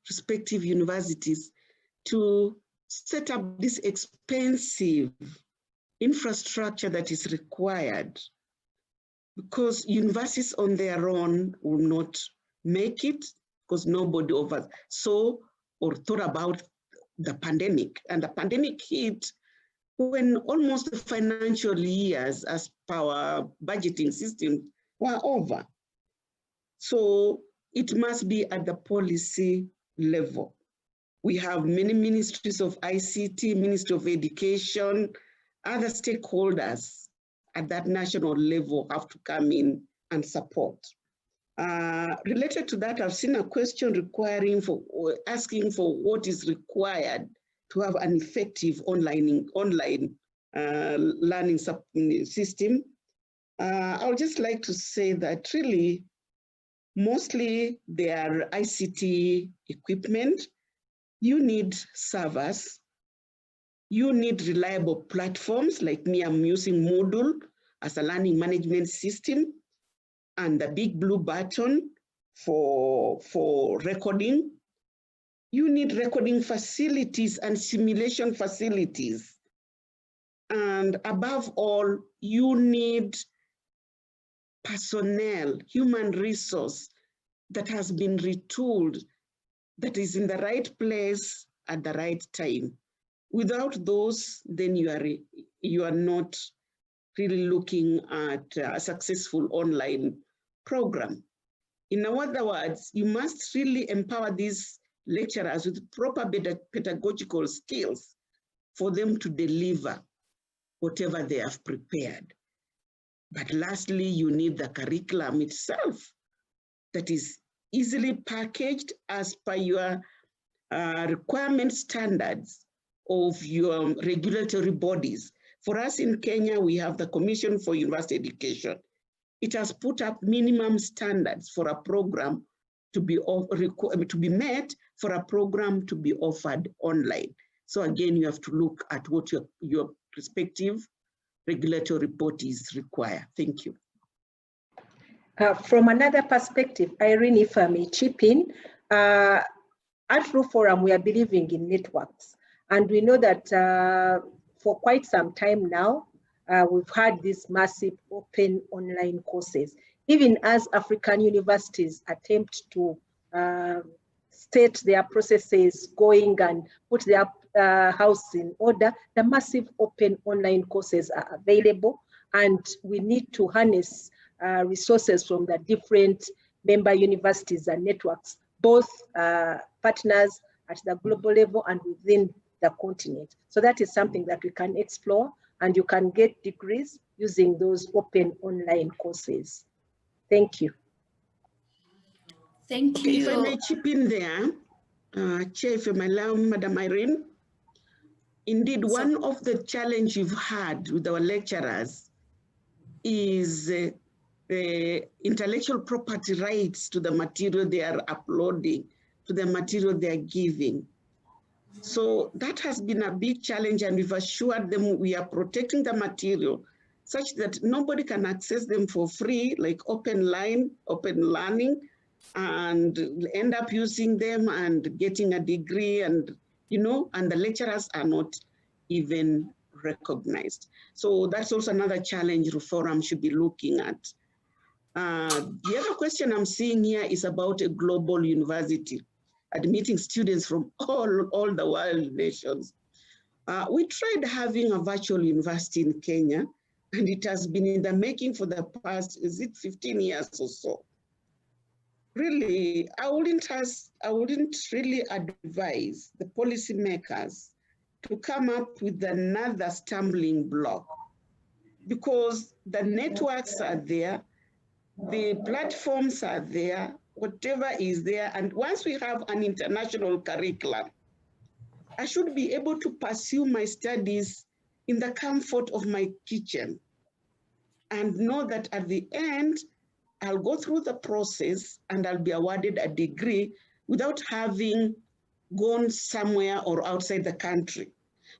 respective universities to set up this expensive infrastructure that is required, because universities on their own will not make it, because nobody oversaw or thought about the pandemic. And the pandemic hit when almost the financial years as per our budgeting system were over. So it must be at the policy level. We have many ministries of ICT, Ministry of Education, other stakeholders at that national level have to come in and support. Related to that, I've seen a question asking for what is required to have an effective online learning system. I would just like to say that really, mostly they are ICT equipment. You need servers. You need reliable platforms. Like me, I'm using Moodle as a learning management system, and the big blue button for recording. You need recording facilities and simulation facilities. And above all, you need personnel, human resource that has been retooled, that is in the right place at the right time. Without those, then you are not really looking at a successful online program. In other words, you must really empower these lecturers with proper pedagogical skills for them to deliver whatever they have prepared. But lastly, you need the curriculum itself that is easily packaged as per your requirement standards of your regulatory bodies. For us in Kenya, we have the Commission for University Education. It has put up minimum standards for a program to be met, for a program to be offered online. So again, you have to look at what your respective regulatory bodies require. Thank you. From another perspective, Irene, if I may chip in, at Forum, we are believing in networks. And we know that for quite some time now, we've had these massive open online courses. Even as African universities attempt to state their processes going and put their house in order, the massive open online courses are available, and we need to harness resources from the different member universities and networks, both partners at the global level and within the continent. So that is something that we can explore, and you can get degrees using those open online courses. Thank you. Thank you. If I may chip in there, Chair, if you may allow, Madam Irene. Indeed, one of the challenges you've had with our lecturers is the intellectual property rights to the material they are uploading, to the material they are giving. So that has been a big challenge, and we've assured them we are protecting the material such that nobody can access them for free, like open learning, and end up using them and getting a degree, and and the lecturers are not even recognized. So that's also another challenge Reform should be looking at. The other question I'm seeing here is about a global university, admitting students from all the world nations. We tried having a virtual university in Kenya, and it has been in the making for the past, is it 15 years or so? Really, I wouldn't really advise the policymakers to come up with another stumbling block, because the networks are there, the platforms are there, whatever is there, and once we have an international curriculum, I should be able to pursue my studies in the comfort of my kitchen and know that at the end, I'll go through the process and I'll be awarded a degree without having gone somewhere or outside the country.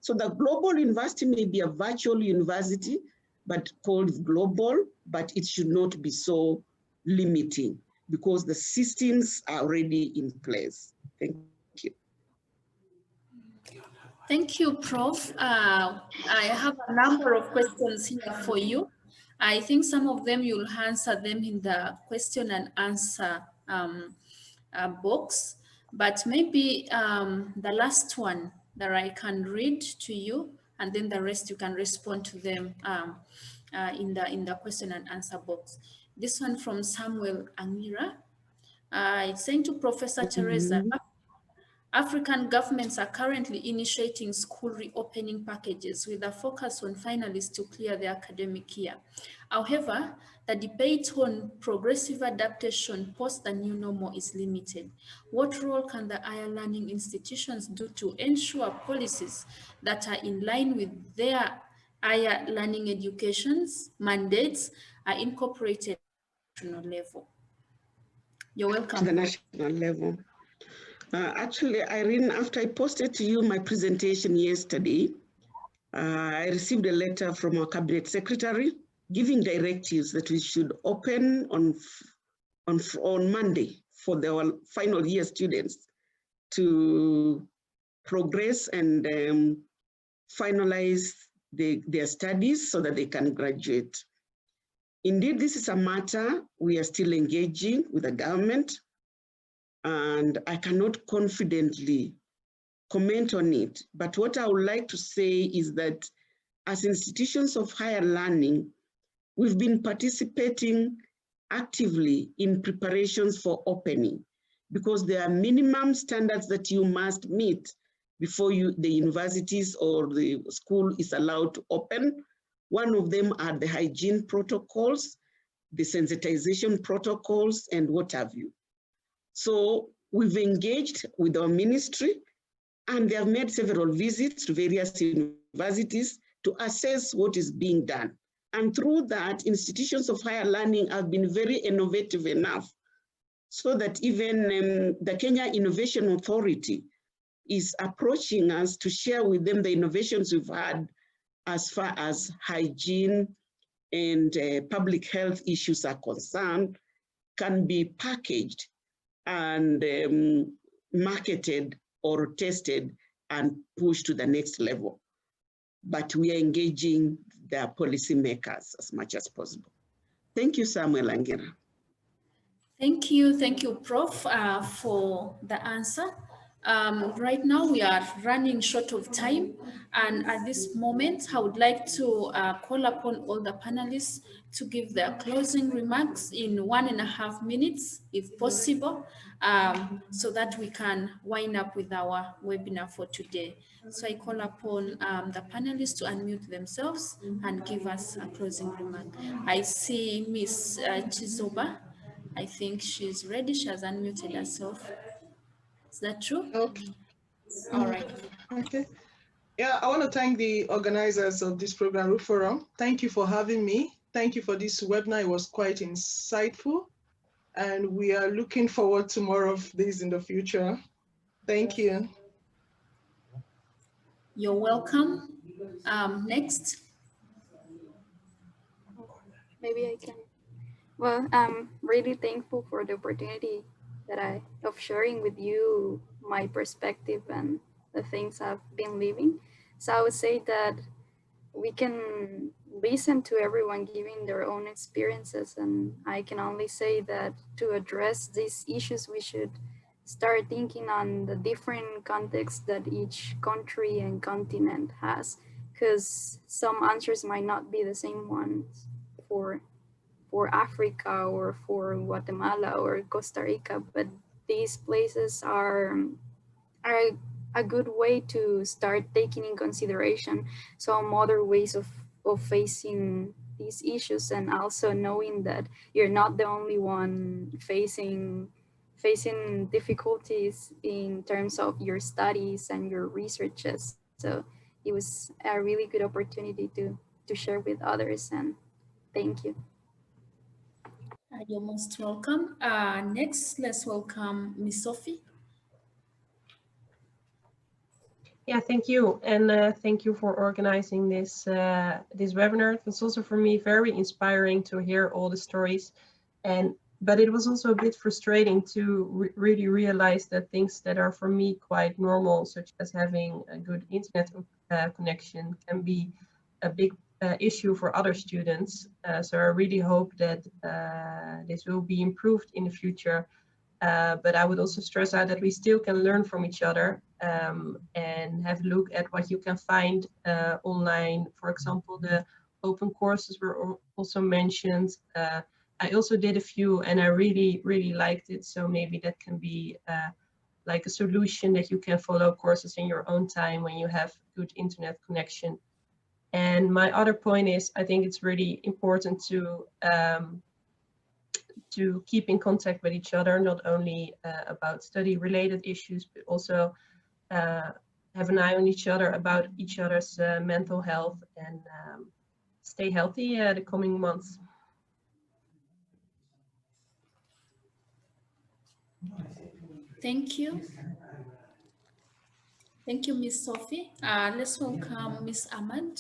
So the global university may be a virtual university, but called global, but it should not be so limiting because the systems are already in place. Thank you. Thank you, Prof. I have a number of questions here for you. I think some of them you'll answer them in the question and answer box, but maybe the last one that I can read to you, and then the rest you can respond to them in the question and answer box. This one from Samuel Angira. It's saying to Professor Teresa, African governments are currently initiating school reopening packages with a focus on finalists to clear the academic year. However, the debate on progressive adaptation post the new normal is limited. What role can the higher learning institutions do to ensure policies that are in line with their higher learning education's mandates are incorporated at the national level? You're welcome. To the national level. Actually, Irene, after I posted to you my presentation yesterday, I received a letter from our cabinet secretary giving directives that we should open on Monday for our final year students to progress and finalize their studies so that they can graduate. Indeed, this is a matter we are still engaging with the government, and I cannot confidently comment on it. But what I would like to say is that as institutions of higher learning, we've been participating actively in preparations for opening, because there are minimum standards that you must meet before the universities or the school is allowed to open. One of them are the hygiene protocols, the sensitization protocols, and what have you. So we've engaged with our ministry, and they have made several visits to various universities to assess what is being done. And through that, institutions of higher learning have been very innovative enough so that even the Kenya Innovation Authority is approaching us to share with them the innovations we've had as far as hygiene and public health issues are concerned, can be packaged and marketed or tested and pushed to the next level. But we are engaging the policymakers as much as possible. Thank you, Samuel Angira. Thank you, Prof, for the answer. Right now we are running short of time, and at this moment I would like to call upon all the panelists to give their closing remarks in 1.5 minutes if possible, so that we can wind up with our webinar for today. So I call upon the panelists to unmute themselves and give us a closing remark. I see Miss Chizoba. I think she's ready. She has unmuted herself. Is that true? Okay. All right. Okay. Yeah, I want to thank the organizers of this program, Forum. Thank you for having me. thank you for this webinar. It was quite insightful, and we are looking forward to more of these in the future. Thank you. You're welcome. Next. Maybe I can. Well, I'm really thankful for the opportunity of sharing with you my perspective and the things I've been living. So I would say that we can listen to everyone giving their own experiences, and I can only say that to address these issues, we should start thinking on the different contexts that each country and continent has, because some answers might not be the same ones for Africa or for Guatemala or Costa Rica, but these places are a good way to start taking in consideration some other ways of facing these issues, and also knowing that you're not the only one facing difficulties in terms of your studies and your researches. So it was a really good opportunity to share with others, and thank you. You're most welcome. Next, let's welcome Miss Sophie. Yeah, thank you, and thank you for organizing this this webinar. It was also for me very inspiring to hear all the stories, but it was also a bit frustrating to really realize that things that are for me quite normal, such as having a good internet connection, can be a big issue for other students. So I really hope that this will be improved in the future. But I would also stress out that we still can learn from each other and have a look at what you can find online. For example, the open courses were also mentioned. I also did a few and I really, really liked it. So maybe that can be like a solution, that you can follow courses in your own time when you have good internet connection. And my other point is, I think it's really important to keep in contact with each other, not only about study related issues, but also have an eye on each other about each other's mental health, and stay healthy the coming months. Thank you. Thank you, Miss Sophie. Let's welcome Miss Ahmad.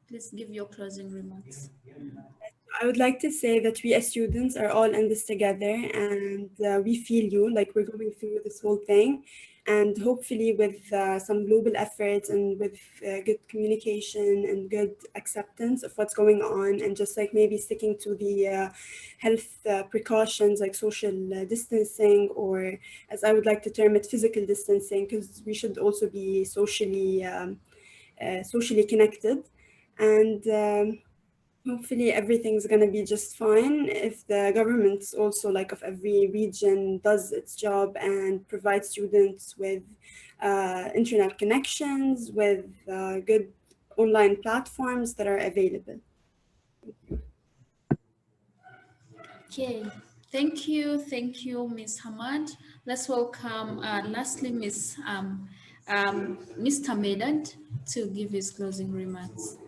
Please give your closing remarks. I would like to say that we as students are all in this together, and we feel you, like we're going through this whole thing. And hopefully with some global efforts and with good communication and good acceptance of what's going on, and just like maybe sticking to the health precautions like social distancing, or as I would like to term it, physical distancing, because we should also be socially connected. And hopefully everything's going to be just fine if the government also, like, of every region does its job and provides students with internet connections, with good online platforms that are available. Okay, thank you, Ms. Hamad. Let's welcome lastly Mr. Medad to give his closing remarks.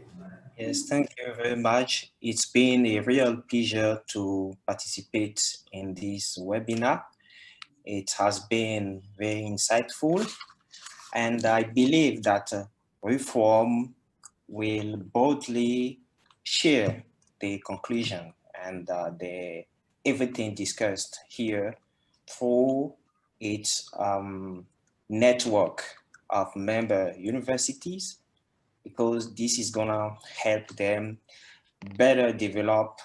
Yes, thank you very much. It's been a real pleasure to participate in this webinar. It has been very insightful, and I believe that reform will boldly share the conclusion and everything discussed here through its network of member universities, because this is gonna help them better develop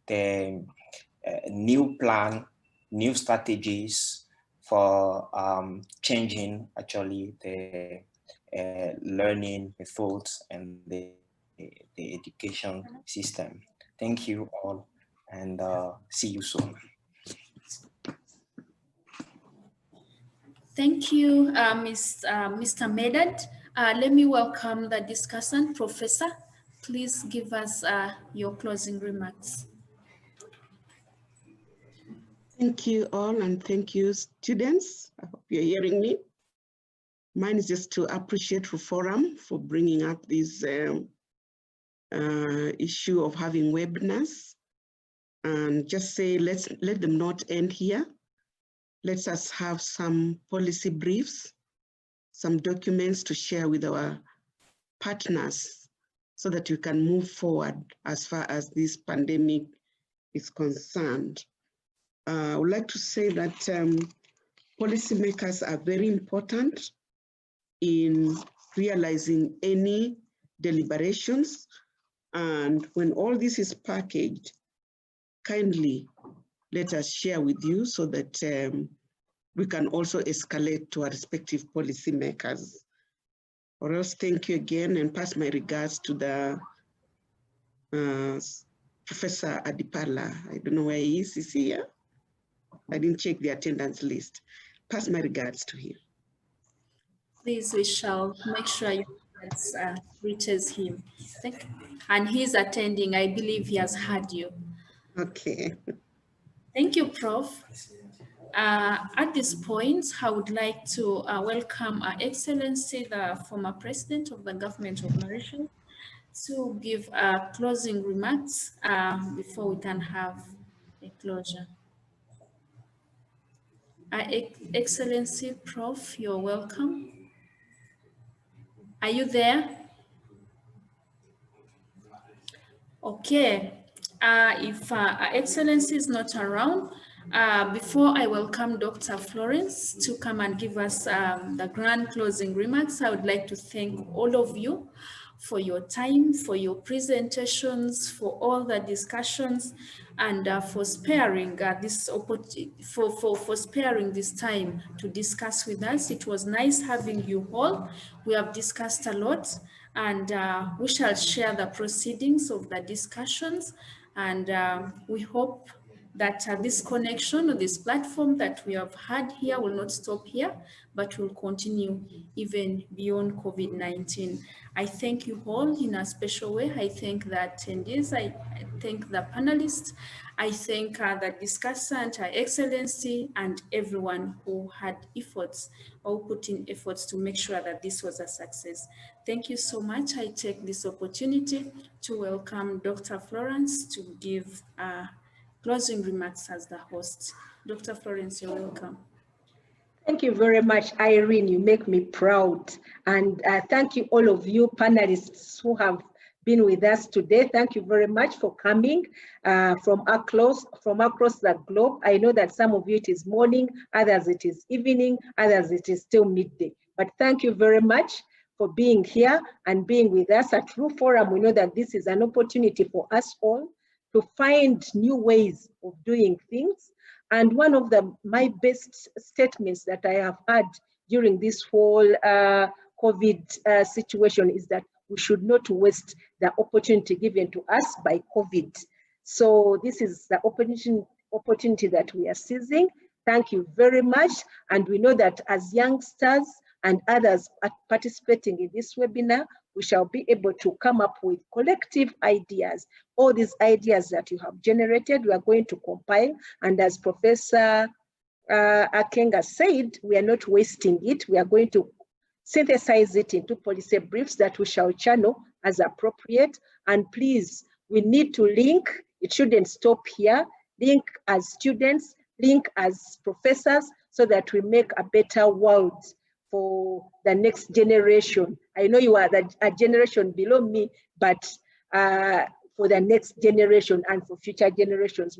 the new plan, new strategies for changing actually the learning methods and the education system. Thank you all, and see you soon. Thank you, Mr. Medad. Let me welcome the discussant, Professor. Please give us your closing remarks. Thank you all, and thank you, students. I hope you're hearing me. Mine is just to appreciate Forum for bringing up this issue of having webinars, and just say, let them not end here. Let us have some policy briefs, some documents to share with our partners so that we can move forward as far as this pandemic is concerned. I would like to say that policymakers are very important in realizing any deliberations. And when all this is packaged, kindly let us share with you so that we can also escalate to our respective policymakers. Or else, thank you again and pass my regards to the Professor Adipala. I don't know where he is. Is he here? I didn't check the attendance list. Pass my regards to him. Please, we shall make sure you reaches him. And he's attending. I believe he has heard you. Okay. Thank you, Prof. At this point, I would like to welcome Her Excellency, the former President of the Government of Mauritius, to give closing remarks before we can have a closure. Her Excellency, Prof, you're welcome. Are you there? Okay. If Her Excellency is not around, before I welcome Dr. Florence to come and give us the grand closing remarks, I would like to thank all of you for your time, for your presentations, for all the discussions, and for sparing this opportunity, for sparing this time to discuss with us. It was nice having you all. We have discussed a lot, and we shall share the proceedings of the discussions, and we hope that this connection or this platform that we have had here will not stop here, but will continue even beyond COVID-19. I thank you all in a special way. I thank the attendees. I thank the panelists. I thank the discussant, Her Excellency, and everyone who had efforts or put in efforts to make sure that this was a success. Thank you so much. I take this opportunity to welcome Dr. Florence to give closing remarks as the host. Dr. Florence, you're welcome. Thank you very much, Irene. You make me proud. And thank you all of you panelists who have been with us today. Thank you very much for coming from across the globe. I know that some of you it is morning, others it is evening, others it is still midday. But thank you very much for being here and being with us at True Forum. We know that this is an opportunity for us all to find new ways of doing things. And one of my best statements that I have had during this whole COVID situation is that we should not waste the opportunity given to us by COVID. So this is the opportunity that we are seizing. Thank you very much. And we know that as youngsters and others participating in this webinar, we shall be able to come up with collective ideas. All these ideas that you have generated, we are going to compile. And as Professor Akanga said, we are not wasting it. We are going to synthesize it into policy briefs that we shall channel as appropriate. And please, we need to link. It shouldn't stop here. Link as students, link as professors, so that we make a better world for the next generation. I know you are a generation below me, but for the next generation and for future generations,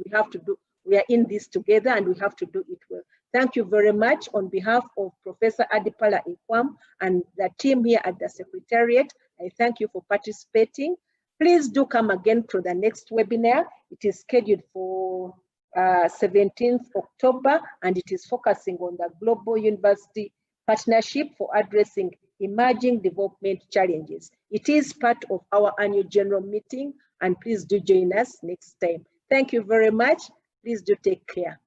we are in this together and we have to do it well. Thank you very much on behalf of Professor Adipala Ikwam and the team here at the Secretariat. I thank you for participating. Please do come again to the next webinar. It is scheduled for 17th October, and it is focusing on the Global University Partnership for Addressing Emerging Development Challenges. It is part of our annual general meeting, and please do join us next time. Thank you very much. Please do take care.